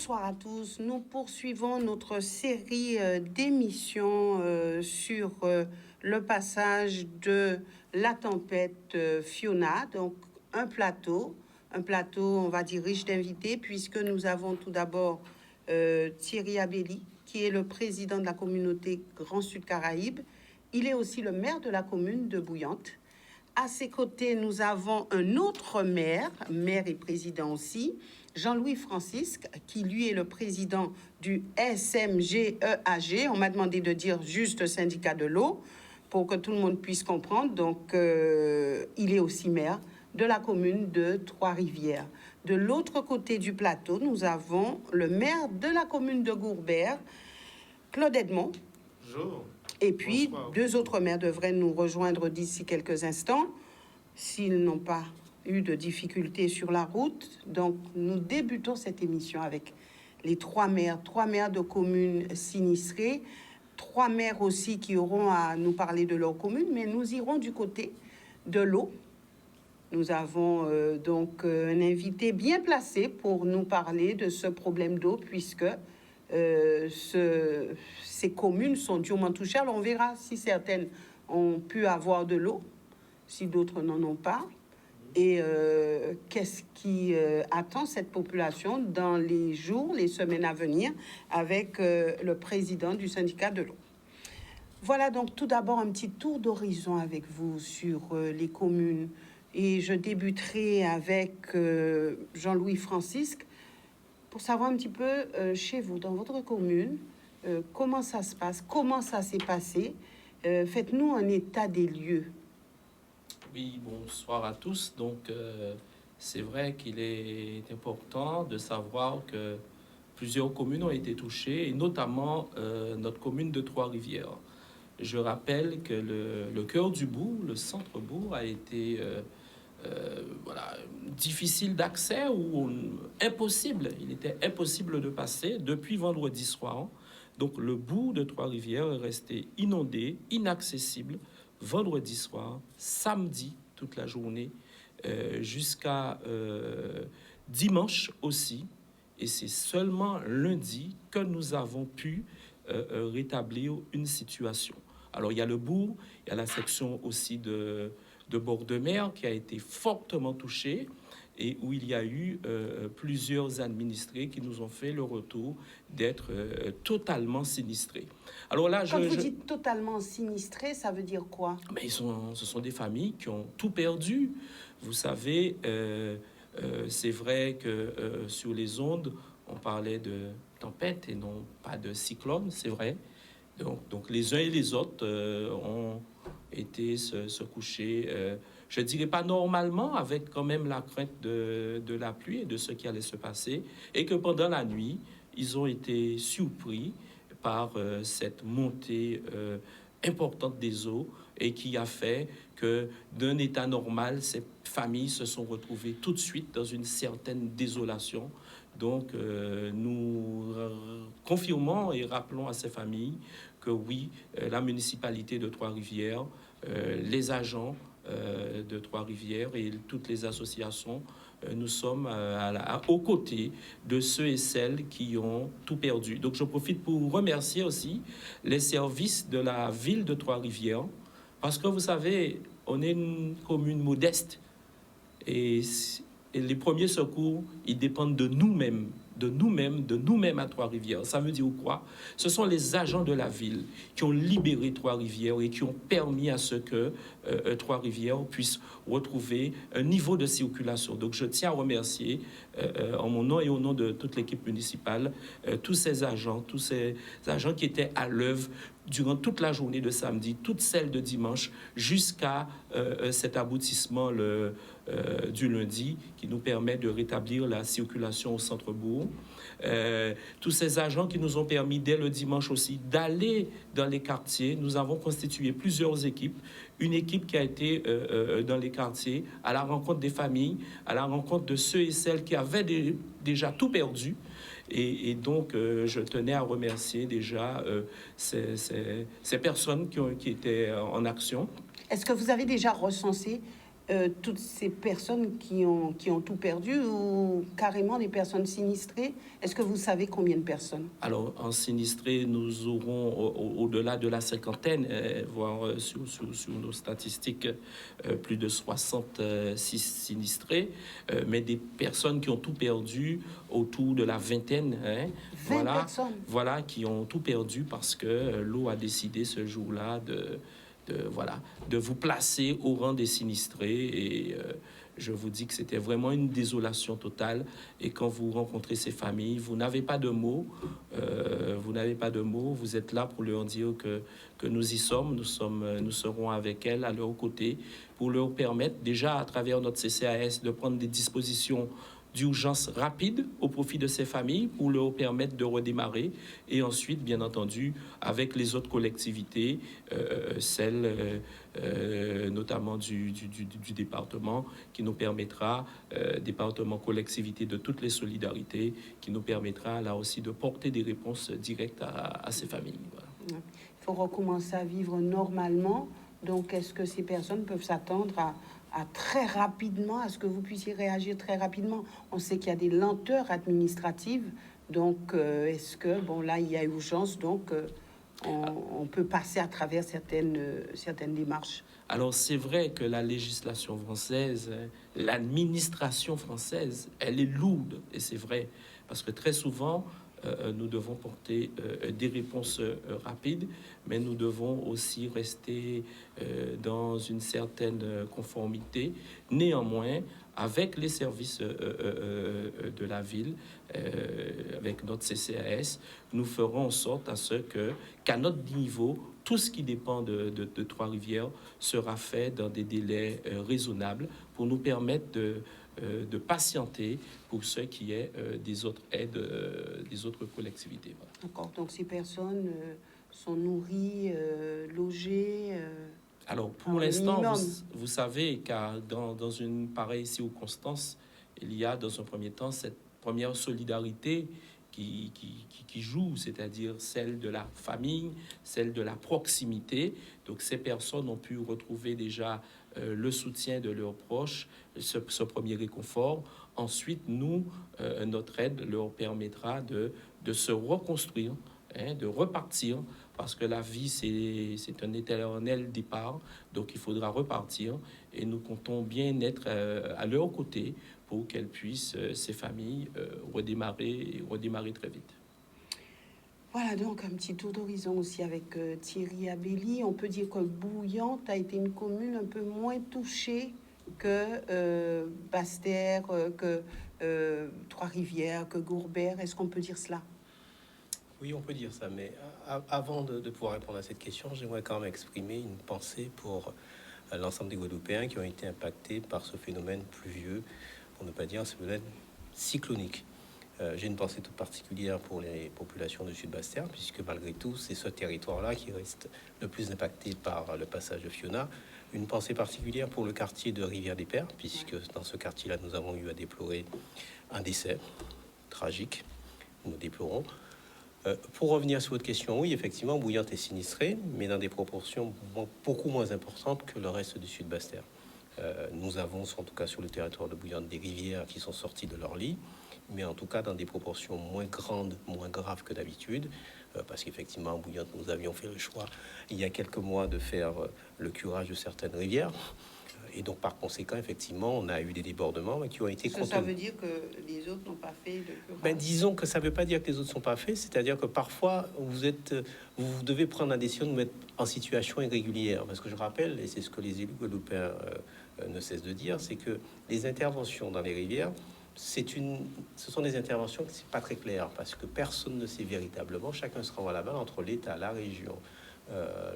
Bonsoir à tous. Nous poursuivons notre série d'émissions sur le passage de la tempête Fiona. Donc, un plateau, on va dire, riche d'invités, puisque nous avons tout d'abord Thierry Abelli, qui est le président de la communauté Grand Sud Caraïbes. Il est aussi le maire de la commune de Bouillante. À ses côtés, nous avons un autre maire et président aussi, Jean-Louis Francisque, qui lui est le président du SMGEAG. On m'a demandé de dire juste syndicat de l'eau pour que tout le monde puisse comprendre. Donc, il est aussi maire de la commune de Trois-Rivières. De l'autre côté du plateau, nous avons le maire de la commune de Gourbert, Claude Edmond. Bonjour. Et puis, Bonsoir. Deux autres maires devraient nous rejoindre d'ici quelques instants, s'ils n'ont pas eu de difficultés sur la route. Donc, nous débutons cette émission avec les trois maires de communes sinistrées, trois maires aussi qui auront à nous parler de leur commune, mais nous irons du côté de l'eau. Nous avons donc un invité bien placé pour nous parler de ce problème d'eau, puisque ces communes sont durement touchées. Alors on verra si certaines ont pu avoir de l'eau, si d'autres n'en ont pas. Et qu'est-ce qui attend cette population dans les jours, les semaines à venir avec le président du syndicat de l'eau. Voilà donc tout d'abord un petit tour d'horizon avec vous sur les communes. Et je débuterai avec Jean-Louis Francisque pour savoir un petit peu chez vous, dans votre commune, comment ça se passe, comment ça s'est passé. Faites-nous un état des lieux. Oui, bonsoir à tous. Donc, c'est vrai qu'il est important de savoir que plusieurs communes ont été touchées, et notamment notre commune de Trois-Rivières. Je rappelle que le cœur du bourg, le centre-bourg, a été difficile d'accès ou impossible. Il était impossible de passer depuis vendredi soir. Donc le bourg de Trois-Rivières est resté inondé, inaccessible, vendredi soir, samedi, toute la journée, jusqu'à dimanche aussi. Et c'est seulement lundi que nous avons pu rétablir une situation. Alors il y a le bourg, il y a la section aussi de bord de mer qui a été fortement touchée et où il y a eu plusieurs administrés qui nous ont fait le retour d'être totalement sinistrés. Alors là, quand vous dites totalement sinistrés, ça veut dire quoi? Mais ce sont des familles qui ont tout perdu. Vous savez, c'est vrai que sur les ondes, on parlait de tempête et non pas de cyclone, c'est vrai. Donc les uns et les autres ont été se coucher, je dirais pas normalement, avec quand même la crainte de la pluie et de ce qui allait se passer, et que pendant la nuit, ils ont été surpris par cette montée importante des eaux et qui a fait que d'un état normal, ces familles se sont retrouvées tout de suite dans une certaine désolation. Donc, nous confirmons et rappelons à ces familles que oui, la municipalité de Trois-Rivières, les agents de Trois-Rivières et toutes les associations, nous sommes aux côtés de ceux et celles qui ont tout perdu. Donc, je profite pour remercier aussi les services de la ville de Trois-Rivières, parce que vous savez, on est une commune modeste et les premiers secours, ils dépendent de nous-mêmes à Trois-Rivières. Ça veut dire quoi? Ce sont les agents de la ville qui ont libéré Trois-Rivières et qui ont permis à ce que Trois-Rivières puisse retrouver un niveau de circulation. Donc je tiens à remercier en mon nom et au nom de toute l'équipe municipale tous ces agents qui étaient à l'œuvre durant toute la journée de samedi, toute celle de dimanche, jusqu'à cet aboutissement du lundi qui nous permet de rétablir la circulation au centre-bourg. Tous ces agents qui nous ont permis dès le dimanche aussi d'aller dans les quartiers. Nous avons constitué plusieurs équipes. Une équipe qui a été dans les quartiers à la rencontre des familles, à la rencontre de ceux et celles qui avaient déjà tout perdu. Et donc, je tenais à remercier déjà ces personnes qui étaient en action. Est-ce que vous avez déjà recensé toutes ces personnes qui ont tout perdu ou carrément des personnes sinistrées? Est-ce que vous savez combien de personnes? Alors, en sinistrés, nous aurons au-delà de la cinquantaine, voire sur nos statistiques, plus de 66 sinistrés, mais des personnes qui ont tout perdu autour de la vingtaine. 20 personnes. Voilà, qui ont tout perdu parce que l'eau a décidé ce jour-là de vous placer au rang des sinistrés. Et je vous dis que c'était vraiment une désolation totale. Et quand vous rencontrez ces familles, vous n'avez pas de mots. Vous êtes là pour leur dire que nous y sommes. Nous serons avec elles, à leur côté, pour leur permettre, déjà à travers notre CCAS, de prendre des dispositions d'urgence rapide au profit de ces familles pour leur permettre de redémarrer, et ensuite, bien entendu, avec les autres collectivités, celles notamment du département, qui nous permettra, département collectivité de toutes les solidarités, qui nous permettra là aussi de porter des réponses directes à ces familles. Voilà. Il faut recommencer à vivre normalement. Donc, est-ce que ces personnes peuvent s'attendre à très rapidement, à ce que vous puissiez réagir très rapidement? On sait qu'il y a des lenteurs administratives. Donc, est-ce que, bon, là, il y a urgence, donc on peut passer à travers certaines démarches? Alors, c'est vrai que la législation française, l'administration française, elle est lourde, et c'est vrai, parce que très souvent, nous devons porter des réponses rapides, mais nous devons aussi rester dans une certaine conformité. Néanmoins, avec les services de la ville, avec notre CCAS, nous ferons en sorte qu'à notre niveau, tout ce qui dépend de Trois-Rivières sera fait dans des délais raisonnables pour nous permettre de patienter pour ce qui est des autres aides, des autres collectivités. Voilà. D'accord. Donc, ces personnes sont nourries, logées alors, pour l'instant, vous savez qu'à dans une pareille circonstance, il y a dans un premier temps cette première solidarité qui joue, c'est-à-dire celle de la famille, celle de la proximité. Donc, ces personnes ont pu retrouver déjà le soutien de leurs proches, ce premier réconfort. Ensuite, nous, notre aide leur permettra de se reconstruire, de repartir, parce que la vie, c'est un éternel départ, donc il faudra repartir, et nous comptons bien être à leur côté pour qu'elles puissent, ces familles, redémarrer très vite. Voilà donc un petit tour d'horizon aussi avec Thierry Abelli. On peut dire que Bouillante a été une commune un peu moins touchée que Basse-Terre, que Trois-Rivières, que Gourbert. Est-ce qu'on peut dire cela? Oui, on peut dire ça, mais avant de pouvoir répondre à cette question, j'aimerais quand même exprimer une pensée pour l'ensemble des Guadeloupéens qui ont été impactés par ce phénomène pluvieux, pour ne pas dire ce phénomène cyclonique. J'ai une pensée toute particulière pour les populations du Sud Basse-Terre, puisque malgré tout, c'est ce territoire-là qui reste le plus impacté par le passage de Fiona. Une pensée particulière pour le quartier de Rivière-des-Pères, puisque dans ce quartier-là, nous avons eu à déplorer un décès tragique. Nous déplorons. Pour revenir sur votre question, oui, effectivement, Bouillante est sinistrée, mais dans des proportions beaucoup moins importantes que le reste du Sud Basse-Terre. Nous avons, en tout cas sur le territoire de Bouillante, des rivières qui sont sorties de leur lit, mais en tout cas dans des proportions moins grandes, moins graves que d'habitude, parce qu'effectivement, en Bouillante, nous avions fait le choix, il y a quelques mois, de faire le curage de certaines rivières. Et donc, par conséquent, effectivement, on a eu des débordements qui ont été contenus. Ça veut dire que les autres n'ont pas fait le curage? Ben, disons que ça ne veut pas dire que les autres ne sont pas faits. C'est-à-dire que parfois, vous devez prendre la décision de mettre en situation irrégulière. Parce que je rappelle, et c'est ce que les élus guadeloupéens ne cessent de dire, c'est que les interventions dans les rivières, ce sont des interventions qui ne sont pas très claires. Parce que personne ne sait véritablement. Chacun se renvoie la balle entre l'État, la région,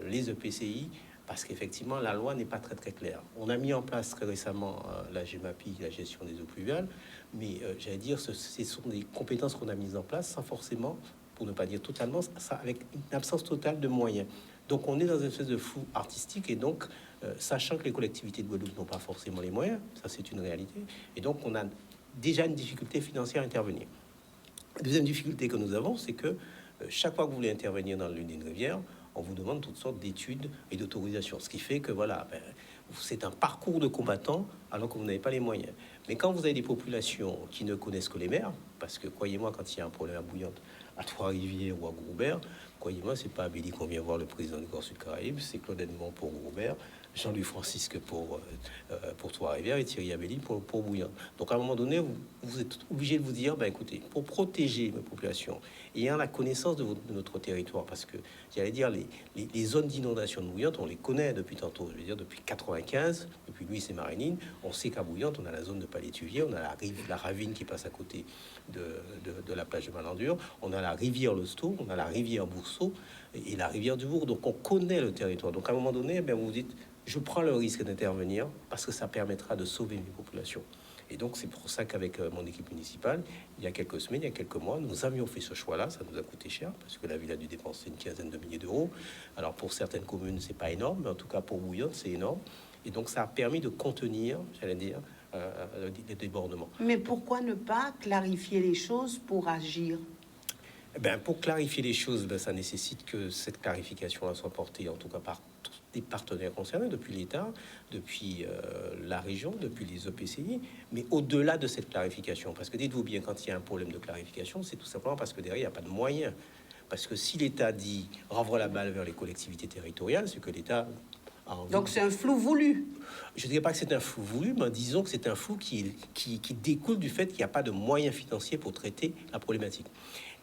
les EPCI, parce qu'effectivement, la loi n'est pas très claire. On a mis en place très récemment la GEMAPI, la gestion des eaux pluviales, mais j'allais dire, ce sont des compétences qu'on a mises en place sans forcément, pour ne pas dire totalement, ça, avec une absence totale de moyens. Donc on est dans une espèce de flou artistique, et donc, sachant que les collectivités de Guadeloupe n'ont pas forcément les moyens, ça c'est une réalité, et donc on a déjà une difficulté financière à intervenir. La deuxième difficulté que nous avons, c'est que chaque fois que vous voulez intervenir dans l'une des rivières, on vous demande toutes sortes d'études et d'autorisations. Ce qui fait que, voilà, c'est un parcours de combattant alors que vous n'avez pas les moyens. Mais quand vous avez des populations qui ne connaissent que les mers, parce que croyez-moi, quand il y a un problème à Bouillante, à Trois-Rivières ou à Groubert, croyez-moi, c'est pas à Béli qu'on vient voir le président du Corps Sud-Caraïbes, c'est Claude Edmond pour Groubert, Jean-Louis Francisque pour Trois-Rivières et Thierry Abelli pour Bouillante. Donc à un moment donné, vous êtes obligé de vous dire, ben écoutez, pour protéger mes populations, ayant la connaissance de notre territoire, parce que j'allais dire, les zones d'inondation de Bouillante, on les connaît depuis tantôt, je veux dire depuis 95, depuis Louis et Marinine, on sait qu'à Bouillante, on a la zone de Palétuvier, on a la ravine qui passe à côté de la plage de Malandure, on a la rivière Losto, on a la rivière Bourseau et la rivière du Bourg, donc on connaît le territoire. Donc à un moment donné, ben, vous vous dites, je prends le risque d'intervenir parce que ça permettra de sauver mes populations. Et donc, c'est pour ça qu'avec mon équipe municipale, il y a quelques semaines, il y a quelques mois, nous avions fait ce choix-là. Ça nous a coûté cher parce que la ville a dû dépenser une quinzaine de milliers d'euros. Alors, pour certaines communes, c'est pas énorme, mais en tout cas, pour Bouillante, c'est énorme. Et donc, ça a permis de contenir, j'allais dire, les débordements. Mais pourquoi ne pas clarifier les choses pour agir? Ben, pour clarifier les choses, ben, ça nécessite que cette clarification soit portée, en tout cas par tous les partenaires concernés, depuis l'État, depuis la région, depuis les EPCI, mais au-delà de cette clarification. Parce que dites-vous bien, quand il y a un problème de clarification, c'est tout simplement parce que derrière, il n'y a pas de moyens. Parce que si l'État dit « renvoie la balle vers les collectivités territoriales », c'est que l'État... Donc c'est un flou voulu. Je ne dirais pas que c'est un flou voulu, mais disons que c'est un flou qui découle du fait qu'il n'y a pas de moyens financiers pour traiter la problématique.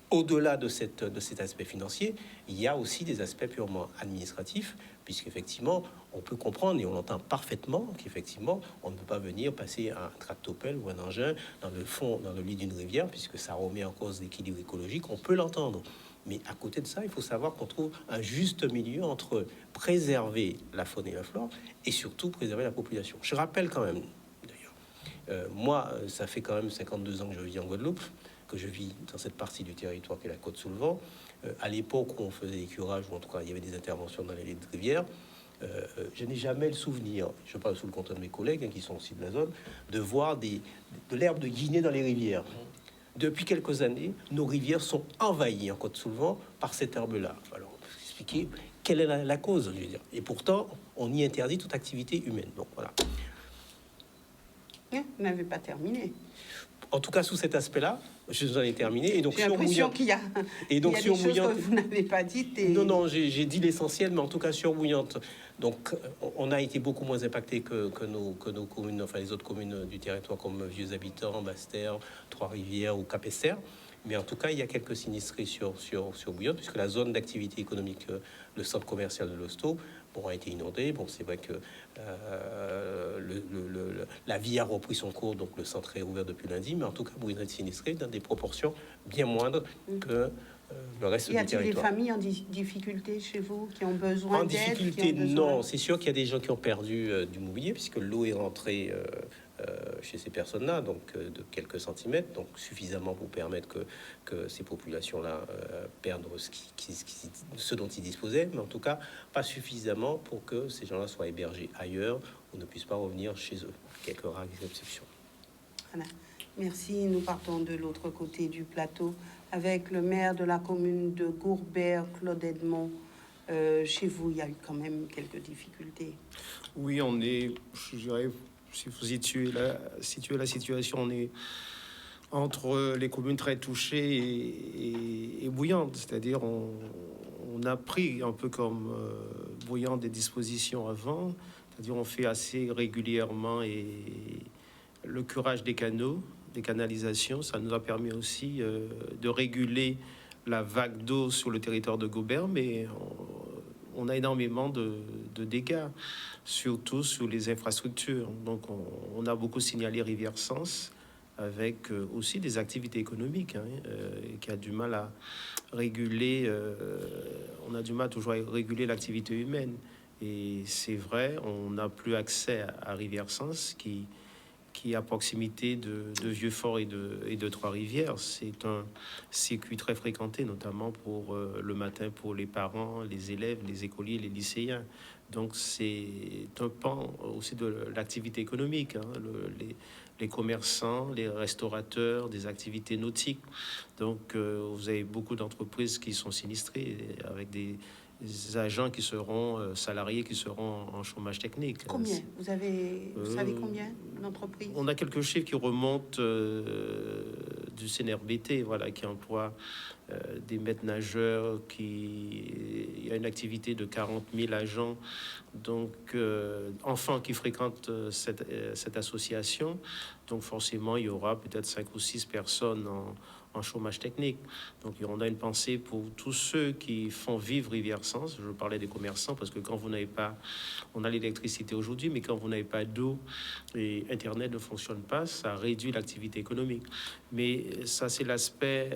Au-delà de cet aspect financier, il y a aussi des aspects purement administratifs, puisqu'effectivement, on peut comprendre et on entend parfaitement qu'effectivement, on ne peut pas venir passer un tractopelle ou un engin dans le fond, dans le lit d'une rivière, puisque ça remet en cause l'équilibre écologique. On peut l'entendre. Mais à côté de ça, il faut savoir qu'on trouve un juste milieu entre préserver la faune et la flore et surtout préserver la population. Je rappelle quand même, d'ailleurs, moi, ça fait quand même 52 ans que je vis en Guadeloupe, que je vis dans cette partie du territoire qui est la côte sous le vent. À l'époque où on faisait des curages, ou en tout cas il y avait des interventions dans les lits de rivière, je n'ai jamais le souvenir, je parle sous le contrôle de mes collègues qui sont aussi de la zone, de voir de l'herbe de Guinée dans les rivières. Depuis quelques années, nos rivières sont envahies en côte sous le vent par cette herbe-là. Alors, on peut expliquer quelle est la cause, je veux dire. Et pourtant, on y interdit toute activité humaine. Donc voilà. Vous n'avez pas terminé. En tout cas, sous cet aspect-là, je vous en ai terminé. Et donc, j'ai l'impression qu'il y a, et donc, il y a des choses que vous n'avez pas dites. Et... Non, j'ai dit l'essentiel, mais en tout cas sur Bouillante. Donc, on a été beaucoup moins impacté que nos communes, enfin les autres communes du territoire comme Vieux Habitants, Basse-Terre, Trois-Rivières ou Cap-Esther. Mais en tout cas, il y a quelques sinistrés sur Bouillante, puisque la zone d'activité économique, le centre commercial de l'Hosto, a été inondé. Bon, c'est vrai que la vie a repris son cours, donc le centre est ouvert depuis lundi, mais en tout cas, Bouillante est sinistré dans des proportions bien moindres que le reste du territoire. Y a-t-il des familles en difficulté chez vous qui ont besoin d'aide? En difficulté, non. C'est sûr qu'il y a des gens qui ont perdu du mobilier, puisque l'eau est rentrée chez ces personnes-là, donc de quelques centimètres, donc suffisamment pour permettre que ces populations-là perdent ce dont ils disposaient, mais en tout cas pas suffisamment pour que ces gens-là soient hébergés ailleurs ou ne puissent pas revenir chez eux. Quelques rares exceptions. Voilà. Merci. Nous partons de l'autre côté du plateau avec le maire de la commune de Gourbert, Claude Edmond. Chez vous, il y a eu quand même quelques difficultés. Oui, on est, je dirais, si vous situez la situation, on est entre les communes très touchées et Bouillante, c'est-à-dire on a pris un peu comme Bouillante des dispositions avant, c'est-à-dire on fait assez régulièrement et le curage des canaux, des canalisations, ça nous a permis aussi de réguler la vague d'eau sur le territoire de Gobert, mais on a énormément de dégâts, surtout sur les infrastructures. Donc, on a beaucoup signalé Rivière-Sens, avec aussi des activités économiques, qui a du mal à réguler. On a du mal toujours à réguler l'activité humaine. Et c'est vrai, on n'a plus accès à Rivière-Sens, qui est à proximité de Vieux-Fort et de Trois-Rivières. C'est un circuit très fréquenté, notamment pour le matin pour les parents, les élèves, les écoliers, les lycéens. Donc c'est un pan aussi de l'activité économique, les commerçants, les restaurateurs, des activités nautiques. Donc vous avez beaucoup d'entreprises qui sont sinistrées avec des des agents qui seront salariés, qui seront en chômage technique. Combien? Vous savez combien d'entreprises? On a quelques chiffres qui remontent du CNRBT, voilà, qui emploie des maîtres nageurs, il y a une activité de 40 000 agents, donc enfants qui fréquentent cette association. Donc forcément, il y aura peut-être 5 ou 6 personnes en chômage technique. Donc on a une pensée pour tous ceux qui font vivre Rivière-Sens. Je parlais des commerçants parce que quand vous n'avez pas, on a l'électricité aujourd'hui, mais quand vous n'avez pas d'eau et Internet ne fonctionne pas, ça réduit l'activité économique. Mais ça, c'est l'aspect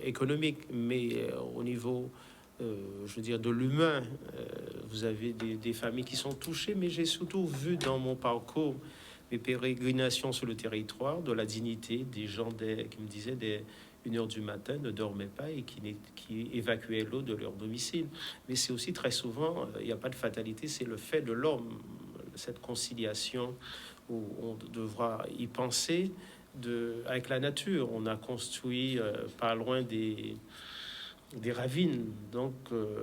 économique. Mais au niveau, je veux dire, de l'humain, vous avez des familles qui sont touchées, mais j'ai surtout vu dans mon parcours mes pérégrinations sur le territoire, de la dignité des gens qui me disaient dès 1h du matin ne dormaient pas et qui évacuaient l'eau de leur domicile. Mais c'est aussi très souvent, il n'y a pas de fatalité, c'est le fait de l'homme, cette conciliation où on devra y penser avec la nature. On a construit pas loin des ravines, donc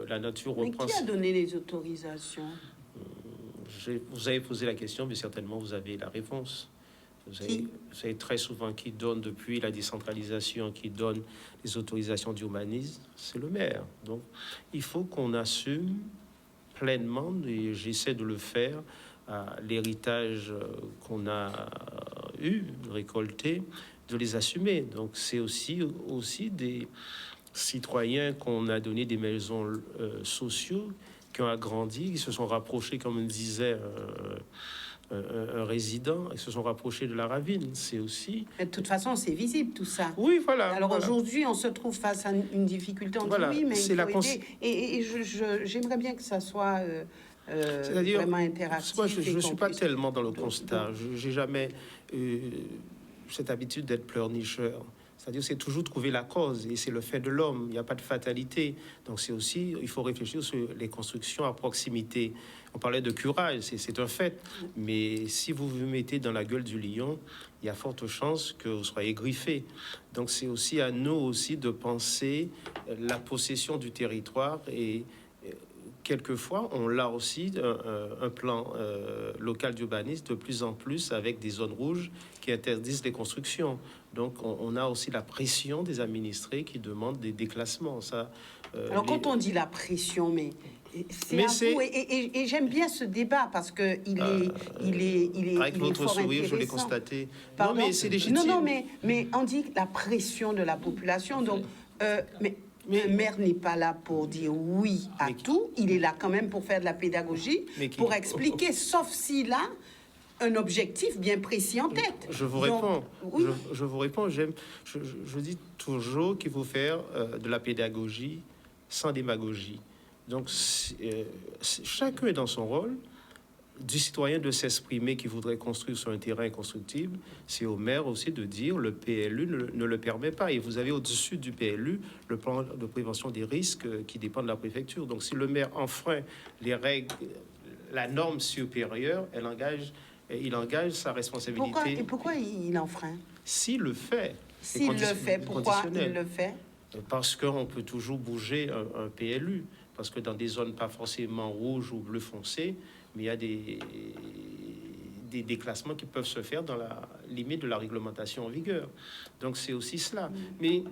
la nature reprend... Mais qui a donné les autorisations? Vous avez posé la question, mais certainement vous avez la réponse. Vous savez très souvent qui donne, depuis la décentralisation, qui donne les autorisations d'urbanisme, c'est le maire. Donc il faut qu'on assume pleinement, et j'essaie de le faire, l'héritage qu'on a récolté, de les assumer. Donc c'est aussi des citoyens qu'on a donné des maisons sociaux, qui ont agrandi, qui se sont rapprochés, comme me disait un résident, ils se sont rapprochés de la ravine. C'est aussi... Mais de toute façon, c'est visible tout ça. Oui, voilà. Alors voilà. Aujourd'hui, on se trouve face à une difficulté. On dit oui, mais il faut aider. Et j'aimerais bien que ça soit vraiment interactif. Moi, je ne suis pas tellement dans le constat. Je n'ai jamais eu cette habitude d'être pleurnicheur. C'est-à-dire, c'est toujours trouver la cause, et c'est le fait de l'homme. Il n'y a pas de fatalité. Donc, c'est aussi, il faut réfléchir sur les constructions à proximité. On parlait de curage, c'est un fait. Mais si vous vous mettez dans la gueule du lion, il y a forte chance que vous soyez griffé. Donc, c'est aussi à nous aussi de penser la possession du territoire. Et quelquefois, on l'a aussi, un plan local d'urbanisme de plus en plus avec des zones rouges qui interdisent les constructions. Donc, on a aussi la pression des administrés qui demandent des déclassements. Ça, alors, quand on dit la pression, c'est vous, et j'aime bien ce débat parce que il est avec votre sourire, je l'ai constaté. Non, mais c'est légitime. Non, mais on dit la pression de la population. Donc, mais le maire n'est pas là pour dire oui à tout. Il est là quand même pour faire de la pédagogie, pour expliquer, sauf s'il a un objectif bien précis en tête. Je vous réponds. Oui. Je vous réponds. Je dis toujours qu'il faut faire de la pédagogie sans démagogie. Donc, chacun est dans son rôle. Du citoyen de s'exprimer qui voudrait construire sur un terrain inconstructible, c'est au maire aussi de dire le PLU ne le permet pas. Et vous avez au-dessus du PLU le plan de prévention des risques qui dépend de la préfecture. Donc, si le maire enfreint les règles, la norme supérieure, il engage sa responsabilité. Pourquoi il enfreint? S'il le fait. S'il le fait, pourquoi il le fait? Parce qu'on peut toujours bouger un PLU. Parce que dans des zones pas forcément rouges ou bleu foncé, mais il y a des déclassements qui peuvent se faire dans la limite de la réglementation en vigueur. Donc c'est aussi cela. Mais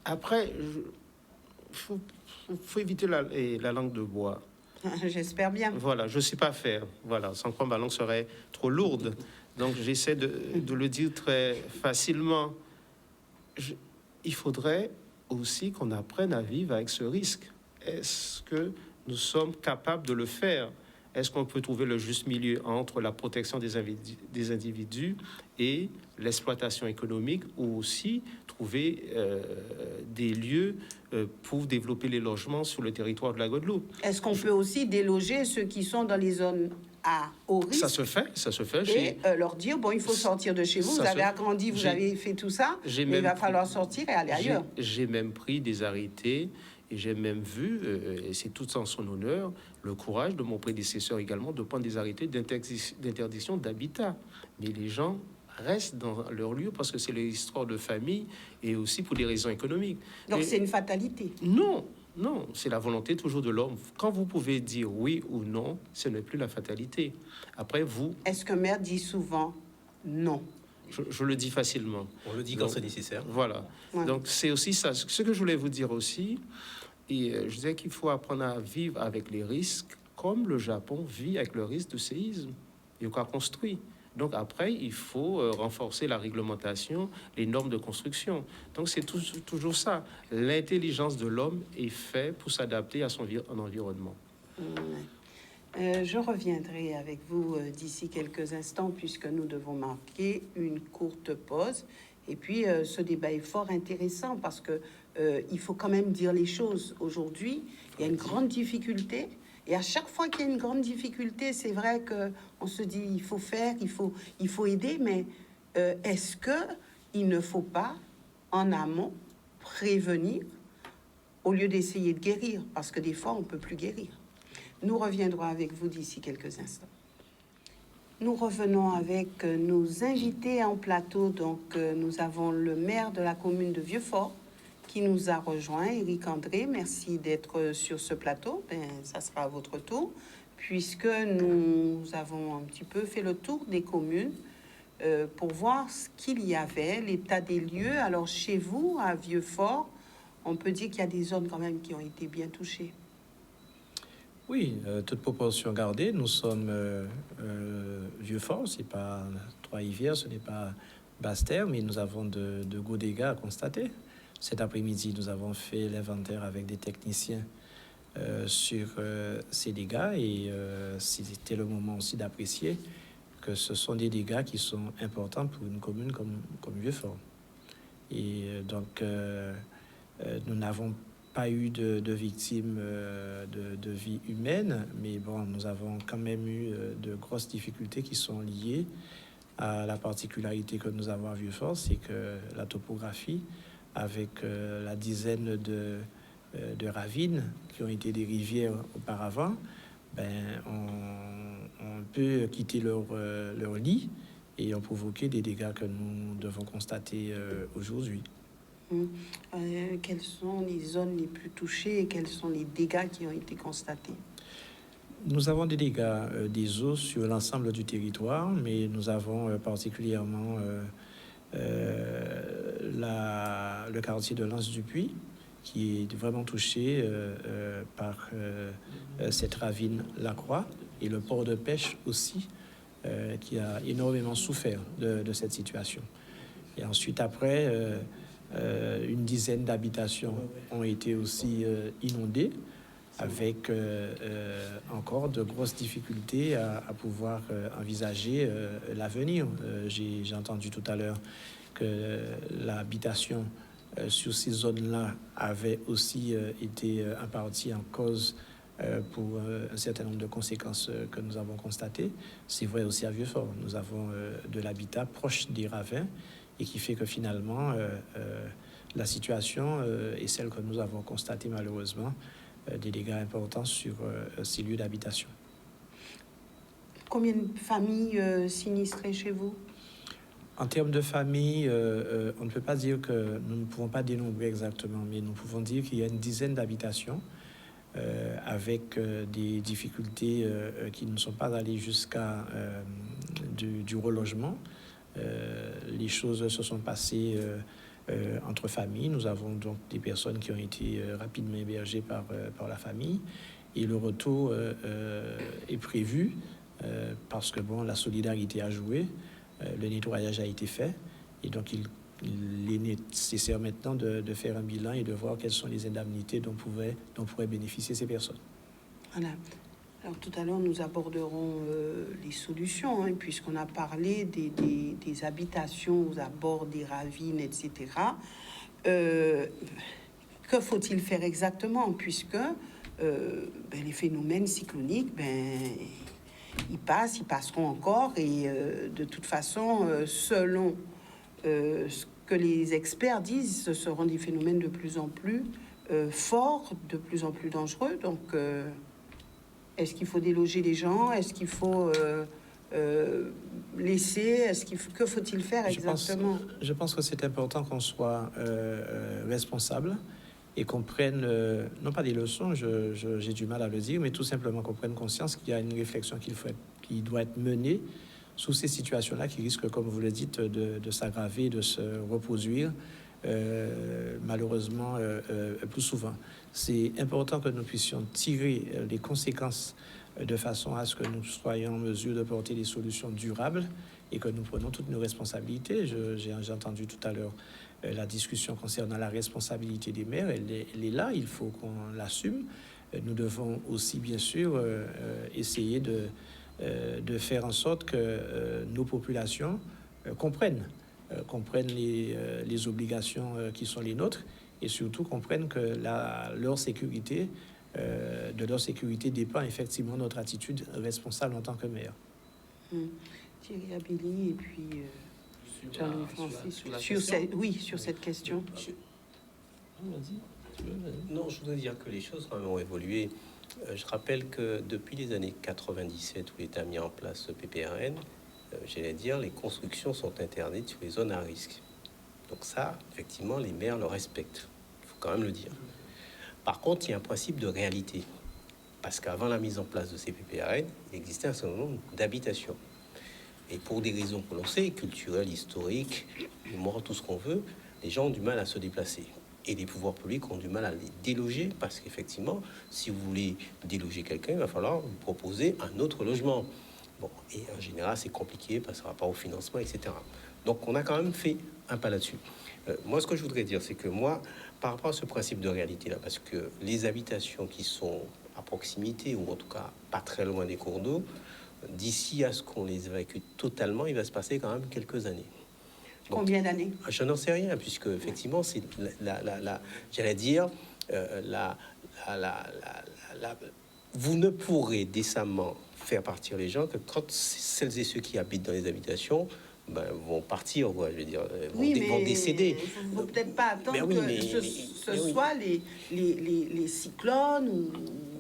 après, il faut éviter la langue de bois. J'espère bien. Voilà, je ne sais pas faire. Voilà, sans quoi ma langue serait trop lourde. Donc j'essaie de le dire très facilement. Il faudrait aussi qu'on apprenne à vivre avec ce risque. Est-ce que nous sommes capables de le faire? Est-ce qu'on peut trouver le juste milieu entre la protection des individus et l'exploitation économique, ou aussi trouver des lieux pour développer les logements sur le territoire de la Guadeloupe? Est-ce qu'on peut aussi déloger ceux qui sont dans les zones à haut risque? Ça se fait. Et leur dire, bon, il faut sortir de chez vous, vous avez agrandi, vous avez fait tout ça, mais il va falloir sortir et aller ailleurs. J'ai même pris des arrêtés. Et j'ai même vu, et c'est tout en son honneur, le courage de mon prédécesseur également de prendre des arrêtés d'interdiction d'habitat. Mais les gens restent dans leur lieu parce que c'est l'histoire de famille et aussi pour des raisons économiques. Donc c'est une fatalité? Non, Non, c'est la volonté toujours de l'homme. Quand vous pouvez dire oui ou non, ce n'est plus la fatalité. Après, vous, Est-ce qu'un maire dit souvent non? je le dis facilement. On le dit quand Donc, c'est nécessaire. Voilà. Ouais. Donc, c'est aussi ça. Ce que je voulais vous dire aussi, et je disais qu'il faut apprendre à vivre avec les risques, comme le Japon vit avec le risque de séisme. Il y a construit. Donc après, il faut renforcer la réglementation, les normes de construction. Donc c'est toujours ça. L'intelligence de l'homme est faite pour s'adapter à son environnement. Je reviendrai avec vous d'ici quelques instants puisque nous devons marquer une courte pause. Et puis ce débat est fort intéressant parce que il faut quand même dire les choses. Aujourd'hui, il y a une grande difficulté. Et à chaque fois qu'il y a une grande difficulté, c'est vrai que on se dit il faut faire, il faut aider, mais est-ce que il ne faut pas en amont prévenir au lieu d'essayer de guérir, parce que des fois on peut plus guérir. Nous reviendrons avec vous d'ici quelques instants. Nous revenons avec nos invités en plateau. Donc nous avons le maire de la commune de Vieux-Fort qui nous a rejoint, Éric André. Merci d'être sur ce plateau. Ça sera à votre tour, puisque nous avons un petit peu fait le tour des communes pour voir ce qu'il y avait, l'état des lieux. Alors chez vous, à Vieux-Fort, on peut dire qu'il y a des zones quand même qui ont été bien touchées. Oui, toute proportion gardée, nous sommes Vieux-Fort, c'est pas Trois-Rivières, ce n'est pas Basse-Terre, mais nous avons de gros dégâts à constater. Cet après-midi, nous avons fait l'inventaire avec des techniciens sur ces dégâts et c'était le moment aussi d'apprécier que ce sont des dégâts qui sont importants pour une commune comme Vieux-Fort. Et donc, nous n'avons pas eu de victimes de vie humaine, mais bon, nous avons quand même eu de grosses difficultés qui sont liées à la particularité que nous avons à Vieux-Fort, c'est que la topographie, avec la dizaine de ravines qui ont été des rivières auparavant, on peut quitter leur lit et ont provoqué des dégâts que nous devons constater aujourd'hui. Quelles sont les zones les plus touchées et quels sont les dégâts qui ont été constatés? Nous avons des dégâts des eaux sur l'ensemble du territoire, mais nous avons particulièrement le quartier de l'Anse-du-Puy, qui est vraiment touché par cette ravine La Croix, et le port de pêche aussi, qui a énormément souffert de cette situation. Et ensuite, après, une dizaine d'habitations ont été aussi inondées, avec encore de grosses difficultés à pouvoir envisager l'avenir. J'ai entendu tout à l'heure que l'habitation sur ces zones-là avait aussi été en partie en cause pour un certain nombre de conséquences que nous avons constatées. C'est vrai aussi à Vieux-Fort. Nous avons de l'habitat proche des ravins et qui fait que finalement, la situation est celle que nous avons constatée malheureusement, des dégâts importants sur ces lieux d'habitation. Combien de familles sinistrées chez vous? En termes de familles, on ne peut pas dire que nous ne pouvons pas dénombrer exactement, mais nous pouvons dire qu'il y a une dizaine d'habitations avec des difficultés qui ne sont pas allées jusqu'à du relogement. Les choses se sont passées entre familles. Nous avons donc des personnes qui ont été rapidement hébergées par la famille et le retour est prévu parce que bon, la solidarité a joué, le nettoyage a été fait et donc il est nécessaire maintenant de faire un bilan et de voir quelles sont les indemnités dont pourraient bénéficier ces personnes. Voilà. Alors tout à l'heure, nous aborderons les solutions, hein, puisqu'on a parlé des habitations aux abords des ravines, etc. Que faut-il faire exactement? Puisque les phénomènes cycloniques, ils passeront encore. Et de toute façon, selon ce que les experts disent, ce seront des phénomènes de plus en plus forts, de plus en plus dangereux. Donc... est-ce qu'il faut déloger les gens? Est-ce qu'il faut laisser? Que faut-il faire exactement? Je pense que c'est important qu'on soit responsable et qu'on prenne, non pas des leçons, j'ai du mal à le dire, mais tout simplement qu'on prenne conscience qu'il y a une réflexion qui doit être menée sur ces situations-là qui risquent, comme vous le dites, de s'aggraver, de se reproduire, malheureusement, plus souvent. C'est important que nous puissions tirer les conséquences de façon à ce que nous soyons en mesure de porter des solutions durables et que nous prenons toutes nos responsabilités. J'ai entendu tout à l'heure la discussion concernant la responsabilité des maires. Elle est là, il faut qu'on l'assume. Nous devons aussi, bien sûr, essayer de faire en sorte que nos populations comprennent les obligations qui sont les nôtres et surtout comprennent que leur sécurité, de leur sécurité dépend effectivement notre attitude responsable en tant que maire. Thierry Abelli et puis Jean-Louis Francis sur cette question. Non, je voudrais dire que les choses quand même ont évolué. Je rappelle que depuis les années 97 où l'État a mis en place ce PPRN, j'allais dire, les constructions sont interdites sur les zones à risque. Donc ça, effectivement, les maires le respectent. Il faut quand même le dire. Par contre, il y a un principe de réalité. Parce qu'avant la mise en place de ces PPRN, il existait un certain nombre d'habitations. Et pour des raisons que l'on sait, culturelles, historiques, morales, tout ce qu'on veut, les gens ont du mal à se déplacer. Et les pouvoirs publics ont du mal à les déloger parce qu'effectivement, si vous voulez déloger quelqu'un, il va falloir vous proposer un autre logement. Bon, et en général, c'est compliqué parce que ça va pas au financement, etc. Donc, on a quand même fait un pas là-dessus. Moi, ce que je voudrais dire, c'est que moi, par rapport à ce principe de réalité-là, parce que les habitations qui sont à proximité, ou en tout cas pas très loin des cours d'eau, d'ici à ce qu'on les évacue totalement, il va se passer quand même quelques années. Donc, combien d'années? Je n'en sais rien, puisque effectivement, c'est j'allais dire, vous ne pourrez décemment faire partir les gens que quand celles et ceux qui habitent dans les habitations vont partir, quoi, je veux dire, vont décéder. Il ne faut peut-être pas attendre que ce soit les cyclones ou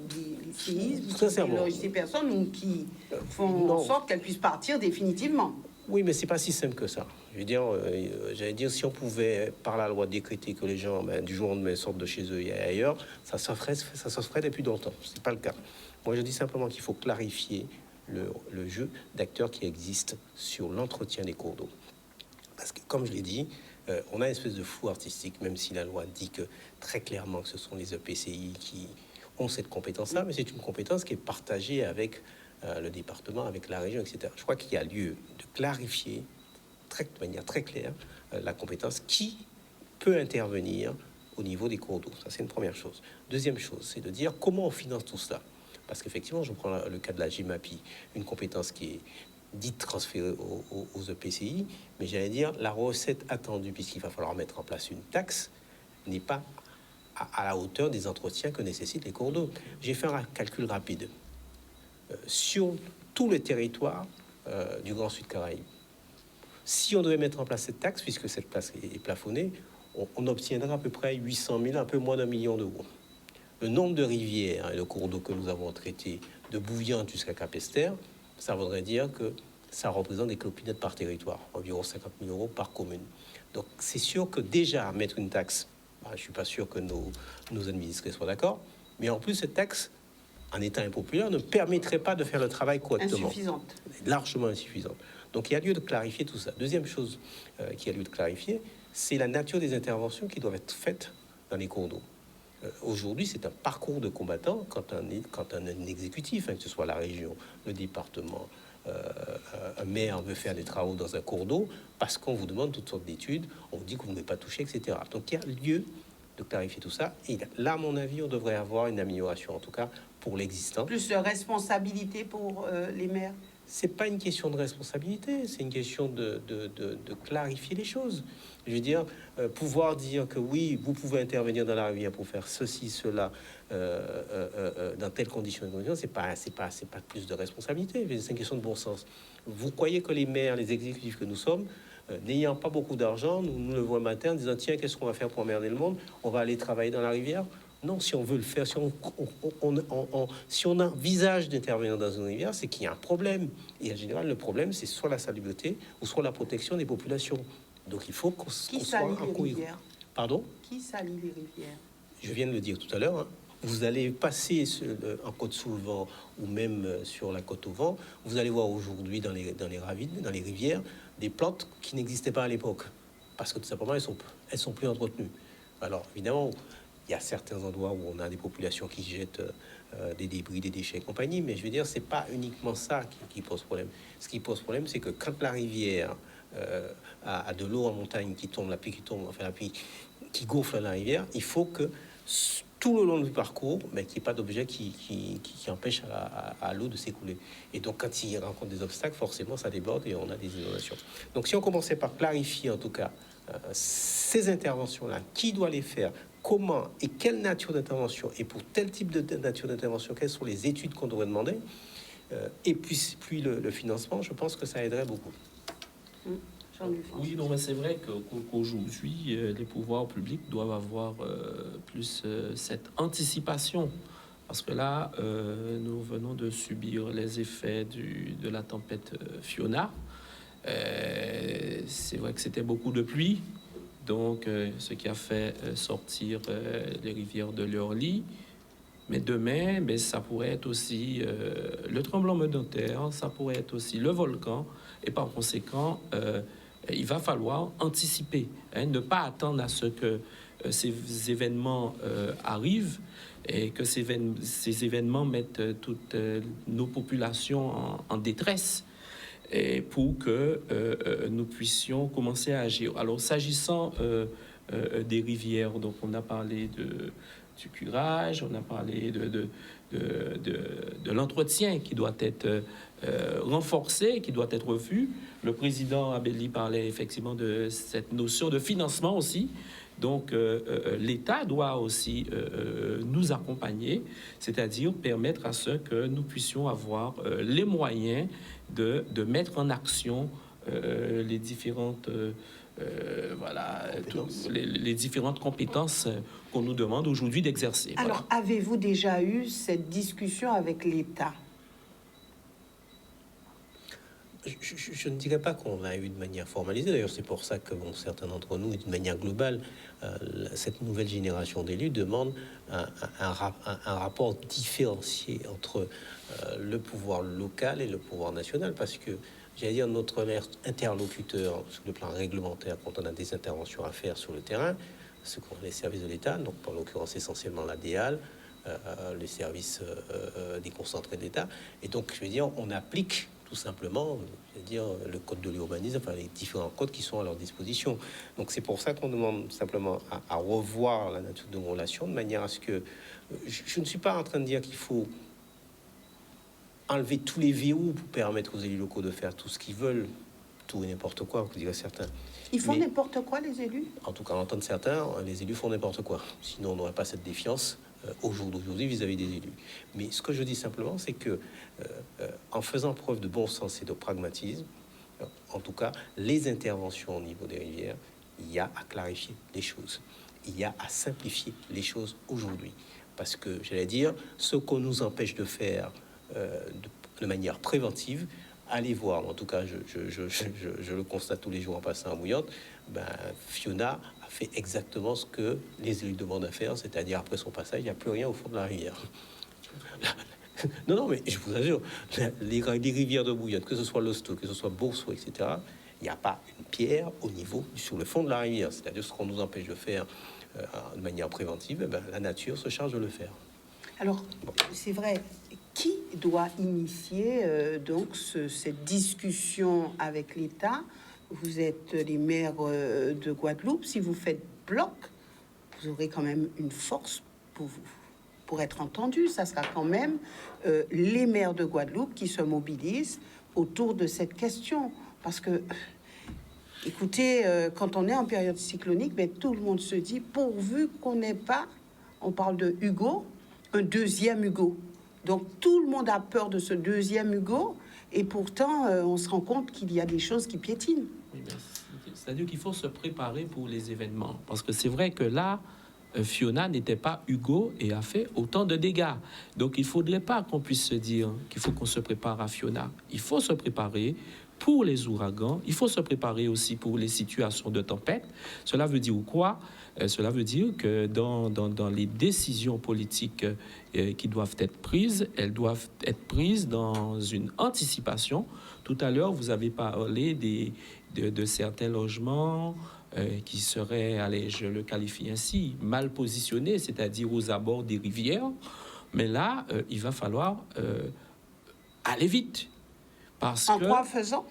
les séismes qui délogent ces personnes ou qui font en sorte qu'elles puissent partir définitivement. Oui, mais c'est pas si simple que ça. Je veux dire, j'allais dire, si on pouvait, par la loi, décréter que les gens, du jour au lendemain, sortent de chez eux et ailleurs, ça se ferait depuis longtemps. C'est pas le cas. Moi, je dis simplement qu'il faut clarifier le jeu d'acteurs qui existe sur l'entretien des cours d'eau. Parce que, comme je l'ai dit, on a une espèce de flou artistique, même si la loi dit que très clairement que ce sont les EPCI qui ont cette compétence-là, mais c'est une compétence qui est partagée avec le département, avec la région, etc. Je crois qu'il y a lieu de clarifier de manière très claire la compétence qui peut intervenir au niveau des cours d'eau. Ça, c'est une première chose. Deuxième chose, c'est de dire comment on finance tout cela. Parce qu'effectivement, je prends le cas de la GEMAPI, une compétence qui est dite transférée aux EPCI, mais j'allais dire, la recette attendue, puisqu'il va falloir mettre en place une taxe, n'est pas à la hauteur des entretiens que nécessitent les cours d'eau. J'ai fait un calcul rapide. Sur tout le territoire du Grand Sud Caraïbe, si on devait mettre en place cette taxe, puisque cette taxe est plafonnée, on obtiendra à peu près 800 000, un peu moins d'1 million d'euros. Le nombre de rivières et de cours d'eau que nous avons traités, de Bouillante jusqu'à Capesterre, ça voudrait dire que ça représente des clopinettes par territoire, environ 50 000 euros par commune. Donc c'est sûr que déjà mettre une taxe, je ne suis pas sûr que nos administrés soient d'accord, mais en plus cette taxe, en état impopulaire, ne permettrait pas de faire le travail correctement. Insuffisante. Largement insuffisante. Donc il y a lieu de clarifier tout ça. Deuxième chose qu'il y a lieu de clarifier, c'est la nature des interventions qui doivent être faites dans les cours d'eau. Aujourd'hui, c'est un parcours de combattant quand un exécutif, que ce soit la région, le département, un maire veut faire des travaux dans un cours d'eau, parce qu'on vous demande toutes sortes d'études, on vous dit que vous ne pouvez pas toucher, etc. Donc il y a lieu de clarifier tout ça. Et là, à mon avis, on devrait avoir une amélioration, en tout cas pour l'existant. Plus de responsabilité pour les maires. C'est pas une question de responsabilité, c'est une question de clarifier les choses. Je veux dire, pouvoir dire que oui, vous pouvez intervenir dans la rivière pour faire ceci, cela, dans telles conditions, c'est pas plus de responsabilité. C'est une question de bon sens. Vous croyez que les maires, les exécutifs que nous sommes, n'ayant pas beaucoup d'argent, nous le voyons le matin en disant tiens, qu'est-ce qu'on va faire pour emmerder le monde? On va aller travailler dans la rivière? Non, si on veut le faire, si on envisage d'intervenir dans une rivière, c'est qu'il y a un problème. Et en général, le problème, c'est soit la salubrité ou soit la protection des populations. Donc il faut qu'on soit en cohérence. Pardon? Qui salit les rivières? je viens de le dire tout à l'heure, hein, vous allez passer en côte sous le vent ou même sur la côte au vent, vous allez voir aujourd'hui dans les ravines, dans les rivières, des plantes qui n'existaient pas à l'époque, parce que tout simplement, elles sont plus entretenues. Alors, évidemment, il y a certains endroits où on a des populations qui jettent des débris, des déchets et compagnie, mais je veux dire, c'est pas uniquement ça qui pose problème. Ce qui pose problème, c'est que quand la rivière a de l'eau en montagne qui tombe, la pluie qui tombe, enfin la pluie qui gonfle la rivière, il faut que tout le long du parcours, mais qu'il n'y ait pas d'objet qui empêche à l'eau de s'écouler. Et donc, quand il rencontre des obstacles, forcément, ça déborde et on a des inondations. Donc, si on commençait par clarifier, en tout cas, ces interventions-là, qui doit les faire, comment et quelle nature d'intervention, et pour tel type de nature d'intervention, quelles sont les études qu'on devrait demander, et puis le financement, je pense que ça aiderait beaucoup. Oui, non, mais c'est vrai qu'aujourd'hui, les pouvoirs publics doivent avoir plus cette anticipation. Parce que là, nous venons de subir les effets de la tempête Fiona. C'est vrai que c'était beaucoup de pluie, donc ce qui a fait sortir les rivières de leur lit. Mais demain, ça pourrait être aussi le tremblement de terre, ça pourrait être aussi le volcan, et par conséquent, il va falloir anticiper, hein, ne pas attendre à ce que ces événements arrivent et que ces événements mettent toutes nos populations en détresse, et pour que nous puissions commencer à agir. Alors, s'agissant des rivières, donc on a parlé du curage, on a parlé de l'entretien qui doit être renforcé, qui doit être revu. Le président Abelli parlait effectivement de cette notion de financement aussi. Donc, l'État doit aussi nous accompagner, c'est-à-dire permettre à ce que nous puissions avoir les moyens de mettre en action les différentes les différentes compétences qu'on nous demande aujourd'hui d'exercer. Alors, avez-vous déjà eu cette discussion avec l'État? Je ne dirais pas qu'on l'a eu de manière formalisée. D'ailleurs, c'est pour ça que certains d'entre nous, et d'une manière globale, cette nouvelle génération d'élus demande un rapport différencié entre le pouvoir local et le pouvoir national, parce que, j'allais dire, notre interlocuteur sur le plan réglementaire, quand on a des interventions à faire sur le terrain, ce qu'on les services de l'État, donc en l'occurrence essentiellement la DEAL, les services déconcentrés de l'État. Et donc, je veux dire, on applique tout simplement, je veux dire, le code de l'urbanisme, enfin les différents codes qui sont à leur disposition. Donc c'est pour ça qu'on demande simplement à revoir la nature de nos relations, de manière à ce que... Je ne suis pas en train de dire qu'il faut enlever tous les verrous pour permettre aux élus locaux de faire tout ce qu'ils veulent, tout et n'importe quoi, vous direz certains. Ils font n'importe quoi, les élus? En tout cas, en entendre certains, les élus font n'importe quoi. Sinon, on n'aurait pas cette défiance au jour d'aujourd'hui vis-à-vis des élus. Mais ce que je dis simplement, c'est que en faisant preuve de bon sens et de pragmatisme, en tout cas, les interventions au niveau des rivières, il y a à clarifier les choses. Il y a à simplifier les choses aujourd'hui. Parce que, j'allais dire, ce qu'on nous empêche de faire de manière préventive, allez voir, en tout cas, je le constate tous les jours en passant à Bouillante, Fiona a fait exactement ce que les élus demandent à faire, c'est-à-dire après son passage, il n'y a plus rien au fond de la rivière. Non, mais je vous assure, les rivières de Bouillante, que ce soit l'Hosto, que ce soit Bourseau, etc., il n'y a pas une pierre au niveau, sur le fond de la rivière. C'est-à-dire ce qu'on nous empêche de faire de manière préventive, la nature se charge de le faire. Alors, c'est vrai, qui doit initier donc cette discussion avec l'État? Vous êtes les maires de Guadeloupe. Si vous faites bloc, vous aurez quand même une force pour être entendu. Ça sera quand même les maires de Guadeloupe qui se mobilisent autour de cette question. Parce que, écoutez, quand on est en période cyclonique, tout le monde se dit, pourvu qu'on n'ait pas, on parle de Hugo, un deuxième Hugo. Donc tout le monde a peur de ce deuxième Hugo, et pourtant on se rend compte qu'il y a des choses qui piétinent. Oui, c'est-à-dire qu'il faut se préparer pour les événements, parce que c'est vrai que là, Fiona n'était pas Hugo et a fait autant de dégâts. Donc il ne faudrait pas qu'on puisse se dire qu'il faut qu'on se prépare à Fiona. Il faut se préparer pour les ouragans, il faut se préparer aussi pour les situations de tempête. Cela veut dire quoi? Cela veut dire que dans les décisions politiques qui doivent être prises, elles doivent être prises dans une anticipation. Tout à l'heure, vous avez parlé de certains logements qui seraient, allez, je le qualifie ainsi, mal positionnés, c'est-à-dire aux abords des rivières. Mais là, il va falloir aller vite. Quoi faisant?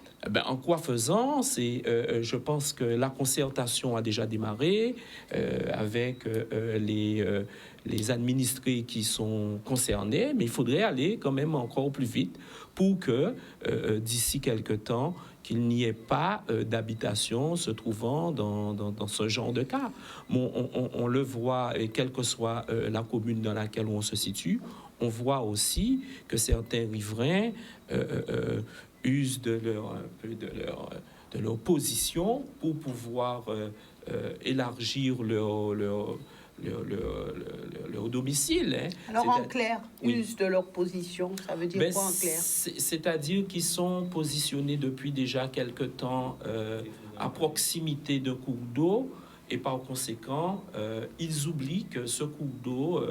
En quoi faisant, je pense que la concertation a déjà démarré avec les administrés qui sont concernés, mais il faudrait aller quand même encore plus vite pour que d'ici quelque temps, qu'il n'y ait pas d'habitation se trouvant dans ce genre de cas. Bon, on le voit, et quelle que soit la commune dans laquelle on se situe, on voit aussi que certains riverains usent de leur position pour pouvoir élargir leur domicile. Hein. Alors en clair, usent de leur position, ça veut dire quoi en clair? C'est-à-dire qu'ils sont positionnés depuis déjà quelque temps à proximité d'un cours d'eau et par conséquent, ils oublient que ce cours d'eau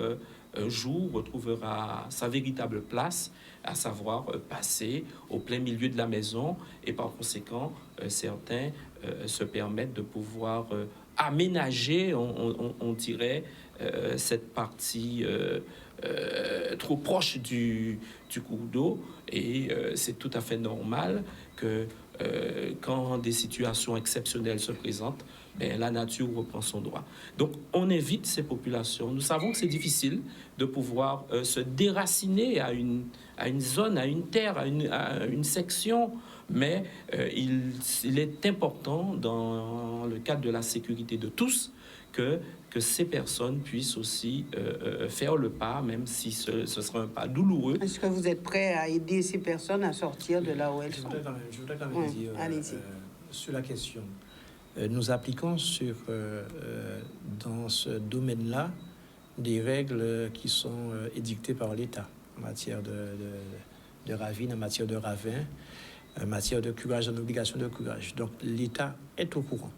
un jour retrouvera sa véritable place, à savoir passer au plein milieu de la maison, et par conséquent, certains se permettent de pouvoir aménager, on dirait, cette partie trop proche du cours d'eau, et c'est tout à fait normal que quand des situations exceptionnelles se présentent, la nature reprend son droit. Donc, on invite ces populations. Nous savons que c'est difficile de pouvoir se déraciner à une zone, à une terre, à une section, mais il est important, dans le cadre de la sécurité de tous, que ces personnes puissent aussi faire le pas, même si ce sera un pas douloureux. Est-ce que vous êtes prêt à aider ces personnes à sortir de là où elles sont? Je voudrais quand même dire sur la question. Nous appliquons dans ce domaine-là des règles qui sont édictées par l'État en matière de ravines, en matière de ravins, en matière de curage, en obligation de curage. Donc l'État est au courant.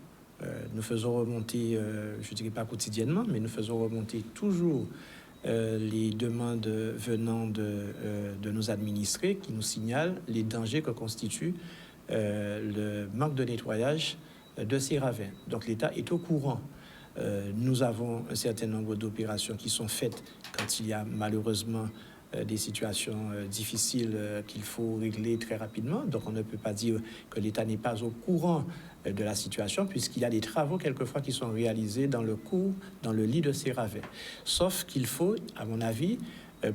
Nous faisons remonter, je ne dirais pas quotidiennement, mais nous faisons remonter toujours les demandes venant de nos administrés qui nous signalent les dangers que constitue le manque de nettoyage de ces ravins. Donc l'État est au courant. Nous avons un certain nombre d'opérations qui sont faites quand il y a malheureusement des situations difficiles qu'il faut régler très rapidement. Donc on ne peut pas dire que l'État n'est pas au courant de la situation, puisqu'il y a des travaux quelquefois qui sont réalisés dans le lit de ces ravins. Sauf qu'il faut, à mon avis,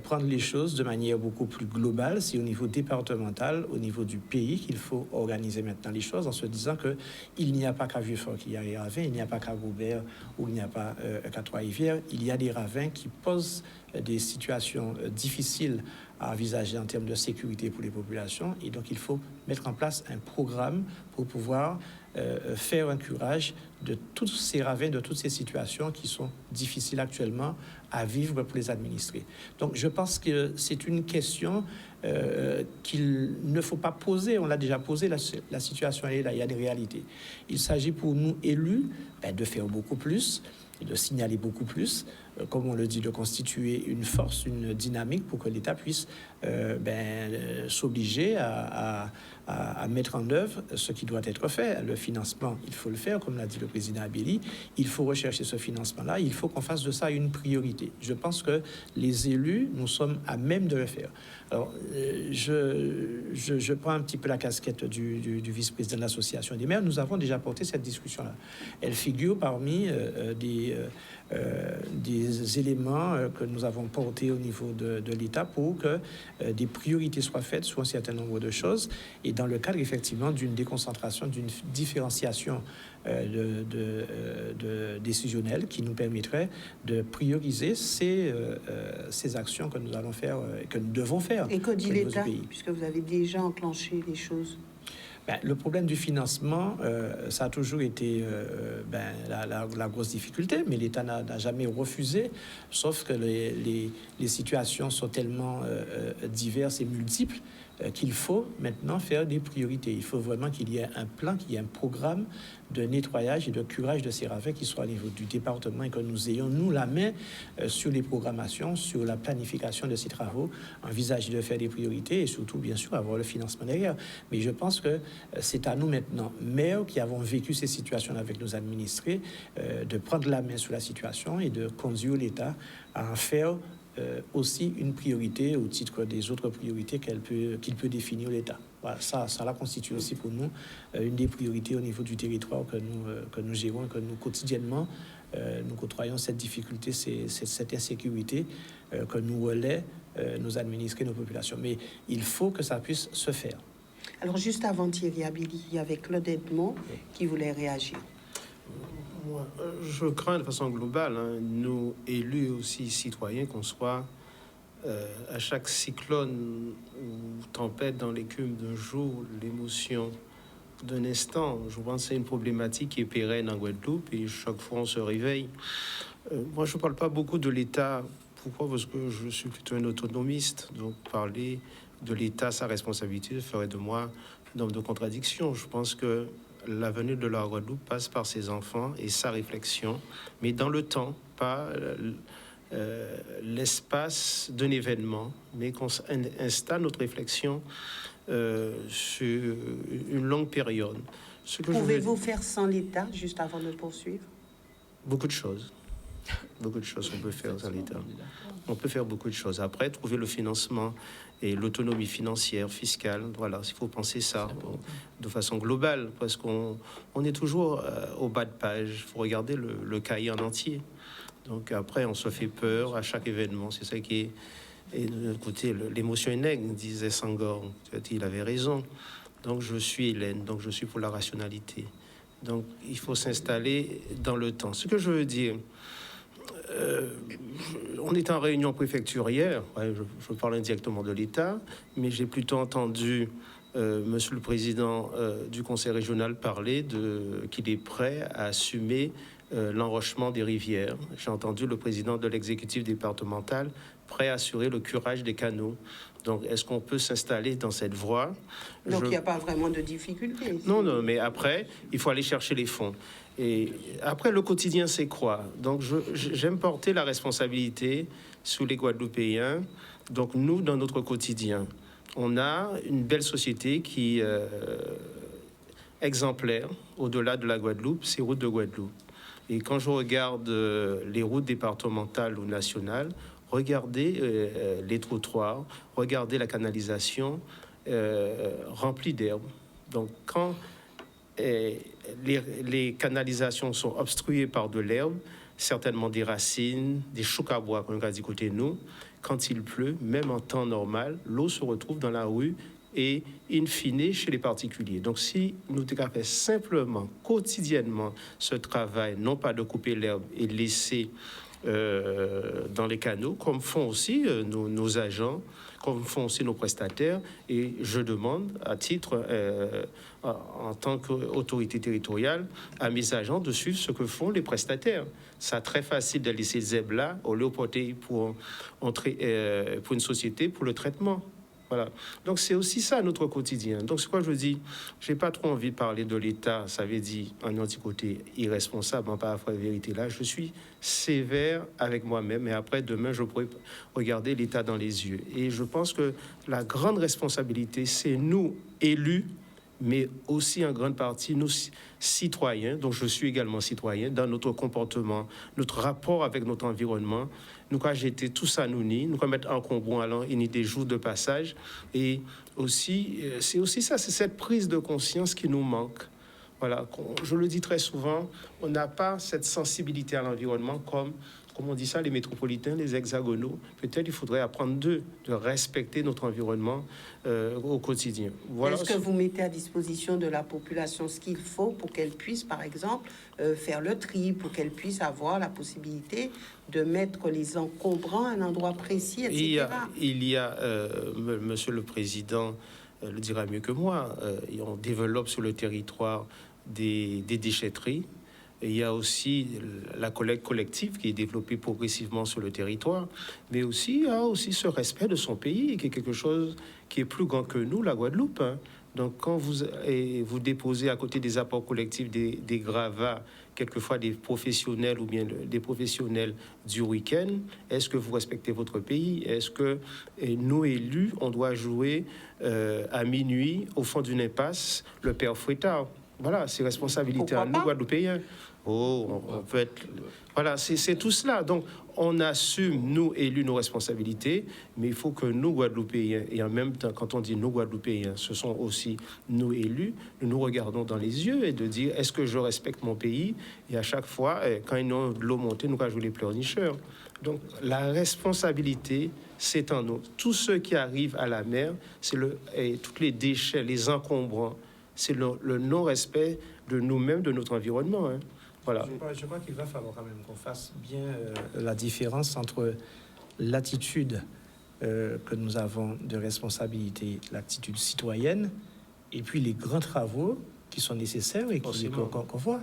prendre les choses de manière beaucoup plus globale. C'est au niveau départemental, au niveau du pays qu'il faut organiser maintenant les choses, en se disant que il n'y a pas qu'à Vieux-Fort qu'il y a des ravins, il n'y a pas qu'à Robert ou il n'y a pas qu'à Trois-Rivières. Il y a des ravins qui posent des situations difficiles à envisager en termes de sécurité pour les populations, et donc il faut mettre en place un programme pour pouvoir faire un curage de tous ces ravins, de toutes ces situations qui sont difficiles actuellement à vivre pour les administrés. Donc je pense que c'est une question qu'il ne faut pas poser. On l'a déjà posé, la situation elle est là, il y a des réalités. Il s'agit pour nous élus de faire beaucoup plus, et de signaler beaucoup plus, comme on le dit, de constituer une force, une dynamique pour que l'État puisse s'obliger à mettre en œuvre ce qui doit être fait. Le financement, il faut le faire, comme l'a dit le président Abelli. Il faut rechercher ce financement-là. Il faut qu'on fasse de ça une priorité. Je pense que les élus, nous sommes à même de le faire. Alors, je prends un petit peu la casquette du vice-président de l'association des maires. Nous avons déjà porté cette discussion-là. Elle figure parmi des éléments que nous avons portés au niveau de l'État pour que des priorités soient faites sur un certain nombre de choses, et dans le cadre effectivement d'une déconcentration, d'une différenciation décisionnelle qui nous permettrait de prioriser ces actions que nous allons faire, que nous devons faire. Et que dit l'État, puisque vous avez déjà enclenché les choses? Le problème du financement, ça a toujours été la grosse difficulté, mais l'État n'a jamais refusé, sauf que les situations sont tellement diverses et multiples qu'il faut maintenant faire des priorités. Il faut vraiment qu'il y ait un plan, qu'il y ait un programme de nettoyage et de curage de ces ravins qui soit au niveau du département et que nous ayons, nous, la main sur les programmations, sur la planification de ces travaux, envisager de faire des priorités et surtout, bien sûr, avoir le financement derrière. Mais je pense que c'est à nous maintenant, maires qui avons vécu ces situations avec nos administrés, de prendre la main sur la situation et de conduire l'État à en faire aussi une priorité au titre des autres priorités qu'il peut définir l'État. Voilà, ça la constitue aussi pour nous une des priorités au niveau du territoire que nous gérons et que nous quotidiennement nous côtoyons cette difficulté, cette insécurité que nous relaient nos administrés, nos populations. Mais il faut que ça puisse se faire. Alors juste avant Thierry Abili, il y avait Claude Edmond qui voulait réagir. Moi, je crains de façon globale, nous élus aussi citoyens, qu'on soit à chaque cyclone ou tempête dans l'écume d'un jour, l'émotion d'un instant. Je pense que c'est une problématique qui est pérenne en Guadeloupe et chaque fois on se réveille. Moi, je ne parle pas beaucoup de l'État. Pourquoi? Parce que je suis plutôt un autonomiste. Donc parler de l'État, sa responsabilité, ferait de moi un homme de contradiction. Je pense que l'avenir de la Guadeloupe passe par ses enfants et sa réflexion, mais dans le temps, pas l'espace d'un événement, mais qu'on installe notre réflexion sur une longue période. Pouvez-vous faire sans l'État, juste avant de poursuivre? Beaucoup de choses. Beaucoup de choses qu'on peut faire sans l'État. On peut faire beaucoup de choses. Après, trouver le financement et l'autonomie financière, fiscale, voilà, il faut penser ça de façon globale, parce qu'on est toujours au bas de page. Il faut regarder le cahier en entier. Donc après, on se fait peur à chaque événement. C'est ça qui est... Et de l'autre côté, l'émotion est nègre, disait Senghor. Il avait raison. Donc je suis Hélène, donc je suis pour la rationalité. Donc il faut s'installer dans le temps. Ce que je veux dire... on est en réunion préfecture hier, je parle indirectement de l'État, mais j'ai plutôt entendu Monsieur le Président du Conseil régional parler qu'il est prêt à assumer l'enrochement des rivières. J'ai entendu le président de l'exécutif départemental prêt à assurer le curage des canaux. Donc, est-ce qu'on peut s'installer dans cette voie? Donc, il n'y a pas vraiment de difficulté. Non, mais après, il faut aller chercher les fonds. Et après, le quotidien, c'est quoi? Donc, j'aime porter la responsabilité sous les Guadeloupéens. Donc, nous, dans notre quotidien, on a une belle société qui est exemplaire au-delà de la Guadeloupe, c'est Routes de Guadeloupe. Et quand je regarde les routes départementales ou nationales, regardez les trottoirs, regardez la canalisation remplie d'herbe. Donc, quand les canalisations sont obstruées par de l'herbe, certainement des racines, des chocs à bois, comme on a dit côté nous, quand il pleut, même en temps normal, l'eau se retrouve dans la rue et in fine chez les particuliers. Donc si nous devons faire simplement, quotidiennement, ce travail, non pas de couper l'herbe et laisser dans les canaux, comme font aussi nos agents, comme font aussi nos prestataires, et je demande à titre, en tant qu'autorité territoriale, à mes agents de suivre ce que font les prestataires. C'est très facile de laisser les herbes là, au lieu de porter pour une société pour le traitement. Voilà. Donc c'est aussi ça notre quotidien. Donc c'est quoi je dis, j'ai pas trop envie de parler de l'État, ça veut dire un anti-côté irresponsable, en pas la vérité là. Je suis sévère avec moi-même et après demain je pourrai regarder l'État dans les yeux. Et je pense que la grande responsabilité, c'est nous élus, mais aussi en grande partie nous citoyens, donc je suis également citoyen, dans notre comportement, notre rapport avec notre environnement. Nous avons jeté tout ça nous ni, nous avons mettre en combo allant il y a des jours de passage. Et aussi, c'est aussi ça, c'est cette prise de conscience qui nous manque. Voilà, je le dis très souvent, on n'a pas cette sensibilité à l'environnement comme on dit ça, les métropolitains, les hexagonaux. Peut-être il faudrait apprendre d'eux, de respecter notre environnement au quotidien. Voilà. Est-ce que vous mettez à disposition de la population ce qu'il faut pour qu'elle puisse, par exemple, faire le tri, pour qu'elle puisse avoir la possibilité de mettre les encombrants à un endroit précis, etc. Il y a Monsieur le Président le dira mieux que moi, on développe sur le territoire des déchetteries. Et il y a aussi la collecte collective qui est développée progressivement sur le territoire, mais aussi il y a aussi ce respect de son pays, qui est quelque chose qui est plus grand que nous, la Guadeloupe. Hein. Donc quand vous déposez à côté des apports collectifs des gravats, quelquefois des professionnels ou bien des professionnels du week-end, est-ce que vous respectez votre pays? Est-ce que nous, élus, on doit jouer à minuit au fond d'une impasse le père Fouettard? Voilà, c'est responsabilité à nous, Guadeloupéens. Oh, on peut être... Voilà, c'est tout cela. Donc, on assume, nous, élus, nos responsabilités, mais il faut que nous, Guadeloupéens, et en même temps, quand on dit nous, Guadeloupéens, ce sont aussi nous, élus, nous nous regardons dans les yeux et de dire, est-ce que je respecte mon pays? Et à chaque fois, quand ils ont de l'eau montée, nous jouons les pleurnicheurs. Donc, la responsabilité, c'est en nous. Tous ceux qui arrivent à la mer, et tous les déchets, les encombrants, c'est le non-respect de nous-mêmes, de notre environnement. Hein. Voilà. Je crois qu'il va falloir quand même qu'on fasse bien la différence entre l'attitude que nous avons de responsabilité, l'attitude citoyenne, et puis les grands travaux qui sont nécessaires et qu'on voit.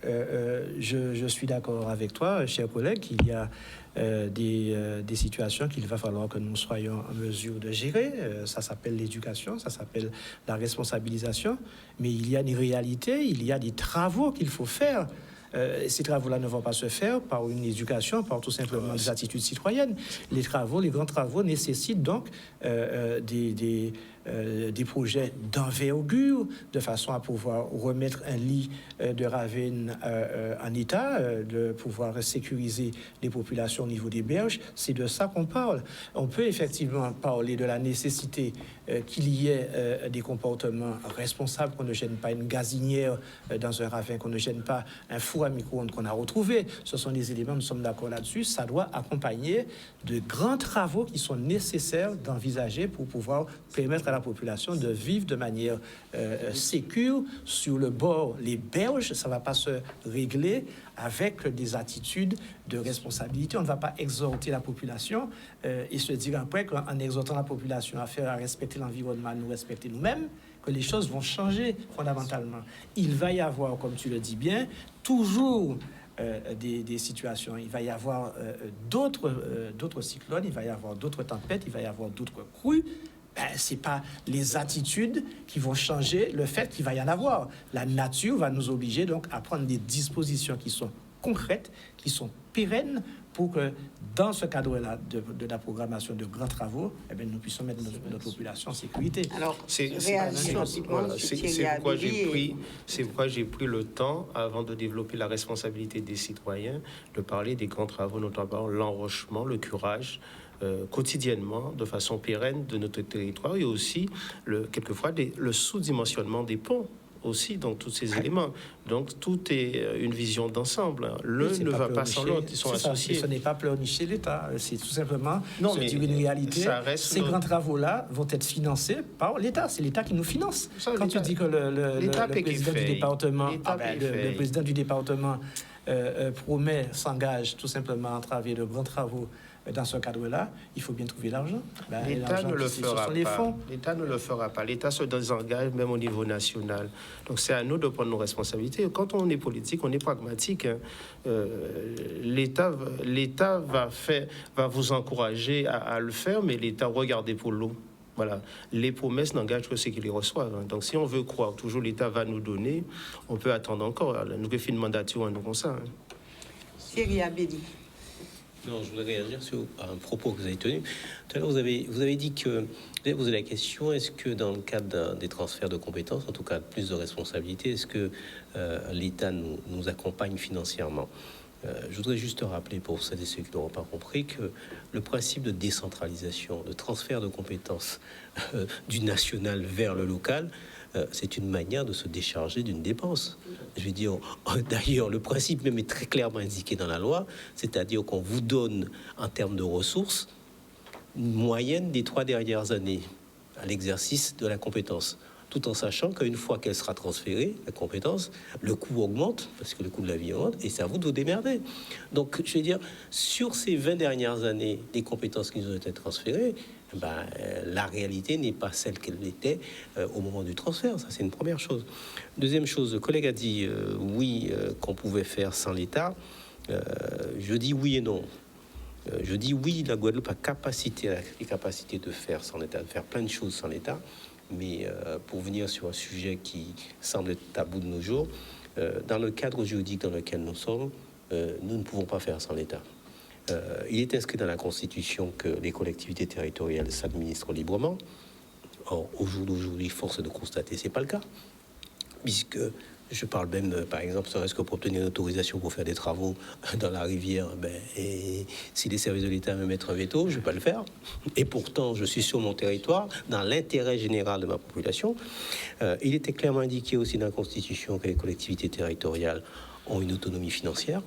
Je suis d'accord avec toi, cher collègue, qu'il y a des situations qu'il va falloir que nous soyons en mesure de gérer. Ça s'appelle l'éducation, ça s'appelle la responsabilisation, mais il y a des réalités, il y a des travaux qu'il faut faire. Ces travaux-là ne vont pas se faire par une éducation, par tout simplement des attitudes citoyennes. Les grands travaux nécessitent donc des projets d'envergure, de façon à pouvoir remettre un lit de ravine en état, de pouvoir sécuriser les populations au niveau des berges. C'est de ça qu'on parle. On peut effectivement parler de la nécessité qu'il y ait des comportements responsables, qu'on ne gêne pas une gazinière dans un ravin, qu'on ne gêne pas un four à micro-ondes qu'on a retrouvé. Ce sont des éléments, nous sommes d'accord là-dessus. Ça doit accompagner de grands travaux qui sont nécessaires d'envisager pour pouvoir permettre à la population de vivre de manière sécure sur le bord. Les berges, ça ne va pas se régler avec des attitudes de responsabilité. On ne va pas exhorter la population et se dire après qu'en exhortant la population à respecter l'environnement, à nous respecter nous-mêmes, que les choses vont changer fondamentalement. Il va y avoir, comme tu le dis bien, toujours des situations. Il va y avoir d'autres cyclones, il va y avoir d'autres tempêtes, il va y avoir d'autres crues. Ce n'est pas les attitudes qui vont changer le fait qu'il va y en avoir. La nature va nous obliger donc à prendre des dispositions qui sont concrètes, qui sont pérennes, pour que dans ce cadre-là de la programmation de grands travaux, nous puissions mettre notre population en sécurité. Alors, c'est pourquoi j'ai pris le temps, avant de développer la responsabilité des citoyens, de parler des grands travaux, notamment l'enrochement, le curage, quotidiennement, de façon pérenne de notre territoire, et aussi, quelquefois, le sous-dimensionnement des ponts aussi dans tous ces éléments. Donc, tout est une vision d'ensemble. L'un ne va pas sans l'autre, ils sont associés. Ce n'est pas pleurnicher l'État, c'est tout simplement dire une réalité. Ces grands travaux-là vont être financés par l'État. C'est l'État qui nous finance. Quand tu dis que le président du département promet, s'engage tout simplement à entraver de grands travaux dans ce cadre-là, il faut bien trouver l'argent. L'État ne le fera pas. L'État ne le fera pas. L'État se désengage même au niveau national. Donc c'est à nous de prendre nos responsabilités. Quand on est politique, on est pragmatique. L'État va vous encourager à le faire, mais l'État, regardez pour l'eau. Voilà. Les promesses n'engagent que ceux qui les reçoivent. Donc si on veut croire toujours l'État va nous donner, on peut attendre encore. Nous avons fait une mandature, nous comme ça. Thierry Abedi. Non, je voudrais réagir sur un propos que vous avez tenu. Tout à l'heure, vous avez dit que... Vous avez posé la question, est-ce que dans le cadre des transferts de compétences, en tout cas plus de responsabilités, est-ce que l'État nous accompagne financièrement? Je voudrais juste rappeler pour celles et ceux qui n'auront pas compris que le principe de décentralisation, de transfert de compétences du national vers le local, c'est une manière de se décharger d'une dépense. Je veux dire, d'ailleurs, le principe même est très clairement indiqué dans la loi, c'est-à-dire qu'on vous donne, en termes de ressources, une moyenne des 3 dernières années à l'exercice de la compétence, tout en sachant qu'une fois qu'elle sera transférée, la compétence, le coût augmente, parce que le coût de la vie augmente, et c'est à vous de vous démerder. Donc, je veux dire, sur ces 20 dernières années, les compétences qui nous ont été transférées, la réalité n'est pas celle qu'elle était au moment du transfert. Ça, c'est une première chose. Deuxième chose, le collègue a dit qu'on pouvait faire sans l'État. Je dis oui et non. Je dis oui, la Guadeloupe a les capacités de faire sans l'État, de faire plein de choses sans l'État. Mais pour venir sur un sujet qui semble être tabou de nos jours, dans le cadre juridique dans lequel nous sommes, nous ne pouvons pas faire sans l'État. Il est inscrit dans la Constitution que les collectivités territoriales s'administrent librement. Or, au jour d'aujourd'hui, force est de constater que ce n'est pas le cas, puisque je parle même, par exemple, serait-ce que pour obtenir une autorisation pour faire des travaux dans la rivière, et si les services de l'État me mettent un veto, je ne vais pas le faire. Et pourtant, je suis sur mon territoire, dans l'intérêt général de ma population. Il était clairement indiqué aussi dans la Constitution que les collectivités territoriales ont une autonomie financière.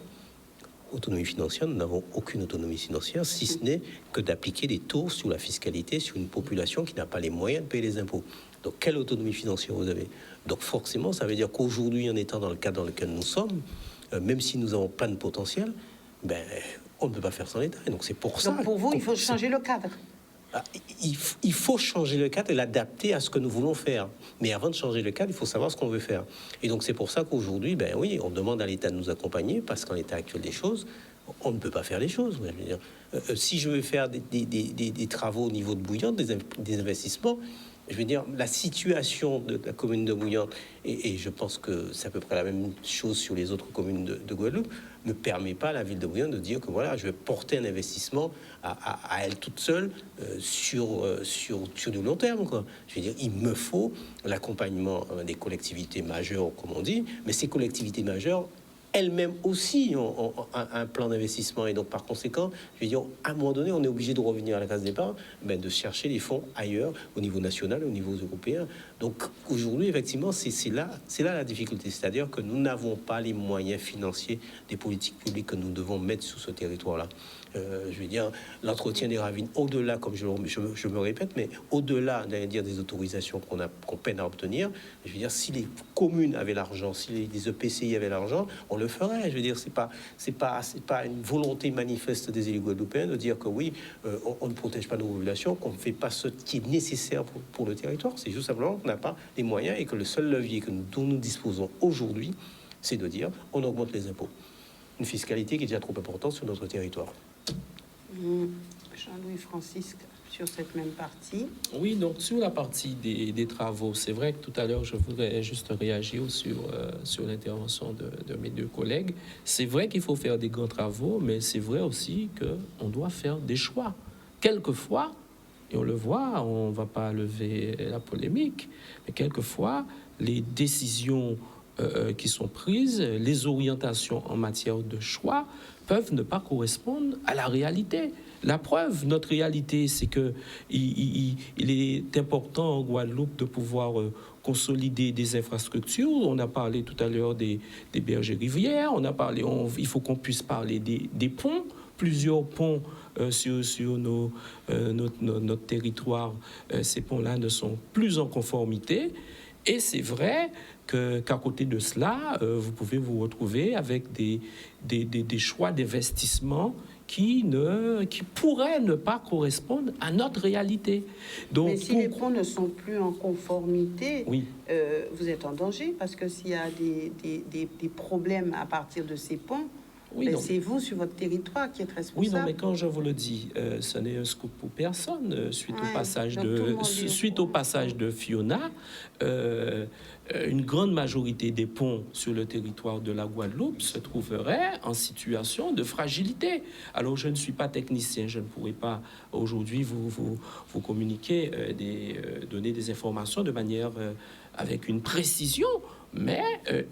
Autonomie financière, nous n'avons aucune autonomie financière, si ce n'est que d'appliquer des taux sur la fiscalité sur une population qui n'a pas les moyens de payer les impôts. Donc, quelle autonomie financière vous avez? Donc, forcément, ça veut dire qu'aujourd'hui, en étant dans le cadre dans lequel nous sommes, même si nous avons plein de potentiel, on ne peut pas faire sans l'État. Et donc, c'est pour ça. Donc, pour vous, il faut changer le cadre. Il faut changer le cadre et l'adapter à ce que nous voulons faire. Mais avant de changer le cadre, il faut savoir ce qu'on veut faire. Et donc, c'est pour ça qu'aujourd'hui, on demande à l'État de nous accompagner, parce qu'en l'état actuel des choses, on ne peut pas faire les choses. Je veux dire, si je veux faire des travaux au niveau de Bouillante, des investissements, je veux dire, la situation de la commune de Bouillante, et je pense que c'est à peu près la même chose sur les autres communes de Guadeloupe, ne permet pas à la ville de Bouillante de dire que voilà, je vais porter un investissement à elle toute seule sur du long terme, quoi. Je veux dire, il me faut l'accompagnement des collectivités majeures, comme on dit, mais ces collectivités majeures elles-mêmes aussi ont un plan d'investissement. Et donc, par conséquent, je veux dire, à un moment donné, on est obligé de revenir à la case départ, de chercher les fonds ailleurs, au niveau national, au niveau européen. Donc, aujourd'hui, effectivement, c'est là la difficulté. C'est-à-dire que nous n'avons pas les moyens financiers des politiques publiques que nous devons mettre sur ce territoire-là. Je veux dire, l'entretien des ravines, au-delà, comme je me répète, mais au-delà, des autorisations qu'on peine à obtenir, je veux dire, si les communes avaient l'argent, si les EPCI avaient l'argent, on le ferait. Je veux dire, c'est pas une volonté manifeste des élus guadeloupéens de dire que oui, on ne protège pas nos populations, qu'on ne fait pas ce qui est nécessaire pour le territoire. C'est juste simplement qu'on n'a pas les moyens et que le seul levier dont nous disposons aujourd'hui, c'est de dire on augmente les impôts. Une fiscalité qui est déjà trop importante sur notre territoire. Jean-Louis Francisque, sur cette même partie. Oui, donc sur la partie des travaux, c'est vrai que tout à l'heure, je voudrais juste réagir sur l'intervention de mes deux collègues. C'est vrai qu'il faut faire des grands travaux, mais c'est vrai aussi qu'on doit faire des choix. Quelquefois, et on le voit, on ne va pas lever la polémique, mais quelquefois, les décisions qui sont prises, les orientations en matière de choix peuvent ne pas correspondre à la réalité. La preuve, notre réalité, c'est que il est important en Guadeloupe de pouvoir consolider des infrastructures. On a parlé tout à l'heure des bergers rivières, il faut qu'on puisse parler des ponts, plusieurs ponts sur notre territoire. Ces ponts-là ne sont plus en conformité. Et c'est vrai qu'à côté de cela, vous pouvez vous retrouver avec des choix d'investissement qui pourraient ne pas correspondre à notre réalité. Donc, mais si les ponts ne sont plus en conformité, oui. Vous êtes en danger, parce que s'il y a des problèmes à partir de ces ponts, oui, c'est vous, sur votre territoire, qui êtes responsable. Oui, non, mais quand je vous le dis, ce n'est un scoop pour personne. Suite au passage de Fiona, une grande majorité des ponts sur le territoire de la Guadeloupe se trouveraient en situation de fragilité. Alors, je ne suis pas technicien, je ne pourrais pas aujourd'hui vous communiquer, donner des informations de manière avec une précision. Mais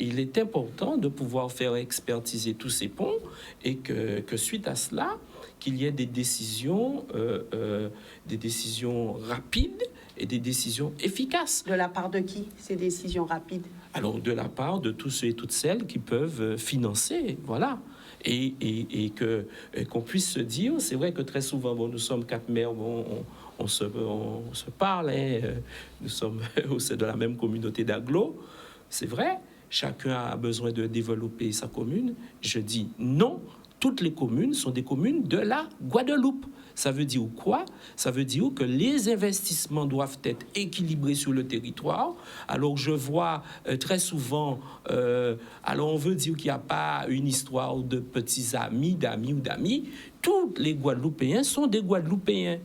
il est important de pouvoir faire expertiser tous ces ponts et que suite à cela, qu'il y ait des décisions rapides et des décisions efficaces. De la part de qui, ces décisions rapides? Alors, de la part de tous ceux et toutes celles qui peuvent financer, voilà. Et qu'on puisse se dire, c'est vrai que très souvent, nous sommes 4 maires, on se parle, hein, nous sommes au sein de la même communauté d'agglo. C'est vrai, chacun a besoin de développer sa commune. Je dis non, toutes les communes sont des communes de la Guadeloupe. Ça veut dire quoi? Ça veut dire que les investissements doivent être équilibrés sur le territoire. Alors, je vois très souvent, alors on veut dire qu'il n'y a pas une histoire de petits amis, d'amis ou d'amis. Tous les Guadeloupéens sont des Guadeloupéens.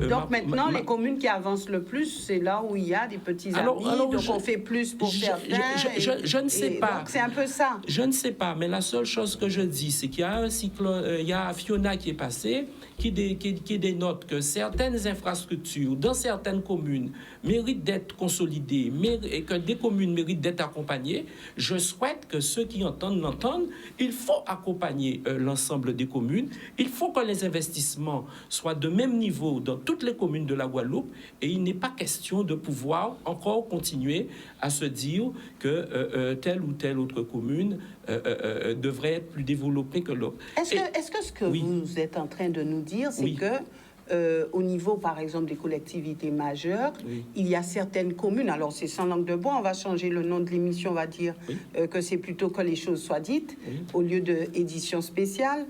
Donc maintenant, les communes qui avancent le plus, c'est là où il y a des petits amis, donc on fait plus pour certains. Je ne sais pas. Donc c'est un peu ça. Je ne sais pas, mais la seule chose que je dis, c'est qu'il y a un cyclone, il y a Fiona qui est passé, qui dénote que certaines infrastructures dans certaines communes méritent d'être consolidées, et que des communes méritent d'être accompagnées. Je souhaite que ceux qui entendent l'entendent. Il faut accompagner l'ensemble des communes. Il faut que les investissements soient de même niveau dans toutes les communes de la Guadeloupe, et il n'est pas question de pouvoir encore continuer à se dire que telle ou telle autre commune devrait être plus développée que l'autre. Est-ce que ce que oui. vous êtes en train de nous dire, c'est oui. que au niveau, par exemple, des collectivités majeures, oui. il y a certaines communes, alors c'est sans langue de bois, on va changer le nom de l'émission, on va dire oui. Que c'est plutôt que les choses soient dites, oui. au lieu de édition spéciale.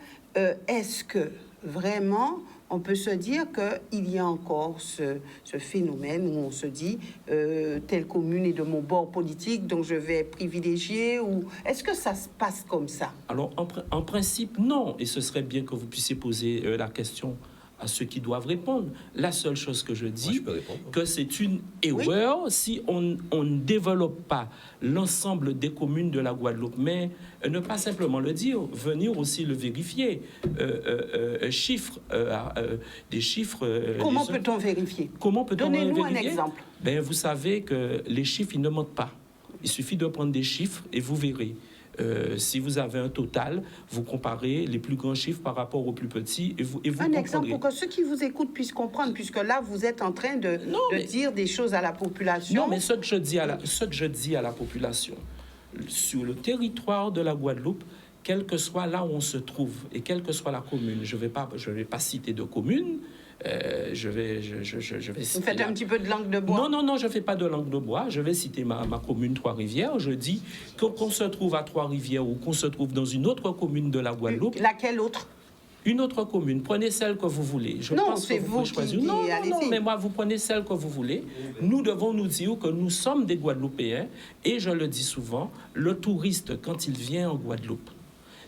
Est-ce que vraiment on peut se dire qu'il y a encore ce phénomène où on se dit telle commune est de mon bord politique, donc je vais privilégier, ou est-ce que ça se passe comme ça? Alors, en principe, non. Et ce serait bien que vous puissiez poser la question à ceux qui doivent répondre. La seule chose que je dis, que c'est une erreur si on ne développe pas l'ensemble des communes de la Guadeloupe, mais ne pas simplement le dire, venir aussi le vérifier. Des chiffres... Comment peut-on vérifier? Comment peut-on vérifier? Donnez-nous un exemple. Ben, vous savez que les chiffres, ils ne mentent pas. Il suffit de prendre des chiffres et vous verrez. Si vous avez un total, vous comparez les plus grands chiffres par rapport aux plus petits et vous un exemple pour que ceux qui vous écoutent puissent comprendre, puisque là, vous êtes en train de dire des choses à la population. Non, mais ce que je dis à la population, sur le territoire de la Guadeloupe, quel que soit là où on se trouve et quelle que soit la commune, je vais pas citer de commune. Je vais vous faites un petit peu de langue de bois? Non, je ne fais pas de langue de bois. Je vais citer ma commune Trois-Rivières. Je dis qu'on se trouve à Trois-Rivières ou qu'on se trouve dans une autre commune de la Guadeloupe. Laquelle autre? Une autre commune. Prenez celle que vous voulez. Non, c'est vous qui choisir. Non, mais moi, vous prenez celle que vous voulez. Nous devons nous dire que nous sommes des Guadeloupéens. Et je le dis souvent, le touriste, quand il vient en Guadeloupe,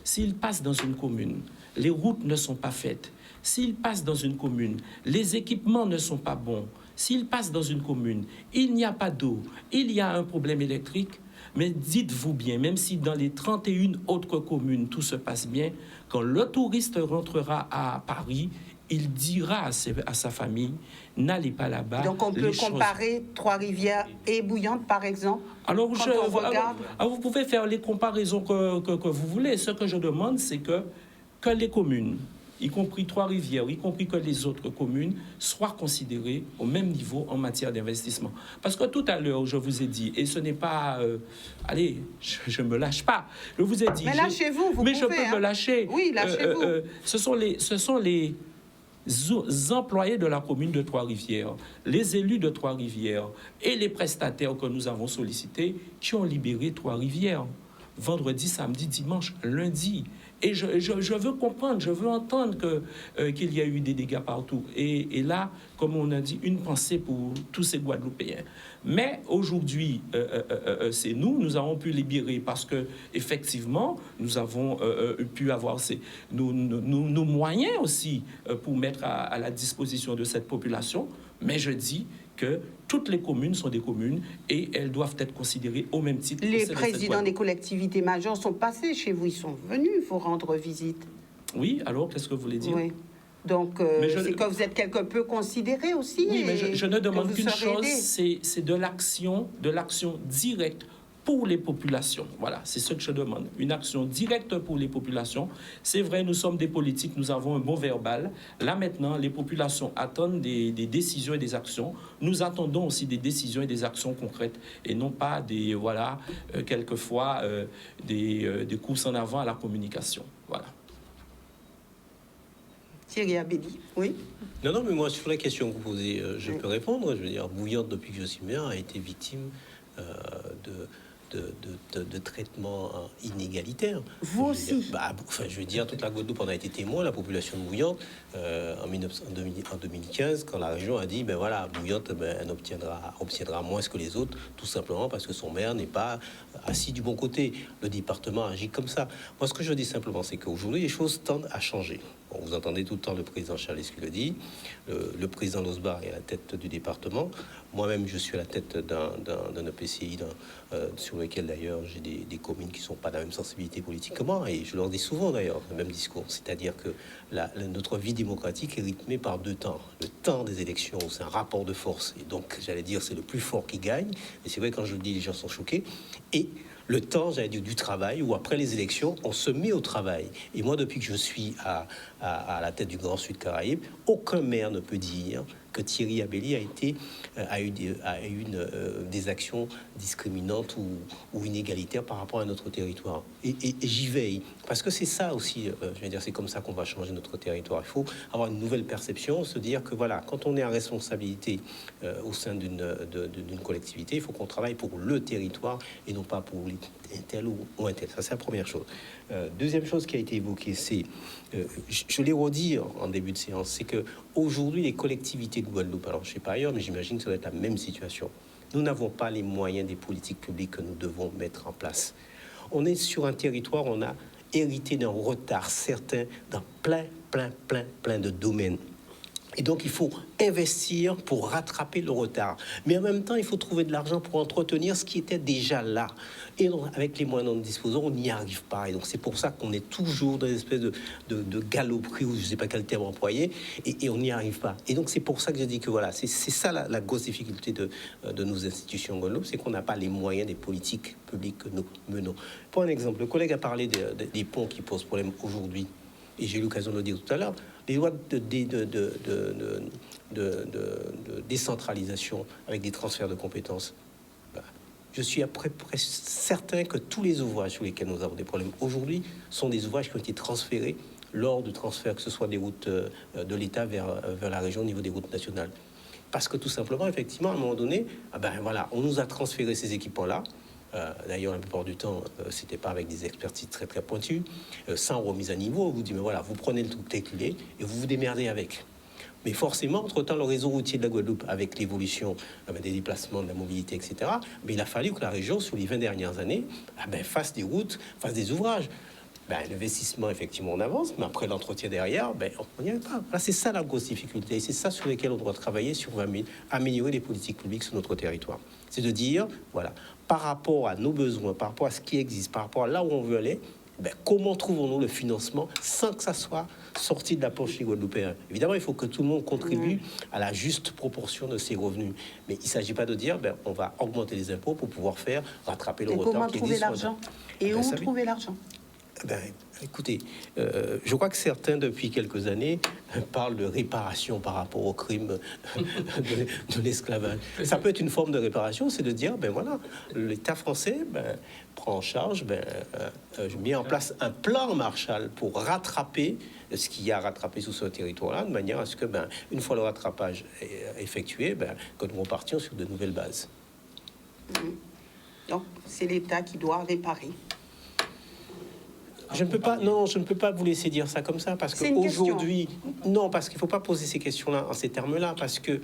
s'il passe dans une commune, les routes ne sont pas faites. S'il passe dans une commune, les équipements ne sont pas bons. S'il passe dans une commune, il n'y a pas d'eau, il y a un problème électrique. Mais dites-vous bien, même si dans les 31 autres communes, tout se passe bien, quand le touriste rentrera à Paris, il dira à sa famille, n'allez pas là-bas. Donc on peut comparer Trois-Rivières et Bouillante, par exemple. Alors, vous pouvez faire les comparaisons que vous voulez. Ce que je demande, c'est que les communes, y compris Trois-Rivières, y compris que les autres communes, soient considérées au même niveau en matière d'investissement. Parce que tout à l'heure, je vous ai dit, et ce n'est pas... allez, je ne me lâche pas. Je vous ai dit... Mais lâchez-vous, vous mais pouvez, je peux me lâcher. Oui, lâchez-vous. Ce sont les employés de la commune de Trois-Rivières, les élus de Trois-Rivières et les prestataires que nous avons sollicités qui ont libéré Trois-Rivières. Vendredi, samedi, dimanche, lundi. Et je veux comprendre, je veux entendre qu'il y a eu des dégâts partout. Et là, comme on a dit, une pensée pour tous ces Guadeloupéens. Mais aujourd'hui, c'est nous avons pu libérer parce que effectivement, nous avons pu avoir nos moyens aussi pour mettre à la disposition de cette population. Mais je dis que toutes les communes sont des communes et elles doivent être considérées au même titre. Les présidents des collectivités majeures sont passés chez vous, ils sont venus vous rendre visite. Oui, alors qu'est-ce que vous voulez dire? Oui. Donc, c'est que vous êtes quelque peu considéré aussi. Oui, mais je ne demande qu'une chose, aidé. c'est de l'action directe pour les populations. Voilà, c'est ce que je demande. Une action directe pour les populations. C'est vrai, nous sommes des politiques, nous avons un bon verbal. Là, maintenant, les populations attendent des décisions et des actions. Nous attendons aussi des décisions et des actions concrètes et non pas quelquefois, des courses en avant à la communication. Voilà. Thierry Abédi, oui. Non, mais moi, sur la question que vous posez, je peux répondre. Je veux dire, Bouillante, depuis que je suis maire, a été victime de traitement inégalitaire. Vous aussi. Je veux dire, toute la Guadeloupe en a été témoin, la population de Bouillante, en 2015, quand la région a dit, ben voilà, Bouillante, elle obtiendra moins que les autres, tout simplement parce que son maire n'est pas assis du bon côté. Le département agit comme ça. Moi, ce que je dis simplement, c'est qu'aujourd'hui, les choses tendent à changer. Bon, vous entendez tout le temps le président Charles qui le dit, le président Losbar est à la tête du département. Moi-même, je suis à la tête d'un EPCI sur lequel, d'ailleurs, j'ai des communes qui ne sont pas de la même sensibilité politique que moi. Et je leur dis souvent, d'ailleurs, le même discours. C'est-à-dire que notre vie démocratique est rythmée par deux temps. Le temps des élections, c'est un rapport de force. Et donc, j'allais dire, c'est le plus fort qui gagne. Et c'est vrai, quand je le dis, les gens sont choqués. Et le temps, j'allais dire, du travail, où après les élections, on se met au travail. Et moi, depuis que je suis à la tête du Grand Sud Caraïbes, aucun maire ne peut dire que Thierry Abelli a eu des actions discriminantes ou inégalitaires par rapport à notre territoire. Et j'y veille. Parce que c'est ça aussi, je veux dire, c'est comme ça qu'on va changer notre territoire. Il faut avoir une nouvelle perception, se dire que voilà, quand on est en responsabilité au sein d'une collectivité, il faut qu'on travaille pour le territoire et non pas pour un tel ou un tel. Ça, c'est la première chose. Deuxième chose qui a été évoquée, c'est, je l'ai redit en début de séance, c'est que aujourd'hui les collectivités de Guadeloupe, alors je ne sais pas ailleurs, mais j'imagine que ça doit être la même situation. Nous n'avons pas les moyens des politiques publiques que nous devons mettre en place. On est sur un territoire, on a hérité d'un retard certain dans plein de domaines. Et donc, il faut investir pour rattraper le retard. Mais en même temps, il faut trouver de l'argent pour entretenir ce qui était déjà là. Et donc, avec les moyens dont nous disposons, on n'y arrive pas. Et donc, c'est pour ça qu'on est toujours dans une espèce de galoperie, ou je ne sais pas quel terme employer, et on n'y arrive pas. Et donc, c'est pour ça que je dis que voilà, c'est ça la grosse difficulté de nos institutions en Guadeloupe, c'est qu'on n'a pas les moyens des politiques publiques que nous menons. Pour un exemple, le collègue a parlé des ponts qui posent problème aujourd'hui. Et j'ai eu l'occasion de le dire tout à l'heure, les lois de décentralisation avec des transferts de compétences. Je suis après certain que tous les ouvrages sur lesquels nous avons des problèmes aujourd'hui sont des ouvrages qui ont été transférés lors du transfert, que ce soit des routes de l'État vers la région au niveau des routes nationales. Parce que tout simplement, effectivement, à un moment donné, on nous a transféré ces équipements-là. D'ailleurs, la plupart du temps, c'était pas avec des expertises très pointues, sans remise à niveau. On vous dit, mais voilà, vous prenez le truc tel qu'il est et vous vous démerdez avec. Mais forcément, entre-temps, le réseau routier de la Guadeloupe, avec l'évolution des déplacements, de la mobilité, etc., mais il a fallu que la région, sur les 20 dernières années, fasse des routes, fasse des ouvrages. L'investissement, effectivement, on avance, mais après l'entretien derrière, on n'y arrive pas. Là, c'est ça la grosse difficulté. Et c'est ça sur lesquels on doit travailler, sur améliorer les politiques publiques sur notre territoire. C'est de dire, voilà, par rapport à nos besoins, par rapport à ce qui existe, par rapport à là où on veut aller, comment trouvons-nous le financement sans que ça soit sorti de la poche des Guadeloupéens? Évidemment, il faut que tout le monde contribue à la juste proportion de ses revenus. Mais il ne s'agit pas de dire, on va augmenter les impôts pour pouvoir rattraper le retard qui existe. Comment trouver l'argent? Et où trouver l'argent? Écoutez, je crois que certains, depuis quelques années, parlent de réparation par rapport au crime de l'esclavage. Ça peut être une forme de réparation, c'est de dire, l'État français prend en charge, met en place un plan Marshall pour rattraper ce qu'il y a à rattraper sous ce territoire-là, de manière à ce que, une fois le rattrapage effectué, que nous repartions sur de nouvelles bases. Donc, c'est l'État qui doit réparer. Je ne peux pas vous laisser dire ça comme ça, parce qu'aujourd'hui, parce qu'il ne faut pas poser ces questions-là en ces termes-là, parce que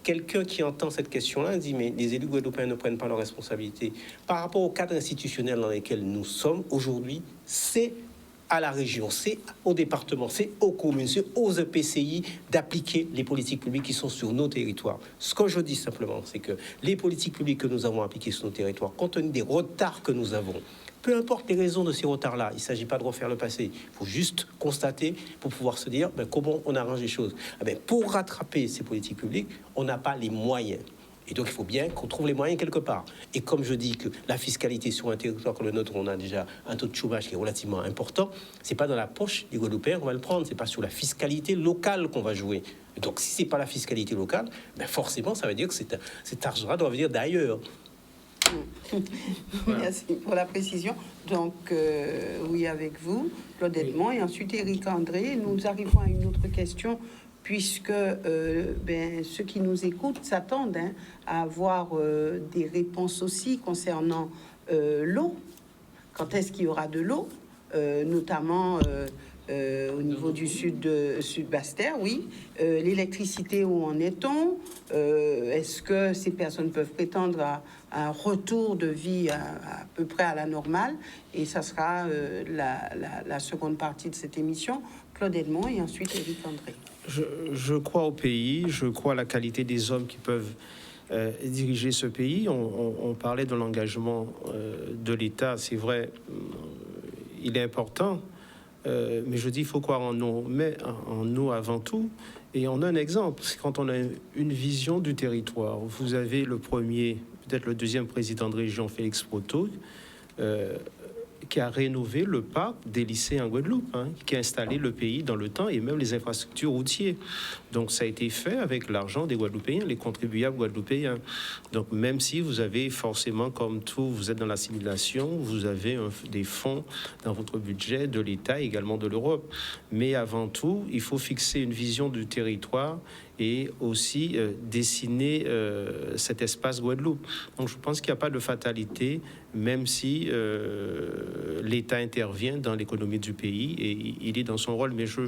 quelqu'un qui entend cette question-là dit, mais les élus guadeloupéens ne prennent pas leurs responsabilités. Par rapport au cadre institutionnel dans lequel nous sommes aujourd'hui, c'est à la région, c'est au département, c'est aux communes, c'est aux EPCI d'appliquer les politiques publiques qui sont sur nos territoires. Ce que je dis simplement, c'est que les politiques publiques que nous avons appliquées sur nos territoires, compte tenu des retards que nous avons, peu importe les raisons de ces retards-là, il ne s'agit pas de refaire le passé. Il faut juste constater pour pouvoir se dire comment on arrange les choses. Pour rattraper ces politiques publiques, on n'a pas les moyens. Et donc, il faut bien qu'on trouve les moyens quelque part. Et comme je dis que la fiscalité sur un territoire comme le nôtre, on a déjà un taux de chômage qui est relativement important, c'est pas dans la poche des Guadeloupéens qu'on va le prendre, c'est pas sur la fiscalité locale qu'on va jouer. Et donc, si c'est pas la fiscalité locale, forcément, ça veut dire que cet argent-là doit venir d'ailleurs. Merci pour la précision. Donc, oui, avec vous, Claude Edmond, et ensuite Éric André. Nous arrivons à une autre question, puisque ceux qui nous écoutent s'attendent à avoir des réponses aussi concernant l'eau. Quand est-ce qu'il y aura de l'eau, notamment au niveau du sud-Basse-Terre, oui. L'électricité, où en est-on? Est-ce que ces personnes peuvent prétendre à un retour de vie à peu près à la normale? Et ça sera la seconde partie de cette émission. Claude Edmond et ensuite Éric André. Je crois au pays, je crois à la qualité des hommes qui peuvent diriger ce pays. On parlait de l'engagement de l'État, c'est vrai, il est important, mais je dis il faut croire en nous, mais en nous avant tout. Et on a un exemple, c'est quand on a une vision du territoire. Vous avez le premier, peut-être le deuxième président de région, Félix Proto, qui a rénové le parc des lycées en Guadeloupe, qui a installé le pays dans le temps et même les infrastructures routières. Donc ça a été fait avec l'argent des Guadeloupéens, les contribuables guadeloupéens. Donc même si vous avez forcément, comme tout, vous êtes dans l'assimilation, vous avez des fonds dans votre budget de l'État et également de l'Europe. Mais avant tout, il faut fixer une vision du territoire et aussi dessiner cet espace Guadeloupe. Donc je pense qu'il n'y a pas de fatalité, même si l'État intervient dans l'économie du pays et il est dans son rôle. Mais je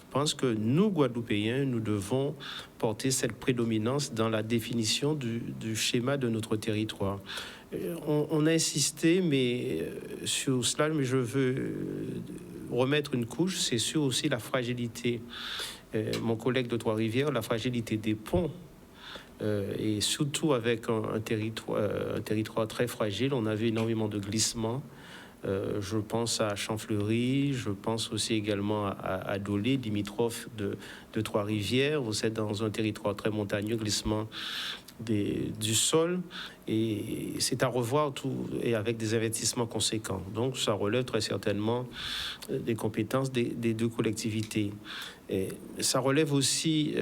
pense que nous, Guadeloupéens, nous devons porter cette prédominance dans la définition du schéma de notre territoire. On a insisté sur cela, mais je veux remettre une couche, c'est sur aussi la fragilité. Mon collègue de Trois-Rivières, la fragilité des ponts, et surtout avec un territoire très fragile, on avait énormément de glissements. Je pense à Champfleury, je pense aussi également à Dolé, limitrophe de Trois-Rivières. Vous êtes dans un territoire très montagneux, glissement du sol, et c'est à revoir tout, et avec des investissements conséquents. Donc ça relève très certainement des compétences des deux collectivités. Et ça relève aussi,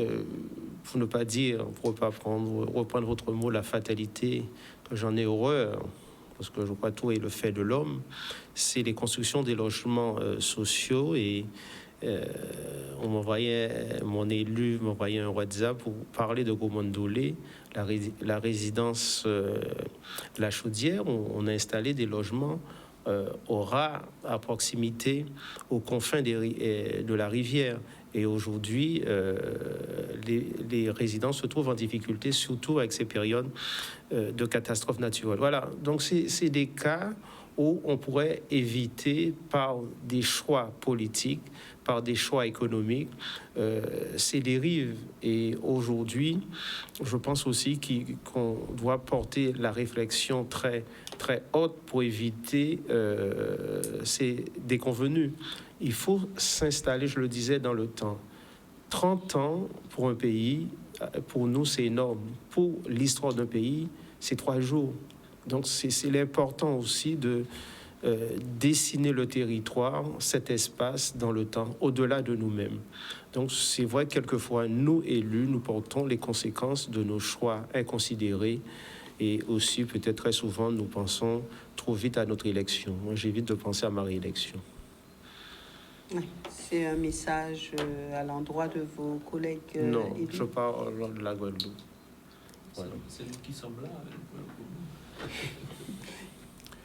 pour ne pas dire, pour ne pas reprendre votre mot, la fatalité, que j'en ai horreur, parce que je crois que tout est le fait de l'homme, c'est les constructions des logements sociaux. Et mon élu m'envoyait un WhatsApp pour parler de Gomondolé, la résidence La Chaudière. On a installé des logements au ras, à proximité, aux confins de la rivière. Et aujourd'hui, les résidents se trouvent en difficulté, surtout avec ces périodes de catastrophes naturelles. Voilà, donc c'est des cas où on pourrait éviter par des choix politiques, par des choix économiques, ces dérives. Et aujourd'hui, je pense aussi qu'on doit porter la réflexion très, très haute pour éviter ces déconvenues. Il faut s'installer, je le disais, dans le temps. 30 ans pour un pays, pour nous, c'est énorme. Pour l'histoire d'un pays, c'est 3 jours. Donc, c'est l'important aussi de dessiner le territoire, cet espace dans le temps, au-delà de nous-mêmes. Donc, c'est vrai que quelquefois, nous, élus, nous portons les conséquences de nos choix inconsidérés. Et aussi, peut-être très souvent, nous pensons trop vite à notre élection. Moi, j'évite de penser à ma réélection. C'est un message à l'endroit de vos collègues Non, élus. je parle de la Guadeloupe. Voilà. C'est nous qui sommes là.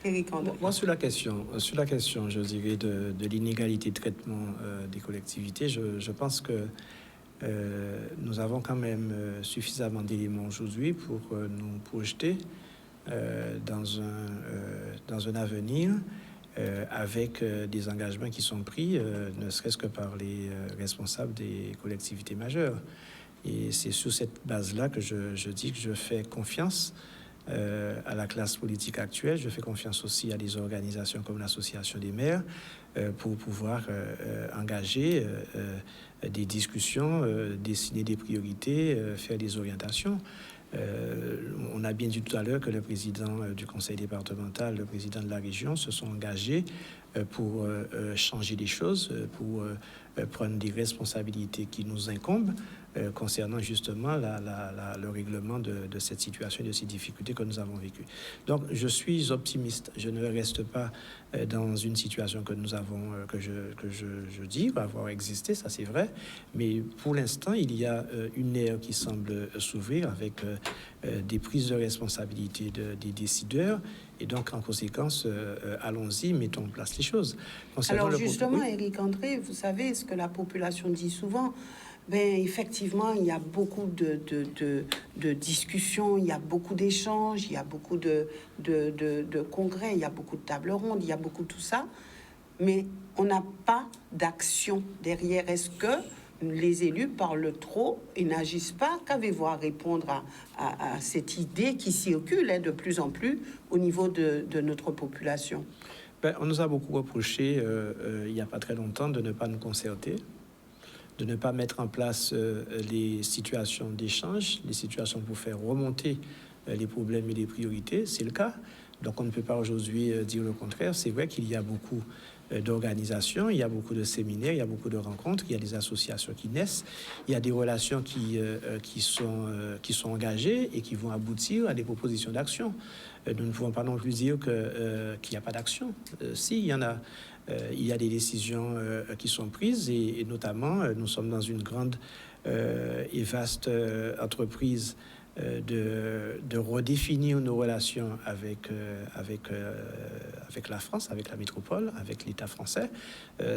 Éric André. Moi, sur la question, je dirais, de l'inégalité de traitement des collectivités, je pense que nous avons quand même suffisamment d'éléments aujourd'hui pour nous projeter dans un avenir avec des engagements qui sont pris, ne serait-ce que par les responsables des collectivités majeures. Et c'est sur cette base-là que je dis que je fais confiance à la classe politique actuelle. Je fais confiance aussi à des organisations comme l'Association des maires pour pouvoir engager des discussions, dessiner des priorités, faire des orientations. On a bien dit tout à l'heure que le président du conseil départemental, le président de la région se sont engagés pour changer les choses, pour prendre des responsabilités qui nous incombent. concernant justement le règlement de cette situation et de ces difficultés que nous avons vécues. Donc, je suis optimiste. Je ne reste pas dans une situation que nous avons, que je dis avoir existé, ça c'est vrai. Mais pour l'instant, il y a une ère qui semble s'ouvrir avec des prises de responsabilité des décideurs. Et donc, en conséquence, allons-y, mettons en place les choses. Alors justement, Éric André, vous savez ce que la population dit souvent. Ben, effectivement, il y a beaucoup de discussions, il y a beaucoup d'échanges, il y a beaucoup de congrès, il y a beaucoup de tables rondes, il y a beaucoup de tout ça. Mais on n'a pas d'action derrière. Est-ce que les élus parlent trop et n'agissent pas? Qu'avez-vous à répondre à cette idée qui circule de plus en plus au niveau de notre population? Ben, on nous a beaucoup reproché, il n'y a pas très longtemps, de ne pas nous concerter, de ne pas mettre en place les situations d'échange, les situations pour faire remonter les problèmes et les priorités. C'est le cas. Donc on ne peut pas aujourd'hui dire le contraire. C'est vrai qu'il y a beaucoup d'organisations, il y a beaucoup de séminaires, il y a beaucoup de rencontres, il y a des associations qui naissent, il y a des relations qui sont engagées et qui vont aboutir à des propositions d'action. Nous ne pouvons pas non plus dire qu'il n'y a pas d'action. Si, il y en a. Il y a des décisions qui sont prises et notamment, nous sommes dans une grande et vaste entreprise de redéfinir nos relations avec la France, avec la métropole, avec l'État français.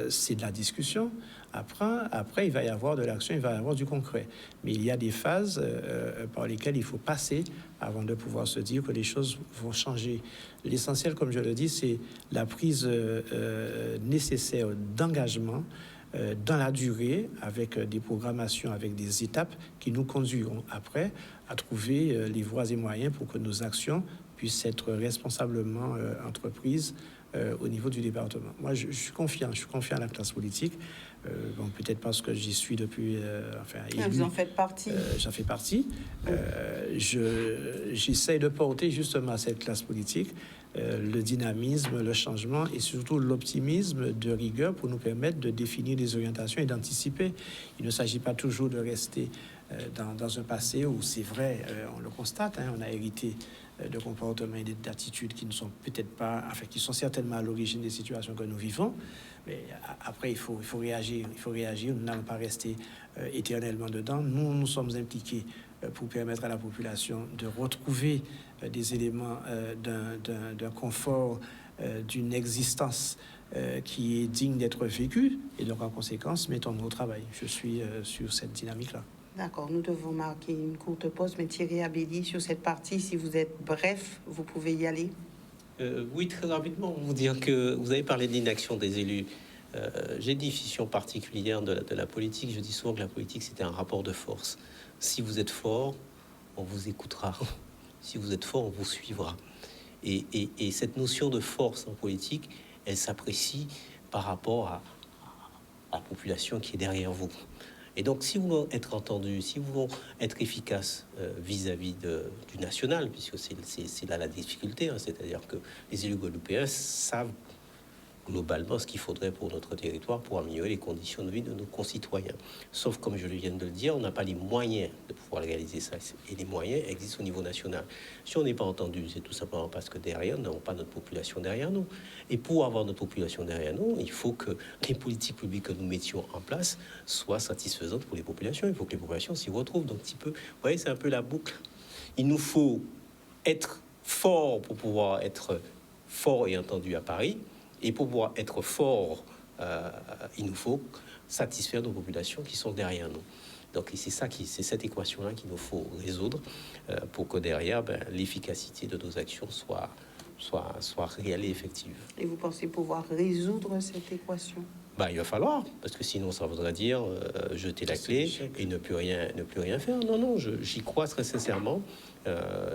C'est de la discussion. Après, il va y avoir de l'action, il va y avoir du concret. Mais il y a des phases par lesquelles il faut passer avant de pouvoir se dire que les choses vont changer. L'essentiel, comme je le dis, c'est la prise nécessaire d'engagement dans la durée, avec des programmations, avec des étapes qui nous conduiront après à trouver les voies et moyens pour que nos actions puissent être responsablement entreprises au niveau du département. Moi, je suis confiant à la classe politique. Bon, peut-être parce que j'y suis depuis... élu, vous en faites partie. J'en fais partie. J'essaie de porter justement à cette classe politique le dynamisme, le changement et surtout l'optimisme de rigueur pour nous permettre de définir des orientations et d'anticiper. Il ne s'agit pas toujours de rester dans un passé où c'est vrai, on le constate, on a hérité de comportements et d'attitudes qui ne sont peut-être pas, qui sont certainement à l'origine des situations que nous vivons. Mais après, il faut réagir. Nous n'allons pas rester éternellement dedans. Nous sommes impliqués pour permettre à la population de retrouver des éléments d'un confort, d'une existence qui est digne d'être vécue. Et donc, en conséquence, mettons-nous au travail. Je suis sur cette dynamique-là. D'accord, nous devons marquer une courte pause, mais Thierry Abédi, sur cette partie, si vous êtes bref, vous pouvez y aller. Oui, très rapidement, vous dire que vous avez parlé de l'inaction des élus. J'ai une définition particulière de la politique. Je dis souvent que la politique, c'était un rapport de force. Si vous êtes fort, on vous écoutera. Si vous êtes fort, on vous suivra. Et cette notion de force en politique, elle s'apprécie par rapport à la population qui est derrière vous. Et donc, si vous voulez être entendu, si vous voulez être efficace vis-à-vis du national, puisque c'est là la difficulté, c'est-à-dire que les élus guadeloupéens savent globalement ce qu'il faudrait pour notre territoire pour améliorer les conditions de vie de nos concitoyens. Sauf, comme je viens de le dire, on n'a pas les moyens de pouvoir réaliser ça. Et les moyens existent au niveau national. Si on n'est pas entendu, c'est tout simplement parce que derrière, nous n'avons pas notre population derrière nous. Et pour avoir notre population derrière nous, il faut que les politiques publiques que nous mettions en place soient satisfaisantes pour les populations. Il faut que les populations s'y retrouvent. Donc, vous voyez, c'est un peu la boucle. Il nous faut être fort pour pouvoir être fort et entendu à Paris. Et pour pouvoir être fort, il nous faut satisfaire nos populations qui sont derrière nous. Donc c'est cette équation-là qu'il nous faut résoudre pour que derrière, l'efficacité de nos actions soit réelle et effective. Et vous pensez pouvoir résoudre cette équation? Il va falloir, parce que sinon ça voudra dire jeter la clé et ne plus rien faire. Non, j'y crois très sincèrement.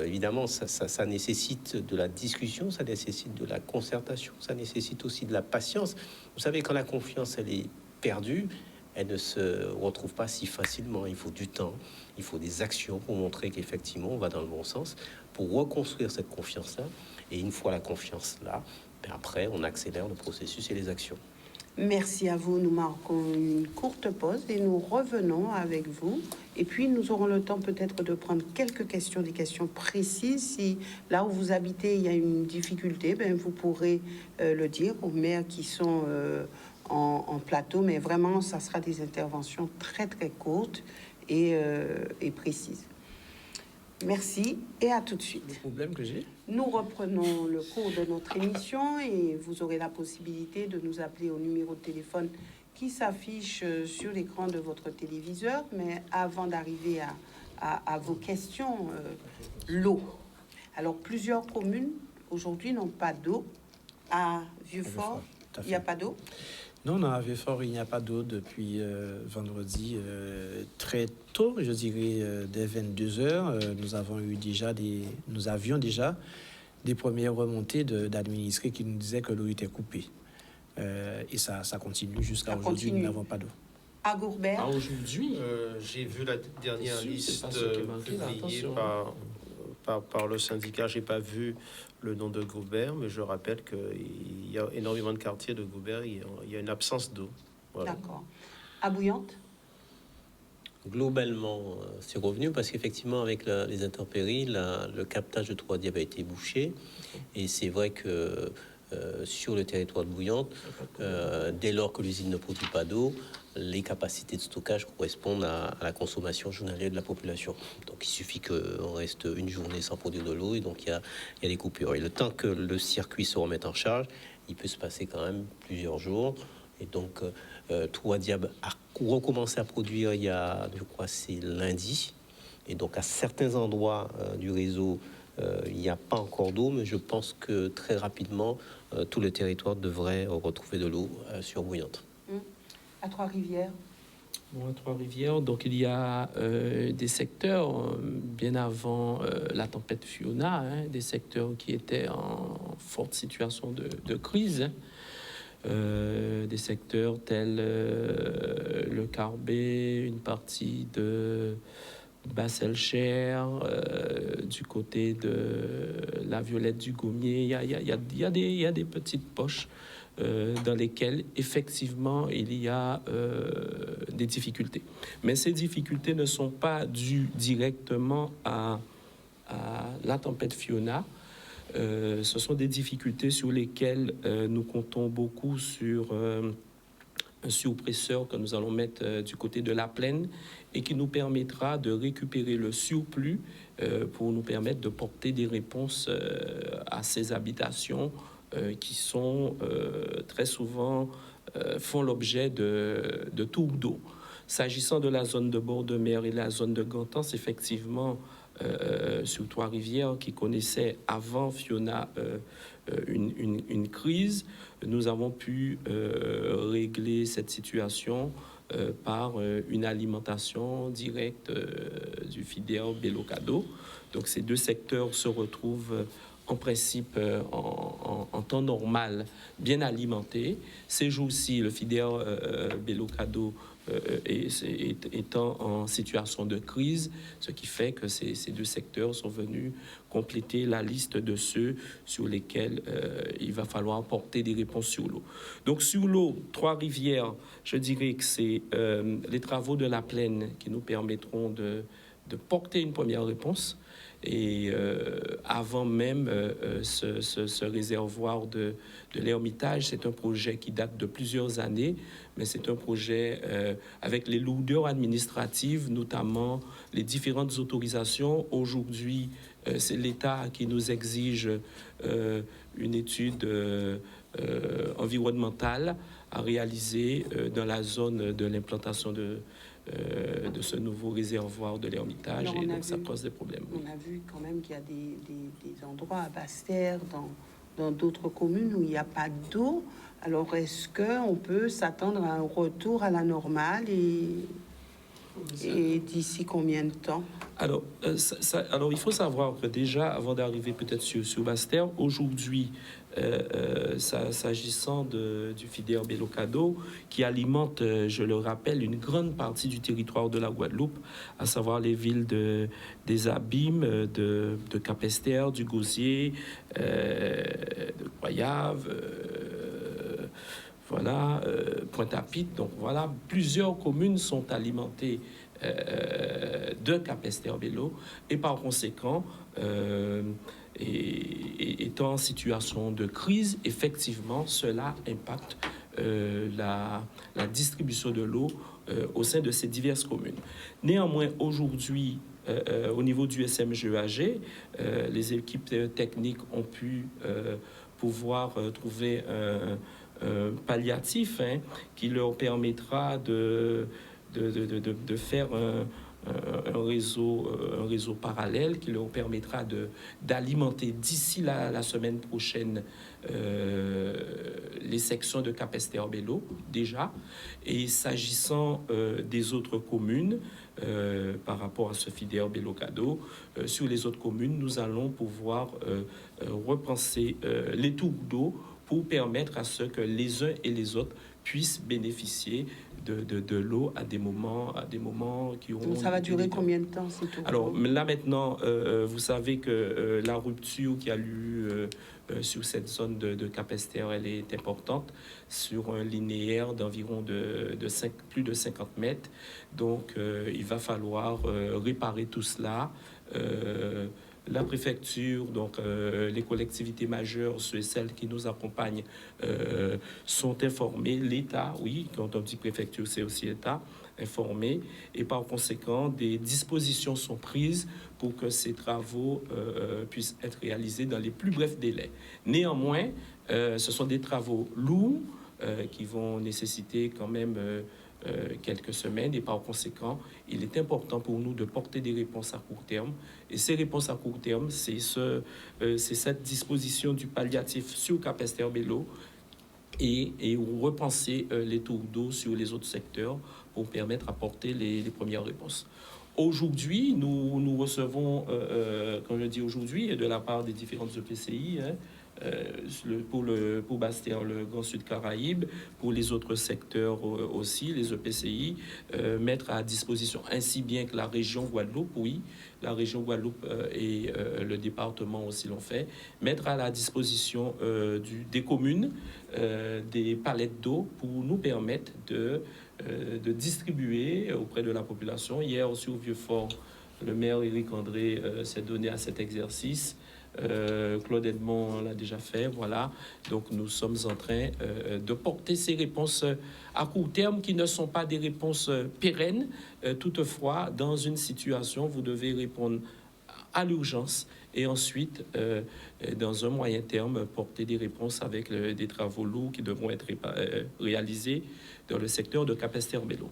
Évidemment, ça nécessite de la discussion, ça nécessite de la concertation, ça nécessite aussi de la patience. Vous savez, quand la confiance, elle est perdue, elle ne se retrouve pas si facilement. Il faut du temps, il faut des actions pour montrer qu'effectivement, on va dans le bon sens, pour reconstruire cette confiance-là. Et une fois la confiance là, après, on accélère le processus et les actions. Merci à vous. Nous marquons une courte pause et nous revenons avec vous. Et puis, nous aurons le temps peut-être de prendre quelques questions, des questions précises. Si là où vous habitez, il y a une difficulté, ben, vous pourrez le dire aux maires qui sont en plateau. Mais vraiment, ça sera des interventions très, très courtes et précises. Merci et à tout de suite. Le problème que j'ai, Nous reprenons le cours de notre émission et vous aurez la possibilité de nous appeler au numéro de téléphone qui s'affiche sur l'écran de votre téléviseur. Mais avant d'arriver à vos questions, l'eau. Alors, plusieurs communes aujourd'hui n'ont pas d'eau. À Vieux-Fort, tout à il n'y a fait. pas d'eau. Non, à Vieux-Fort, il n'y a pas d'eau depuis vendredi très tôt, je dirais dès 22 heures. Nous avions déjà des premières remontées d'administrés qui nous disaient que l'eau était coupée. Et ça continue jusqu'à Ça aujourd'hui, continue. nous n'avons pas d'eau. À Gourbert, Ah, aujourd'hui, J'ai vu la dernière Sûr, c'est liste pas ce qui est marqué, là, publiée attention. par le syndicat. J'ai pas vu le nom de Goubert, mais je rappelle qu'il y a énormément de quartiers de Goubert, il y a une absence d'eau. Voilà. d'accord. À Bouillante, Globalement, c'est revenu parce qu'effectivement, avec les intempéries, le captage de Trois-Diables a été bouché. Et c'est vrai que sur le territoire de Bouillante, dès lors que l'usine ne produit pas d'eau, les capacités de stockage correspondent à la consommation journalière de la population. Donc il suffit qu'on reste une journée sans produire de l'eau et donc il y a des coupures. Et le temps que le circuit se remette en charge, il peut se passer quand même plusieurs jours. Et donc Trois-Diables a recommencé à produire il y a, je crois, c'est lundi. Et donc à certains endroits du réseau, il n'y a pas encore d'eau, mais je pense que très rapidement, tout le territoire devrait retrouver de l'eau sur Bouillante. à Trois-Rivières, Bon, à Trois-Rivières, donc il y a des secteurs, bien avant la tempête Fiona, hein, des secteurs qui étaient en forte situation de crise, hein. Des secteurs tels le Carbet, une partie de Basselcher, du côté de la Violette du Gommier. Il y a des petites poches dans lesquelles, effectivement, il y a des difficultés. Mais ces difficultés ne sont pas dues directement à la tempête Fiona. Ce sont des difficultés sur lesquelles nous comptons beaucoup sur un surpresseur que nous allons mettre du côté de la plaine et qui nous permettra de récupérer le surplus pour nous permettre de porter des réponses à ces habitations qui sont très souvent font l'objet de tours d'eau. S'agissant de la zone de bord de mer et la zone de Gantance, effectivement, sur Trois-Rivières, qui connaissait avant Fiona une crise, nous avons pu régler cette situation par une alimentation directe du FIDER Belocado. Donc ces deux secteurs se retrouvent en principe en temps normal bien alimentés. Ces jours-ci, le FIDER Belocado étant en situation de crise, ce qui fait que ces deux secteurs sont venus compléter la liste de ceux sur lesquels il va falloir apporter des réponses sur l'eau. Donc sur l'eau, Trois-Rivières, je dirais que c'est les travaux de la plaine qui nous permettront de porter une première réponse. Et avant même ce réservoir de l'Ermitage, c'est un projet qui date de plusieurs années, mais c'est un projet avec les lourdeurs administratives, notamment les différentes autorisations. Aujourd'hui, c'est l'État qui nous exige une étude environnementale à réaliser dans la zone de l'implantation de ce nouveau réservoir de l'Ermitage. Alors, et donc ça pose des problèmes. On a vu quand même qu'il y a des endroits à Basse-Terre, dans d'autres communes où il n'y a pas d'eau. Alors, est-ce qu'on peut s'attendre à un retour à la normale et d'ici combien de temps? Alors, alors, il faut savoir que déjà, avant d'arriver peut-être sur Basse-Terre, aujourd'hui, s'agissant du FIDER Belocado, qui alimente, je le rappelle, une grande partie du territoire de la Guadeloupe, à savoir les villes des Abîmes, de Capesterre, du Gosier, de Goyave, voilà, Pointe-à-Pitre. Donc voilà, plusieurs communes sont alimentées de Capesterre-Belle-Eau et par conséquent, étant en situation de crise, effectivement, cela impacte la distribution de l'eau au sein de ces diverses communes. Néanmoins, aujourd'hui, au niveau du SMGEAG, les équipes techniques ont pu pouvoir trouver un palliatif qui leur permettra de faire un réseau parallèle qui leur permettra d'alimenter d'ici la semaine prochaine les sections de Capesterre-Belle-Eau déjà. Et s'agissant des autres communes, par rapport à Sofider-Belle-Eau-Cadeau, sur les autres communes, nous allons pouvoir repenser les tours d'eau pour permettre à ce que les uns et les autres puissent bénéficier de l'eau à des moments qui ont... Donc ça va durer combien de temps, ces tours? Alors là maintenant, vous savez que la rupture qui a lieu sur cette zone de Capesterre, elle est importante, sur un linéaire d'environ plus de 50 mètres. Donc il va falloir réparer tout cela. La préfecture, donc les collectivités majeures, ceux et celles qui nous accompagnent, sont informés. L'État, oui, quand on dit préfecture, c'est aussi l'État, informé. Et par conséquent, des dispositions sont prises pour que ces travaux puissent être réalisés dans les plus brefs délais. Néanmoins, ce sont des travaux lourds qui vont nécessiter quand même quelques semaines et par conséquent, il est important pour nous de porter des réponses à court terme. Et ces réponses à court terme, c'est cette disposition du palliatif sur Capesterre-Belle-Eau et repenser les tours d'eau sur les autres secteurs pour permettre d'apporter les premières réponses. Aujourd'hui, nous recevons, quand je dis aujourd'hui, de la part des différentes EPCI, pour Bastère, le Grand Sud Caraïbe, pour les autres secteurs aussi, les EPCI, mettre à disposition, ainsi bien que la région Guadeloupe, oui, la région Guadeloupe et le département aussi l'ont fait, mettre à la disposition des communes des palettes d'eau pour nous permettre de distribuer auprès de la population. Hier aussi au Vieux-Fort, le maire Éric André s'est donné à cet exercice. Claude Edmond l'a déjà fait, voilà. Donc nous sommes en train de porter ces réponses à court terme qui ne sont pas des réponses pérennes. Toutefois, dans une situation, vous devez répondre à l'urgence et ensuite, dans un moyen terme, porter des réponses avec des travaux lourds qui devront être réalisés dans le secteur de Capesterre-Belle-Eau.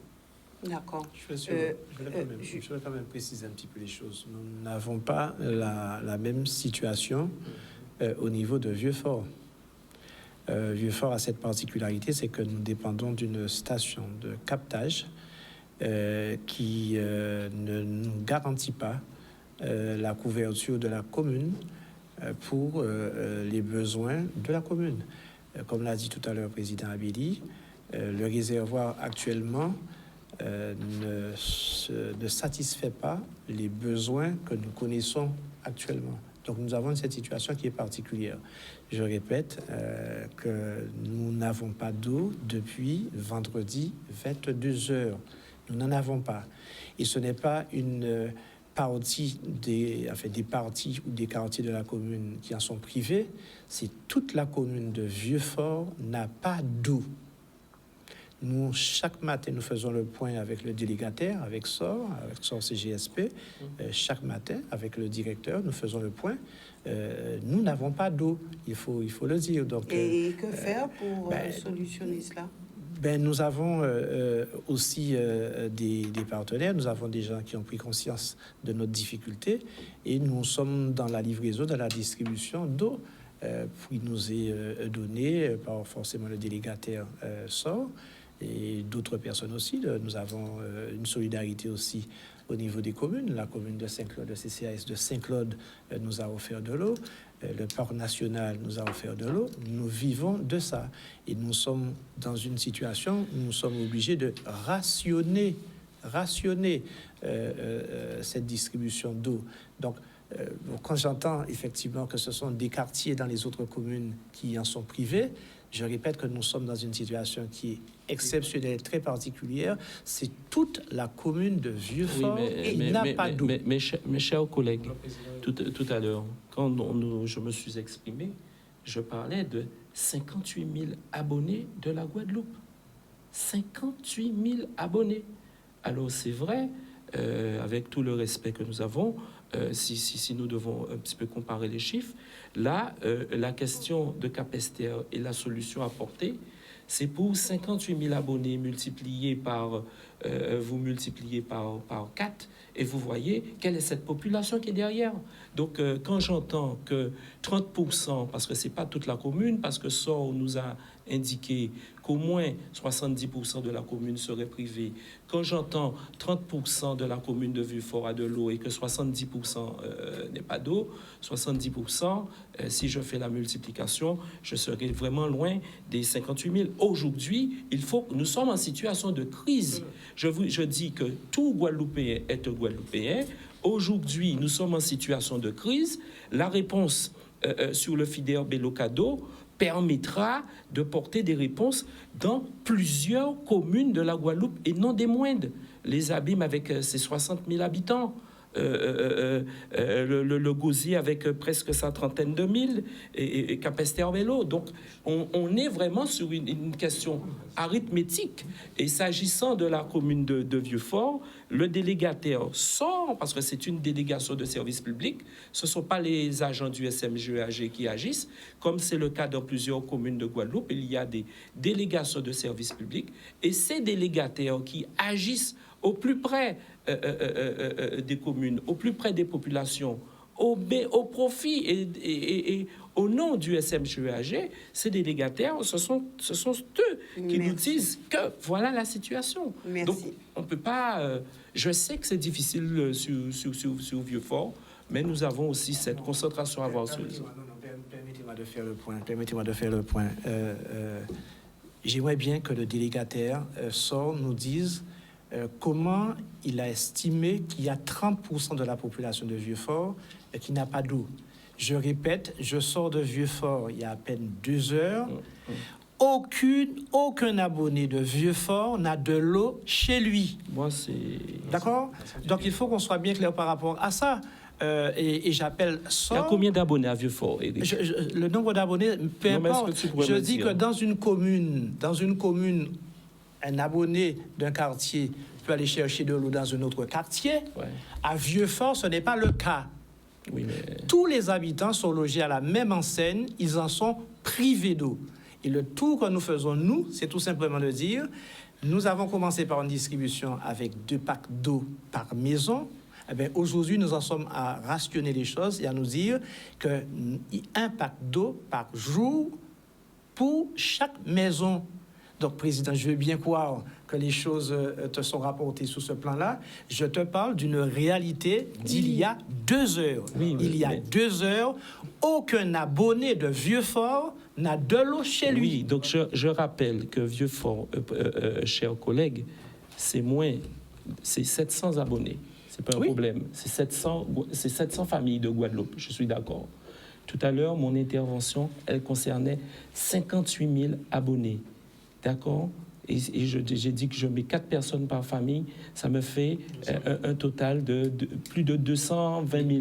D'accord. Je voudrais quand même préciser un petit peu les choses. Nous n'avons pas la même situation au niveau de Vieux-Fort. Vieux-Fort a cette particularité, c'est que nous dépendons d'une station de captage qui ne nous garantit pas la couverture de la commune pour les besoins de la commune. Comme l'a dit tout à l'heure le président Abéli, le réservoir actuellement ne satisfait pas les besoins que nous connaissons actuellement. Donc nous avons cette situation qui est particulière. Je répète que nous n'avons pas d'eau depuis vendredi 22 heures. Nous n'en avons pas. Et ce n'est pas une partie des parties ou des quartiers de la commune qui en sont privés. C'est toute la commune de Vieux-Fort n'a pas d'eau. Nous, chaque matin, nous faisons le point avec le délégataire, avec SOR CGSP. Chaque matin, avec le directeur, nous faisons le point. Nous n'avons pas d'eau, il faut le dire. Donc, et que faire pour solutionner cela? Nous avons aussi des partenaires. Nous avons des gens qui ont pris conscience de notre difficulté et nous sommes dans la livraison, dans la distribution d'eau. Puis nous est donné par forcément le délégataire SOR et d'autres personnes aussi. Nous avons une solidarité aussi au niveau des communes. La commune de Saint-Claude, le CCAS de Saint-Claude nous a offert de l'eau. Le parc national nous a offert de l'eau. Nous vivons de ça. Et nous sommes dans une situation où nous sommes obligés de rationner cette distribution d'eau. Donc, Quand j'entends effectivement que ce sont des quartiers dans les autres communes qui en sont privés, je répète que nous sommes dans une situation qui est exceptionnelle, très particulière. C'est toute la commune de Vieux-Fort et il n'a pas d'eau. Mes chers collègues, tout à l'heure, quand je me suis exprimé, je parlais de 58 000 abonnés de la Guadeloupe. 58 000 abonnés. Alors c'est vrai, avec tout le respect que nous avons, si nous devons un petit peu comparer les chiffres, là, la question de Capesterre et la solution apportée, c'est pour 58 000 abonnés multipliés par, vous multipliez par 4, et vous voyez quelle est cette population qui est derrière. Donc, quand j'entends que 30%, parce que ce n'est pas toute la commune, parce que SOR nous a indiqué qu'au moins 70% de la commune serait privée, quand j'entends 30% de la commune de Vieux-Fort a de l'eau et que 70% n'est pas d'eau, 70%, si je fais la multiplication, je serai vraiment loin des 58 000. Aujourd'hui, nous sommes en situation de crise. Je dis que tout Guadeloupéen est un Guadeloupéen. Aujourd'hui, nous sommes en situation de crise. La réponse sur le FIDER Belocado permettra de porter des réponses dans plusieurs communes de la Guadeloupe et non des moindres. Les Abîmes avec ses 60 000 habitants, le Gosier avec presque sa trentaine de mille et Capesterre-Bello. Donc, on est vraiment sur une question arithmétique. Et s'agissant de la commune de Vieux-Fort, le délégataire sort, parce que c'est une délégation de service public, ce ne sont pas les agents du SMGEAG qui agissent, comme c'est le cas dans plusieurs communes de Guadeloupe, il y a des délégations de service public, et ces délégataires qui agissent au plus près des communes, au plus près des populations, au profit et au nom du SMGEAG, ces délégataires, ce sont eux qui nous disent que voilà la situation. Merci. Donc, on ne peut pas... je sais que c'est difficile sur Vieux-Fort, mais nous avons aussi cette concentration à avoir sur les autres. Permettez-moi de faire le point. J'aimerais bien que le délégataire SOR nous dise comment il a estimé qu'il y a 30% de la population de Vieux-Fort qui n'a pas d'eau. Je répète, je sors de Vieux-Fort il y a à peine 2 heures. Aucun abonné de Vieux-Fort n'a de l'eau chez lui. Moi, c'est... D'accord? Donc, il faut qu'on soit bien clair par rapport à ça. Et j'appelle SOR... Il y a combien d'abonnés à Vieux-Fort, Éric? Le nombre d'abonnés, peu importe. Je dis que dans une commune, un abonné d'un quartier peut aller chercher de l'eau dans un autre quartier. Ouais. À Vieux-Fort, ce n'est pas le cas. Oui, mais... Tous les habitants sont logés à la même enseigne, ils en sont privés d'eau. Et le tour que nous faisons, nous, c'est tout simplement de dire, nous avons commencé par une distribution avec 2 packs d'eau par maison. Eh bien, aujourd'hui, nous en sommes à rationner les choses et à nous dire qu'un pack d'eau par jour pour chaque maison. Donc, Président, je veux bien croire que les choses te sont rapportées sous ce plan-là. Je te parle d'une réalité d'il y a 2 heures. Oui, il y a 2 heures, aucun abonné de Vieux-Fort n'a de l'eau chez lui. Oui, donc je rappelle que Vieux-Fort, chers collègues, c'est 700 abonnés. C'est pas un problème. C'est 700 familles de Guadeloupe, je suis d'accord. Tout à l'heure, mon intervention, elle concernait 58 000 abonnés. D'accord? Et j'ai dit que je mets 4 personnes par famille, ça me fait un total de plus de 220 000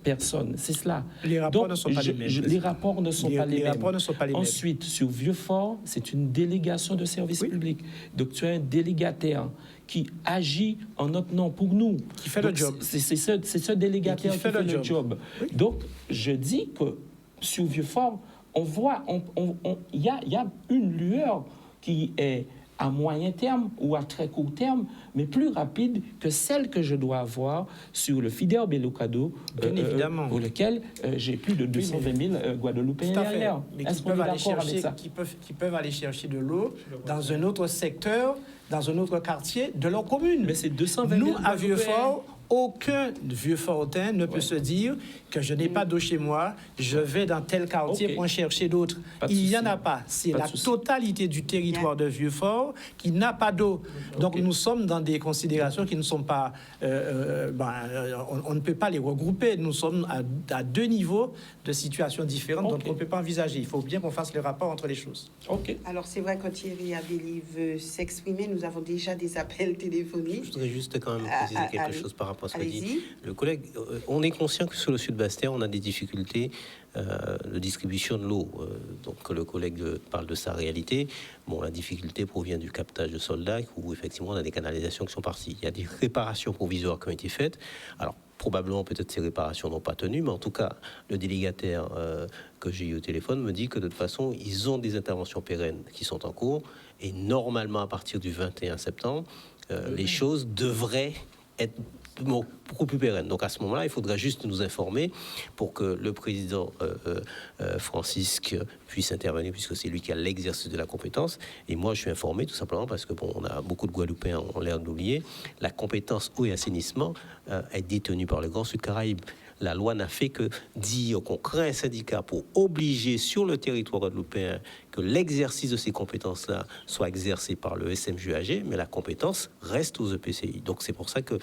personnes. C'est cela. Les rapports ne sont pas les mêmes. Les rapports ne sont pas les mêmes. Rapports ne sont pas les mêmes. Ensuite, sur Vieux-Fort, c'est une délégation de service public. Donc, tu as un délégataire qui agit en notre nom pour nous. Qui fait le job. C'est ce délégataire qui fait le job. Oui. Donc, je dis que sur Vieux-Fort, on voit, il y a une lueur qui est à moyen terme ou à très court terme, mais plus rapide que celle que je dois avoir sur le FIDER Belocado, pour lequel j'ai plus de 220 000 Guadeloupéens derrière. Est-ce qu'on est d'accord avec ça? Qui peuvent aller chercher de l'eau dans un autre secteur, dans un autre quartier de leur commune. Mais c'est 220 000 Nous, à Vieux-Fort, aucun Vieux-Fortin ne peut se dire que je n'ai pas d'eau chez moi, je vais dans tel quartier pour en chercher d'autres. Pas de Il n'y souci. en a pas. C'est Pas de la souci. totalité du territoire de Vieux-Fort qui n'a pas d'eau. Donc nous sommes dans des considérations qui ne sont pas... on ne peut pas les regrouper. Nous sommes à deux niveaux de situations différentes, donc on ne peut pas envisager. Il faut bien qu'on fasse le rapport entre les choses. OK. Alors, c'est vrai, quand Thierry Abély veut s'exprimer, nous avons déjà des appels téléphoniques. Je voudrais juste quand même préciser quelque allez- chose par rapport à ce que dit allez-y. le collègue. On est conscient que sur le sud Bastère, on a des difficultés de distribution de l'eau. Donc le collègue parle de sa réalité. Bon, la difficulté provient du captage de Soldac, où effectivement on a des canalisations qui sont parties. Il y a des réparations provisoires qui ont été faites. Alors probablement peut-être ces réparations n'ont pas tenu, mais en tout cas le délégataire que j'ai eu au téléphone me dit que de toute façon ils ont des interventions pérennes qui sont en cours, et normalement à partir du 21 septembre les choses devraient être beaucoup plus pérennes. Donc à ce moment-là, il faudra juste nous informer pour que le président Francisque puisse intervenir, puisque c'est lui qui a l'exercice de la compétence. Et moi, je suis informé tout simplement parce que bon, on a beaucoup de Guadeloupéens ont l'air d'oublier, la compétence eau et assainissement est détenue par le Grand Sud Caraïbes. La loi n'a fait que dire qu'on crée un syndicat pour obliger sur le territoire guadeloupéen que l'exercice de ces compétences-là soit exercé par le SMJAG, mais la compétence reste aux EPCI. Donc c'est pour ça que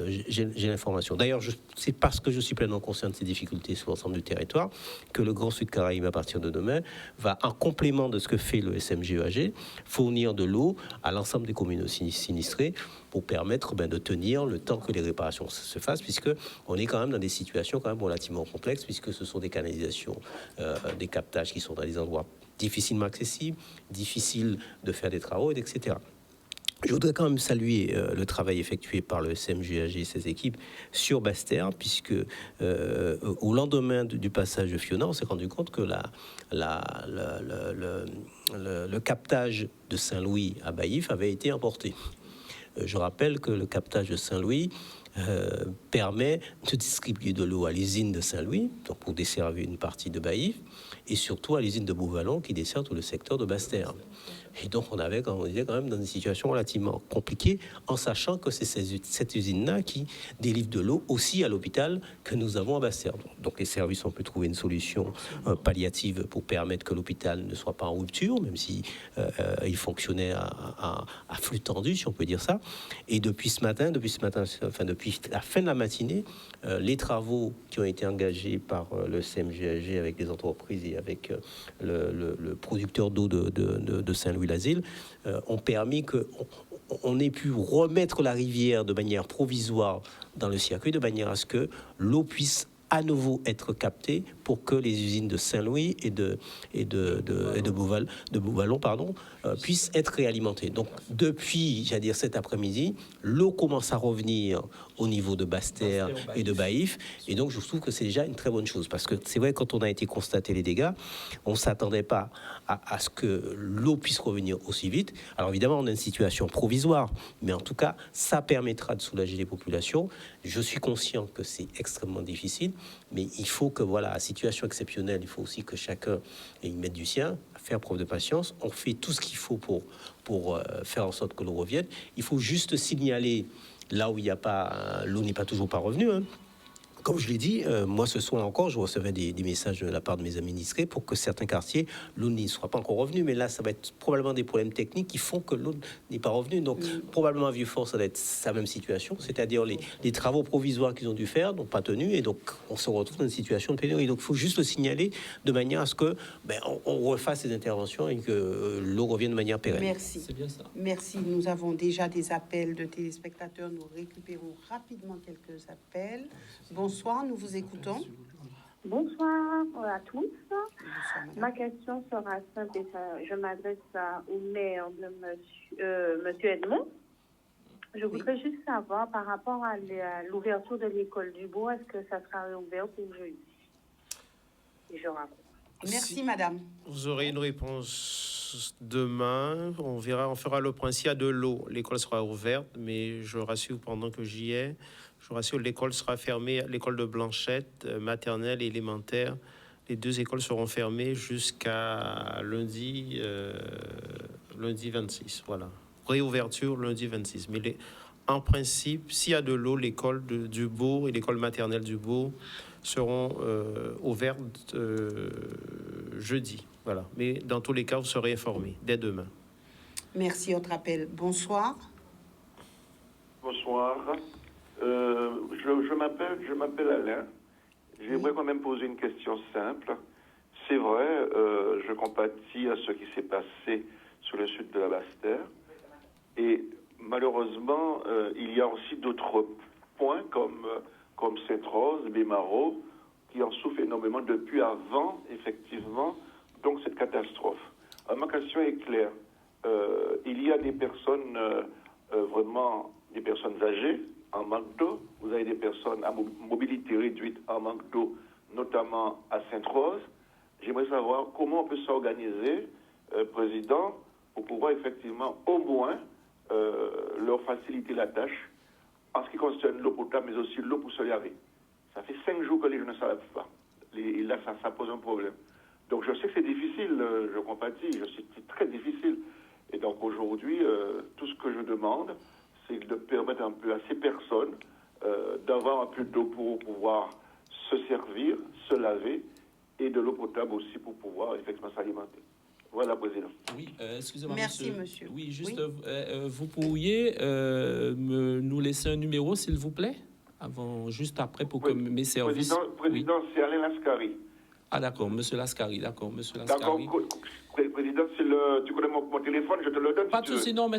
j'ai l'information. D'ailleurs, c'est parce que je suis pleinement conscient de ces difficultés sur l'ensemble du territoire que le Grand Sud Caraïbes, à partir de demain, va, en complément de ce que fait le SMJAG, fournir de l'eau à l'ensemble des communes sinistrées pour permettre de tenir le temps que les réparations se fassent, puisque on est quand même dans des situations quand même relativement complexes, puisque ce sont des canalisations, des captages qui sont dans des endroits difficilement accessibles, difficiles de faire des travaux, etc. Je voudrais quand même saluer le travail effectué par le SMJAG et ses équipes sur Basse-Terre, puisque au lendemain du passage de Fiona, on s'est rendu compte que le captage de Saint-Louis à Baïf avait été emporté. Je rappelle que le captage de Saint-Louis permet de distribuer de l'eau à l'usine de Saint-Louis, donc pour desservir une partie de Baïf, et surtout à l'usine de Beauvallon qui dessert tout le secteur de Basse-Terre. Et donc on avait, comme on disait, quand même dans une situation relativement compliquée, en sachant que c'est cette usine-là qui délivre de l'eau aussi à l'hôpital que nous avons à Basse-Terre. Donc les services ont pu trouver une solution palliative pour permettre que l'hôpital ne soit pas en rupture, même si il fonctionnait à flux tendu, si on peut dire ça. Et depuis ce matin, enfin depuis la fin de la matinée, les travaux qui ont été engagés par le CMGAG avec les entreprises et avec le producteur d'eau de Saint-Louis-l'Asile ont permis qu'on ait pu remettre la rivière de manière provisoire dans le circuit, de manière à ce que l'eau puisse à nouveau être captée pour que les usines de Saint-Louis et de Beauvallon puissent être réalimentées. Donc depuis, j'allais dire cet après-midi, l'eau commence à revenir au niveau de Basse-Terre et de Baïf, et donc je trouve que c'est déjà une très bonne chose, parce que c'est vrai, quand on a été constaté les dégâts, on ne s'attendait pas à ce que l'eau puisse revenir aussi vite. Alors évidemment, on a une situation provisoire, mais en tout cas, ça permettra de soulager les populations. Je suis conscient que c'est extrêmement difficile, mais il faut que, voilà, à situation exceptionnelle, il faut aussi que chacun y mette du sien, faire preuve de patience. On fait tout ce qu'il faut pour faire en sorte que l'eau revienne. Il faut juste signaler là où il n'y a pas, l'eau n'est pas toujours pas revenue, hein. Comme je l'ai dit, moi ce soir encore, je recevais des messages de la part de mes administrés pour que certains quartiers, l'eau n'y soit pas encore revenue. Mais là, ça va être probablement des problèmes techniques qui font que l'eau n'est pas revenue. Donc, probablement à Vieux-Fort, ça va être sa même situation. C'est-à-dire les travaux provisoires qu'ils ont dû faire n'ont pas tenu. Et donc, on se retrouve dans une situation de pénurie. Donc, il faut juste le signaler de manière à ce que on refasse ces interventions et que l'eau revienne de manière pérenne. Merci. C'est bien ça. Merci. Nous avons déjà des appels de téléspectateurs. Nous récupérons rapidement quelques appels. Bonsoir, nous vous écoutons. Bonsoir à tous. Bonsoir, madame. Ma question sera simple et je m'adresse au maire de monsieur Edmond. Je voudrais juste savoir par rapport à l'ouverture de l'école du Bois, est-ce que ça sera réouvert pour jeudi? Et je raconte. Merci, madame. Vous aurez une réponse demain. On verra, on fera le point. S'il y a de l'eau, l'école sera ouverte, mais je rassure pendant que j'y ai, je rassure, l'école sera fermée, l'école de Blanchette, maternelle et élémentaire. Les deux écoles seront fermées jusqu'à lundi 26. Voilà. Réouverture lundi 26. Mais en principe, s'il y a de l'eau, l'école du bourg et l'école maternelle du bourg seront ouvertes jeudi. Voilà. Mais dans tous les cas, vous serez informés dès demain. Merci. Autre appel. Bonsoir. Bonsoir. Je m'appelle Alain. J'aimerais quand même poser une question simple. C'est vrai, je compatis à ce qui s'est passé sur le sud de la Basse-Terre. Et malheureusement, il y a aussi d'autres points comme Sainte-Rose, Bémaro, qui en souffrent énormément depuis avant, effectivement, donc cette catastrophe. Ma question est claire. Il y a des personnes, vraiment des personnes âgées en manque d'eau. Vous avez des personnes à mobilité réduite en manque d'eau, notamment à Sainte-Rose. J'aimerais savoir comment on peut s'organiser, Président, pour pouvoir effectivement au moins leur faciliter la tâche en ce qui concerne l'eau potable, mais aussi l'eau pour se laver. Ça fait 5 jours que les gens ne se lavent pas. Et là, ça pose un problème. Donc je sais que c'est difficile, je compatis, je sais que c'est très difficile. Et donc aujourd'hui, tout ce que je demande, c'est de permettre un peu à ces personnes d'avoir un peu d'eau pour pouvoir se servir, se laver, et de l'eau potable aussi pour pouvoir effectivement s'alimenter. Voilà, Président. Oui, excusez-moi. Merci, monsieur. Oui, juste, Oui. vous pourriez nous laisser un numéro, s'il vous plaît, juste après, pour que mes services... Président, oui. C'est Alain Lascari. Ah, d'accord, monsieur Lascari, d'accord, monsieur D'accord, Lascari. Président, tu connais mon téléphone, je te le donne. Pas de souci, non, mais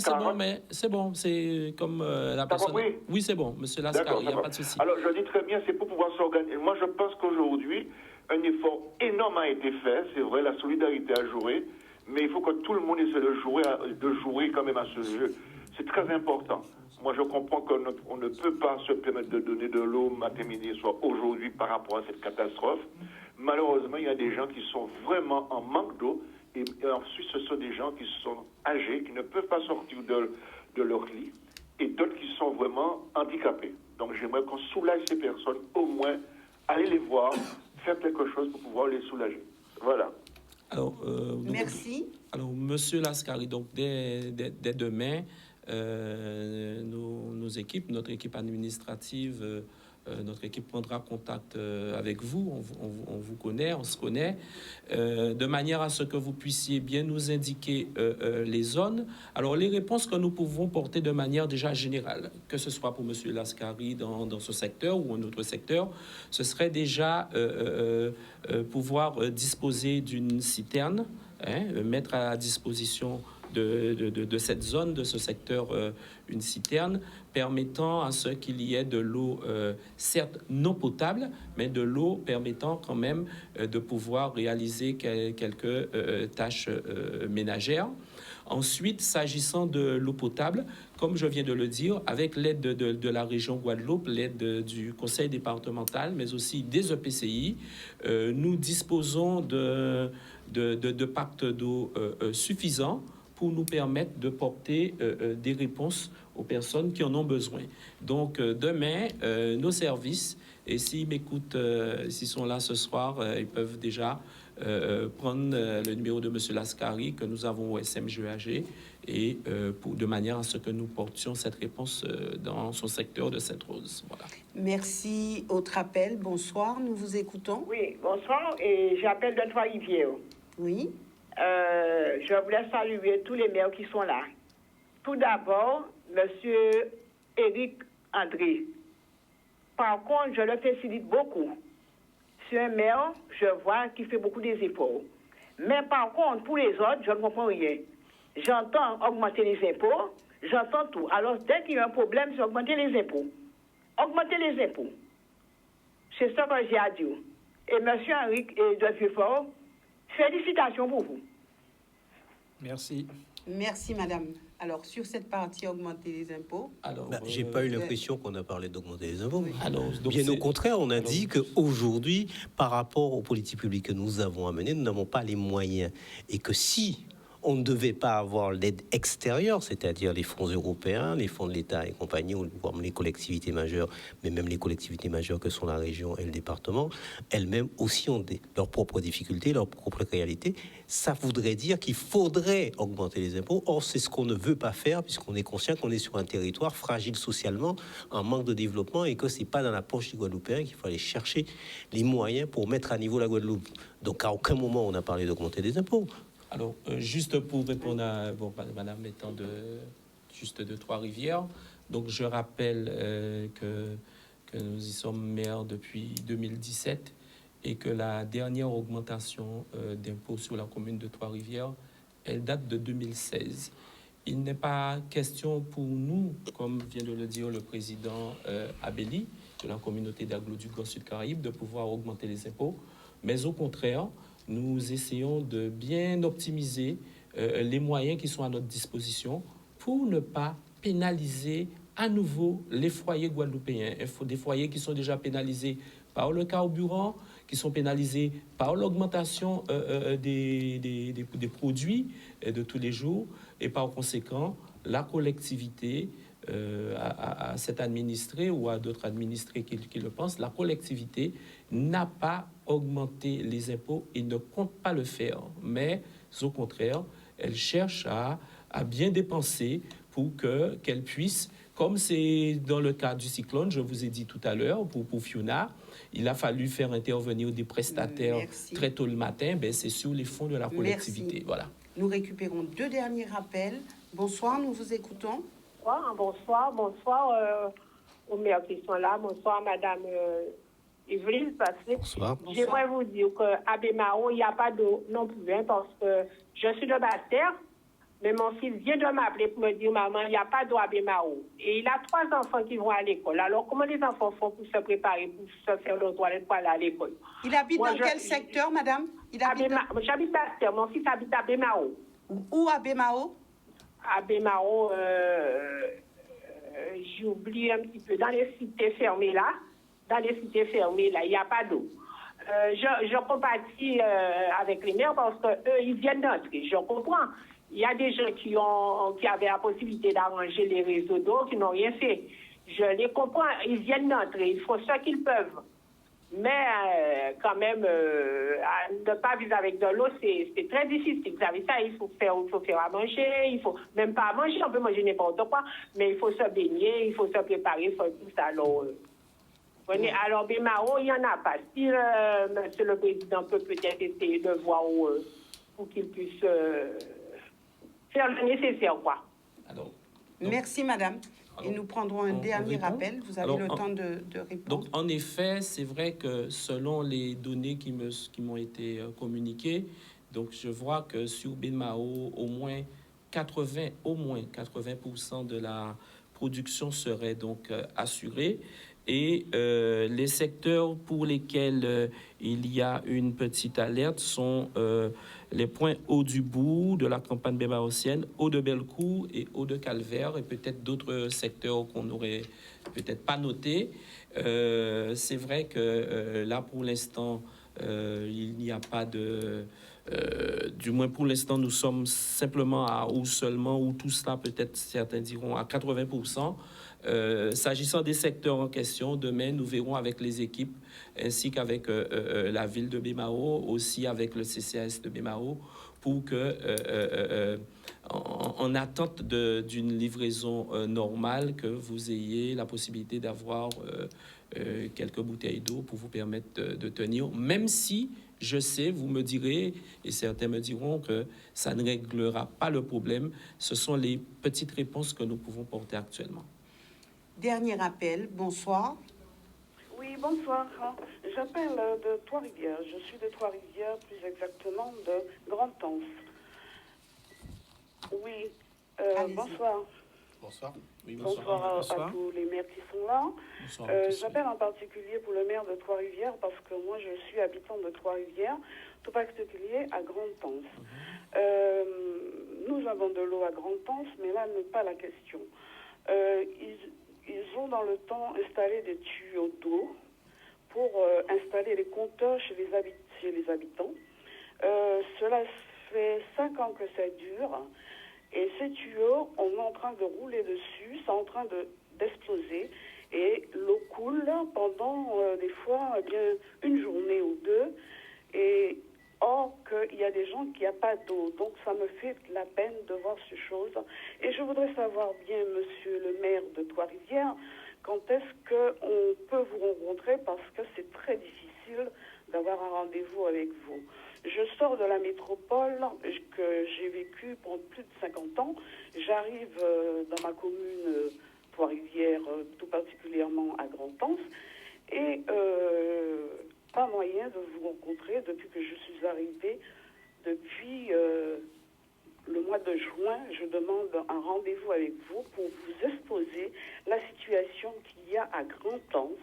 c'est bon, c'est comme la personne... Compris? Oui, c'est bon, monsieur Lascari, il n'y a pas de souci. Alors, je dis très bien, c'est pour pouvoir s'organiser. Moi, je pense qu'aujourd'hui, un effort énorme a été fait, c'est vrai, la solidarité a joué, mais il faut que tout le monde essaie de jouer quand même à ce jeu. C'est très important. Moi, je comprends qu'on ne peut pas se permettre de donner de l'eau matin, midi, soir aujourd'hui par rapport à cette catastrophe. Malheureusement, il y a des gens qui sont vraiment en manque d'eau. Et ensuite, ce sont des gens qui sont âgés, qui ne peuvent pas sortir de leur lit. Et d'autres qui sont vraiment handicapés. Donc, j'aimerais qu'on soulage ces personnes, au moins, aller les voir, faire quelque chose pour pouvoir les soulager. Voilà. Alors, Merci. Alors, monsieur Lascari, donc, dès demain, notre équipe administrative, notre équipe prendra contact avec vous. On vous connaît, on se connaît, de manière à ce que vous puissiez bien nous indiquer les zones. Alors, les réponses que nous pouvons porter de manière déjà générale, que ce soit pour monsieur Lascari dans ce secteur ou un autre secteur, ce serait déjà pouvoir disposer d'une citerne, mettre à la disposition de cette zone, de ce secteur, une citerne permettant à ce qu'il y ait de l'eau, certes non potable, mais de l'eau permettant quand même de pouvoir réaliser quelques tâches ménagères. Ensuite, s'agissant de l'eau potable, comme je viens de le dire, avec l'aide de la région Guadeloupe, l'aide du conseil départemental, mais aussi des EPCI, nous disposons de pactes d'eau suffisants pour nous permettre de porter des réponses aux personnes qui en ont besoin. Donc, demain, nos services, et s'ils m'écoutent, s'ils sont là ce soir, ils peuvent déjà prendre le numéro de M. Lascari que nous avons au SMGAG et de manière à ce que nous portions cette réponse dans son secteur de Sainte-Rose. Voilà. Merci. Autre appel. Bonsoir, nous vous écoutons. Oui, bonsoir, et j'appelle de Trois-Rivières. Oui. Je voulais saluer tous les maires qui sont là. Tout d'abord, Monsieur Éric André. Par contre, je le félicite beaucoup. C'est un maire, je vois, qui fait beaucoup des efforts. Mais par contre, pour les autres, je ne comprends rien. J'entends augmenter les impôts, j'entends tout. Alors, dès qu'il y a un problème, c'est augmenter les impôts. Augmenter les impôts. C'est ça que j'ai à dire. Et Monsieur Henrique de Vieux-Fort, félicitations pour vous. Merci. Merci, madame. Alors, sur cette partie, augmenter les impôts. Alors, j'ai pas eu l'impression qu'on a parlé d'augmenter les impôts. alors, donc Bien au contraire, on a dit qu'aujourd'hui, par rapport aux politiques publiques que nous avons à mener, nous n'avons pas les moyens. Et que si on ne devait pas avoir l'aide extérieure, c'est-à-dire les fonds européens, les fonds de l'État et compagnie, ou les collectivités majeures, mais même les collectivités majeures que sont la région et le département, elles-mêmes aussi ont leurs propres difficultés, leurs propres réalités. Ça voudrait dire qu'il faudrait augmenter les impôts. Or, c'est ce qu'on ne veut pas faire, puisqu'on est conscient qu'on est sur un territoire fragile socialement, en manque de développement, et que c'est pas dans la poche du Guadeloupéen qu'il faut aller chercher les moyens pour mettre à niveau la Guadeloupe. Donc, à aucun moment on a parlé d'augmenter des impôts. Alors, juste pour répondre à Madame étant juste de Trois-Rivières, donc je rappelle que nous y sommes maires depuis 2017 et que la dernière augmentation d'impôts sur la commune de Trois-Rivières, elle date de 2016. Il n'est pas question pour nous, comme vient de le dire le président Abelli, de la communauté d'Aglo du Grand Sud Caraïbe, de pouvoir augmenter les impôts, mais au contraire, nous essayons de bien optimiser les moyens qui sont à notre disposition pour ne pas pénaliser à nouveau les foyers guadeloupéens. Il faut des foyers qui sont déjà pénalisés par le carburant, qui sont pénalisés par l'augmentation des produits de tous les jours, et par conséquent, la collectivité, à cet administré ou à d'autres administrés qui le pensent, la collectivité n'a pas augmenté les impôts et ne compte pas le faire, mais au contraire, elle cherche à bien dépenser pour qu'elle puisse, comme c'est dans le cas du cyclone, je vous ai dit tout à l'heure, pour Fiona, il a fallu faire intervenir des prestataires très tôt le matin, c'est sur les fonds de la collectivité. Merci. Voilà. Nous récupérons 2 derniers rappels. Bonsoir, nous vous écoutons. Bonsoir aux maires qui sont là. Bonsoir, Madame Evelyne. Bonsoir. J'aimerais vous dire qu'à Bémao, il n'y a pas d'eau non plus, parce que je suis de Basse-Terre, mais mon fils vient de m'appeler pour me dire, maman, il n'y a pas d'eau à Bémao. Et il a 3 enfants qui vont à l'école. Alors, comment les enfants font pour se préparer, pour se faire leur toilette pour aller à l'école? Il habite dans quel secteur, madame? J'habite Basse-Terre. Mon fils habite à Bémao. Où à Bémao? À Bémao, j'oublie un petit peu, dans les cités fermées là, il n'y a pas d'eau. Je compatis avec les maires parce qu'eux, ils viennent d'entrer, je comprends. Il y a des gens qui avaient la possibilité d'arranger les réseaux d'eau, qui n'ont rien fait. Je les comprends, ils viennent d'entrer, ils font ce qu'ils peuvent. Mais quand même, ne pas vivre avec de l'eau, c'est très difficile. Vous savez ça, il faut faire à manger, il faut même pas à manger, on peut manger n'importe quoi, mais il faut se baigner, il faut se préparer, il faut tout ça. Alors, Bémao, il n'y en a pas. Si Monsieur le Président peut peut-être essayer de voir pour qu'il puisse faire le nécessaire, quoi. Alors, merci, madame. Et nous prendrons un dernier rappel. Vous avez le temps de répondre. Donc, en effet, c'est vrai que selon les données qui m'ont été communiquées, donc je vois que sur Bémao, au moins 80% de la production serait donc assurée. Et les secteurs pour lesquels il y a une petite alerte sont les points Eau du Bout, de la campagne bémaosienne, Eau de Bellecour et Eau de Calvaire, et peut-être d'autres secteurs qu'on n'aurait peut-être pas notés. C'est vrai que là, pour l'instant, il n'y a pas de... du moins pour l'instant, nous sommes simplement à ou seulement, ou tout cela, peut-être certains diront à 80%. S'agissant des secteurs en question, demain, nous verrons avec les équipes ainsi qu'avec la ville de Bémao, aussi avec le CCAS de Bémao, pour que, en attente d'une livraison normale, que vous ayez la possibilité d'avoir quelques bouteilles d'eau pour vous permettre de tenir, même si je sais, vous me direz, et certains me diront que ça ne réglera pas le problème. Ce sont les petites réponses que nous pouvons porter actuellement. Dernier appel, bonsoir. Oui, bonsoir. J'appelle de Trois-Rivières. Je suis de Trois-Rivières, plus exactement de Grand-Anse. Oui, bonsoir. Bonsoir. Oui, bonsoir à tous les maires qui sont là. J'appelle en particulier pour le maire de Trois-Rivières parce que moi, je suis habitant de Trois-Rivières, tout particulier à Grand-Anse. Nous avons de l'eau à Grand-Anse, mais là n'est pas la question. Ils ont dans le temps installé des tuyaux d'eau pour installer les compteurs chez les habitants. Cela fait 5 ans que ça dure. Et ces tuyaux, on est en train de rouler dessus, c'est en train d'exploser. Et l'eau coule pendant des fois bien une journée ou deux. Et or qu'il y a des gens qui n'ont pas d'eau. Donc ça me fait la peine de voir ces choses. Et je voudrais savoir bien, monsieur le maire de Trois-Rivières, quand est-ce qu'on peut vous rencontrer, parce que c'est très difficile d'avoir un rendez-vous avec vous. Je sors de la métropole que j'ai vécue pendant plus de 50 ans. J'arrive dans ma commune Trois-Rivières, tout particulièrement à Grand-Anse, et pas moyen de vous rencontrer depuis que je suis arrivée. Depuis le mois de juin, je demande un rendez-vous avec vous pour vous exposer la situation qu'il y a à Grand-Anse,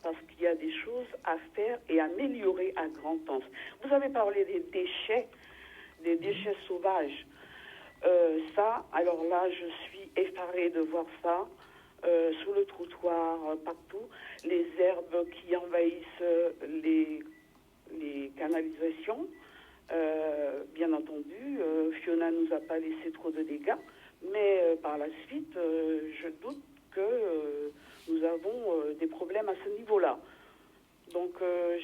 parce qu'il y a des choses à faire et améliorer à Grand-Anse. Vous avez parlé des déchets sauvages. Alors là, je suis effarée de voir ça. Sur le trottoir, partout, les herbes qui envahissent les canalisations. Bien entendu, Fiona nous a pas laissé trop de dégâts, mais par la suite, je doute que nous avons des problèmes à ce niveau-là. Donc,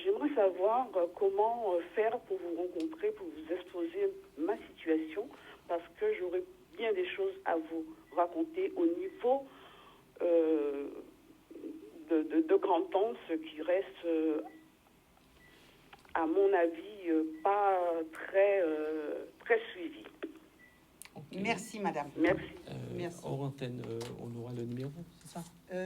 j'aimerais savoir comment faire pour vous rencontrer, pour vous exposer ma situation, parce que j'aurais bien des choses à vous raconter au niveau de Grand-Anse, qui reste, à mon avis, pas très suivi. Okay. Merci, madame. Merci. Merci. Hors antenne, on aura le numéro, c'est ça?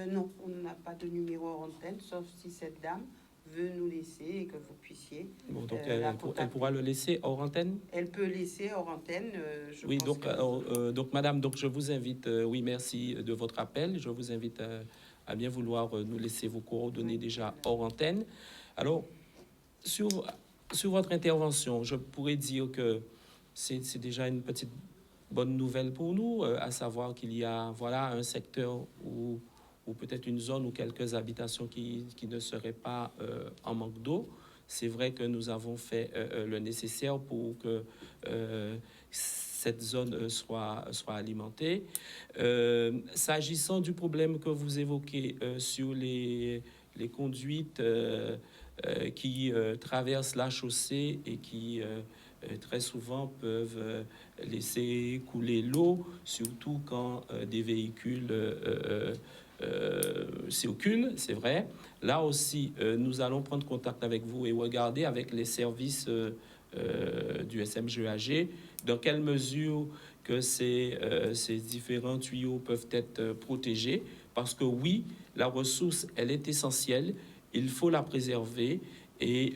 Non, on n'a pas de numéro hors antenne, sauf si cette dame veut nous laisser et que vous puissiez. Bon, donc elle pourra le laisser hors antenne? Elle peut laisser hors antenne. Oui, donc madame, donc je vous invite, oui, merci de votre appel. Je vous invite à bien vouloir nous laisser vos coordonnées déjà hors antenne. Alors, sur votre intervention, je pourrais dire que c'est déjà une petite bonne nouvelle pour nous, à savoir qu'il y a un secteur ou peut-être une zone ou quelques habitations qui ne seraient pas en manque d'eau. C'est vrai que nous avons fait le nécessaire pour que cette zone soit alimentée. S'agissant du problème que vous évoquez sur les conduites qui traversent la chaussée et qui très souvent peuvent laisser couler l'eau, surtout quand des véhicules circulent, c'est vrai. Là aussi, nous allons prendre contact avec vous et regarder avec les services du SMGAG dans quelle mesure que ces différents tuyaux peuvent être protégés, parce que oui, la ressource, elle est essentielle, il faut la préserver. Et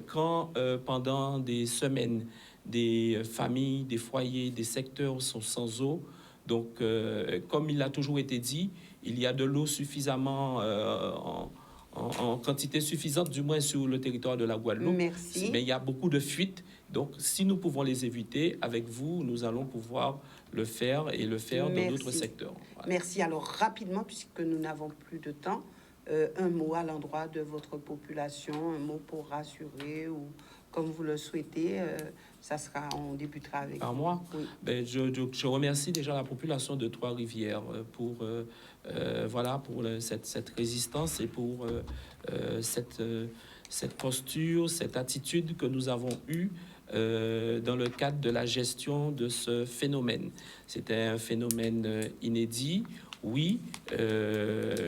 quand pendant des semaines, des familles, des foyers, des secteurs sont sans eau, donc comme il a toujours été dit, il y a de l'eau suffisamment en quantité suffisante, du moins sur le territoire de la Guadeloupe. Merci. Mais il y a beaucoup de fuites. Donc, si nous pouvons les éviter, avec vous, nous allons pouvoir le faire et le faire dans d'autres secteurs. Voilà. Merci. Alors, rapidement, puisque nous n'avons plus de temps, un mot à l'endroit de votre population, un mot pour rassurer ou comme vous le souhaitez. Ça sera, on débutera avec par vous. moi. Oui. Ben, je remercie déjà la population de Trois-Rivières pour cette résistance et pour cette posture, cette attitude que nous avons eue dans le cadre de la gestion de ce phénomène. C'était un phénomène inédit. Oui,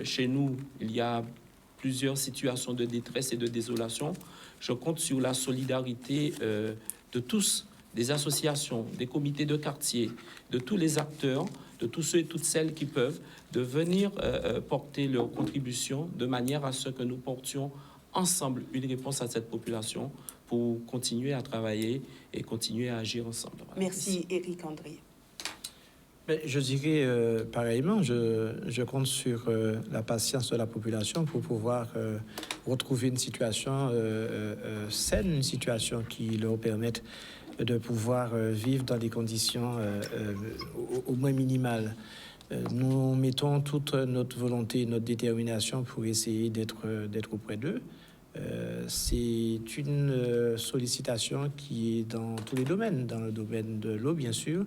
chez nous, il y a plusieurs situations de détresse et de désolation. Je compte sur la solidarité de tous, des associations, des comités de quartier, de tous les acteurs, de tous ceux et toutes celles qui peuvent, de venir porter leur contribution de manière à ce que nous portions ensemble une réponse à cette population pour continuer à travailler et continuer à agir ensemble. Voilà. Merci, Éric André. Je dirais pareillement, je compte sur la patience de la population pour pouvoir retrouver une situation saine, une situation qui leur permette de pouvoir vivre dans des conditions au moins minimales. Nous mettons toute notre volonté, notre détermination pour essayer d'être auprès d'eux. C'est une sollicitation qui est dans tous les domaines, dans le domaine de l'eau, bien sûr,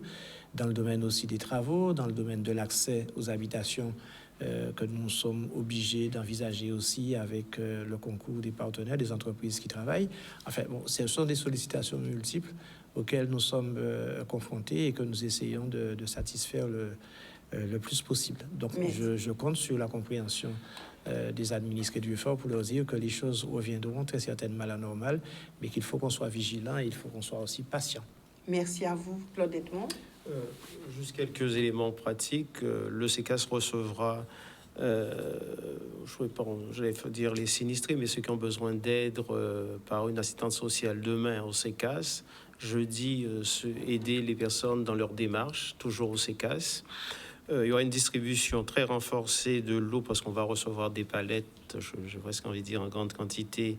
dans le domaine aussi des travaux, dans le domaine de l'accès aux habitations que nous sommes obligés d'envisager aussi avec le concours des partenaires, des entreprises qui travaillent. Enfin, bon, ce sont des sollicitations multiples auxquelles nous sommes confrontés et que nous essayons de satisfaire le plus possible. Donc, je compte sur la compréhension des administrés du FOR pour leur dire que les choses reviendront très certainement à la normale, mais qu'il faut qu'on soit vigilant et il faut qu'on soit aussi patient. Merci à vous, Claude Edmond. Juste quelques éléments pratiques. Le CECAS recevra, je vais dire les sinistrés, mais ceux qui ont besoin d'aide par une assistante sociale demain au CECAS. Jeudi, aider les personnes dans leur démarche, toujours au CECAS. Il y aura une distribution très renforcée de l'eau parce qu'on va recevoir des palettes, je presque envie de dire en grande quantité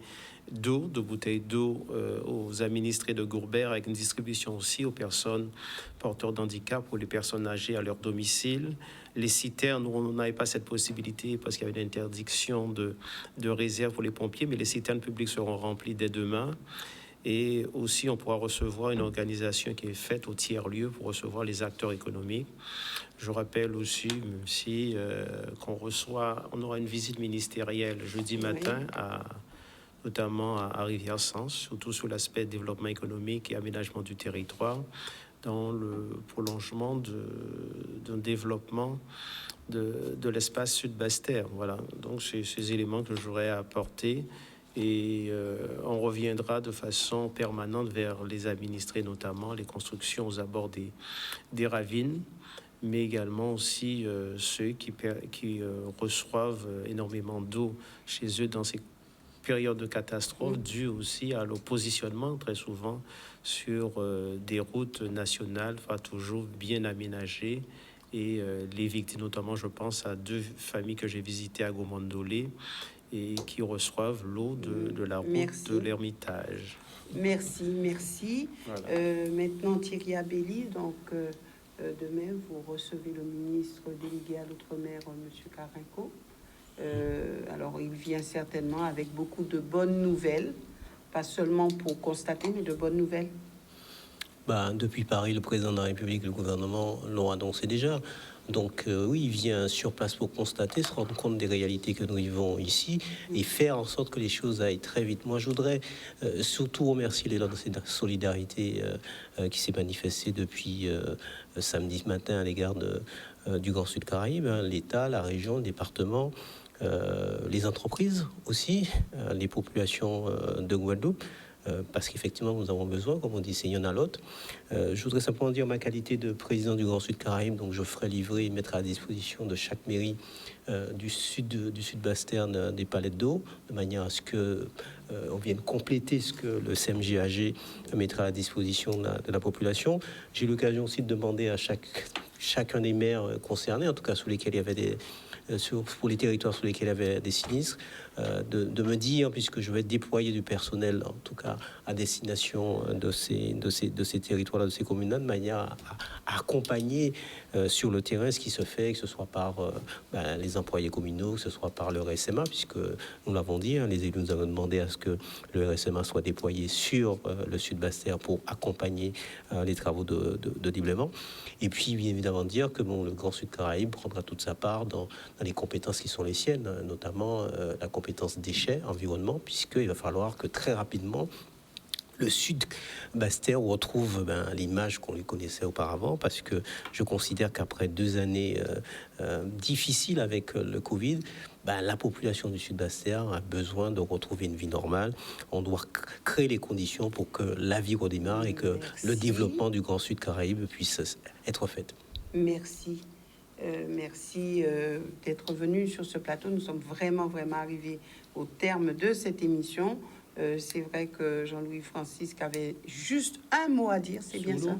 d'eau, de bouteilles d'eau aux administrés de Gourbert, avec une distribution aussi aux personnes porteurs d'handicap ou les personnes âgées à leur domicile. Les citernes, on n'avait pas cette possibilité parce qu'il y avait une interdiction de réserve pour les pompiers, mais les citernes publiques seront remplies dès demain. Et aussi, on pourra recevoir une organisation qui est faite au tiers-lieu pour recevoir les acteurs économiques. Je rappelle aussi, même si on aura une visite ministérielle jeudi matin, notamment à Rivière-Sens, surtout sur l'aspect développement économique et aménagement du territoire, dans le prolongement d'un développement de l'espace Sud-Basse-Terre. Voilà, donc c'est ces éléments que j'aurais à apporter. Et on reviendra de façon permanente vers les administrés, notamment les constructions aux abords des ravines, mais également aussi ceux qui reçoivent énormément d'eau chez eux dans ces périodes de catastrophe, dues aussi à l'oppositionnement très souvent sur des routes nationales, pas toujours bien aménagées. Et les victimes, notamment, je pense à 2 familles que j'ai visitées à Gomondolé, et qui reçoivent l'eau de la route de l'Ermitage. Merci. Voilà. Maintenant, Thierry Abelli, donc demain, vous recevez le ministre délégué à l'Outre-mer, M. Carinco. Alors, il vient certainement avec beaucoup de bonnes nouvelles, pas seulement pour constater, mais de bonnes nouvelles. Depuis Paris, le président de la République, le gouvernement l'ont annoncé déjà. Donc oui, il vient sur place pour constater, se rendre compte des réalités que nous vivons ici et faire en sorte que les choses aillent très vite. Moi, je voudrais surtout remercier l'élan de cette solidarité qui s'est manifestée depuis samedi matin à l'égard du Grand Sud Caraïbes, l'État, la région, le département, les entreprises aussi, les populations de Guadeloupe. Parce qu'effectivement, nous avons besoin, comme on dit, c'est il y en a l'autre. Je voudrais simplement dire ma qualité de président du Grand Sud Caraïbes, donc je ferai livrer et mettre à disposition de chaque mairie du sud Basse-Terre des palettes d'eau, de manière à ce que on vienne compléter ce que le CMGAG mettra à la disposition de la population. J'ai eu l'occasion aussi de demander à chacun des maires concernés, en tout cas sous lesquels il y avait pour les territoires sur lesquels il y avait des sinistres, de me dire, puisque je vais déployer du personnel, en tout cas à destination de ces territoires-là, de ces communes-là, de manière à accompagner sur le terrain ce qui se fait, que ce soit par les employés communaux, que ce soit par le RSMA, puisque nous l'avons dit, les élus nous avons demandé à ce que le RSMA soit déployé sur le sud Basse-Terre pour accompagner les travaux de déblaiement. Et puis, bien évidemment, dire que le Grand Sud Caraïbes prendra toute sa part dans les compétences qui sont les siennes, notamment la compétence déchets, environnement, puisqu'il va falloir que très rapidement, le sud Basse-Terre retrouve l'image qu'on lui connaissait auparavant, parce que je considère qu'après 2 années difficiles avec le Covid, la population du sud Basse-Terre a besoin de retrouver une vie normale. On doit créer les conditions pour que la vie redémarre et que le développement du Grand Sud Caraïbes puisse être fait. Merci. Merci d'être venu sur ce plateau. Nous sommes vraiment arrivés au terme de cette émission. C'est vrai que Jean-Louis Francisque avait juste un mot à dire, c'est bien ça?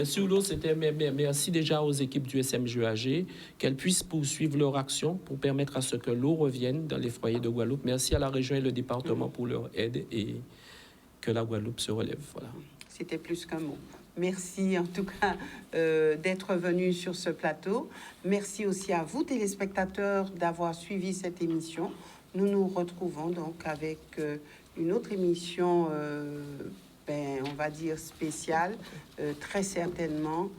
Sur l'eau, c'était merci déjà aux équipes du SMGAG, qu'elles puissent poursuivre leur action pour permettre à ce que l'eau revienne dans les foyers de Guadeloupe. Merci à la région et le département pour leur aide et que la Guadeloupe se relève. Voilà. C'était plus qu'un mot. Merci en tout cas d'être venu sur ce plateau. Merci aussi à vous, téléspectateurs, d'avoir suivi cette émission. nous nous retrouvons donc avec une autre émission, on va dire spéciale, très certainement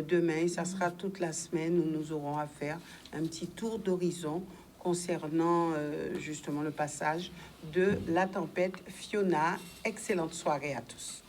demain. Ça sera toute la semaine où nous aurons à faire un petit tour d'horizon concernant justement le passage de la tempête Fiona. Excellente soirée à tous.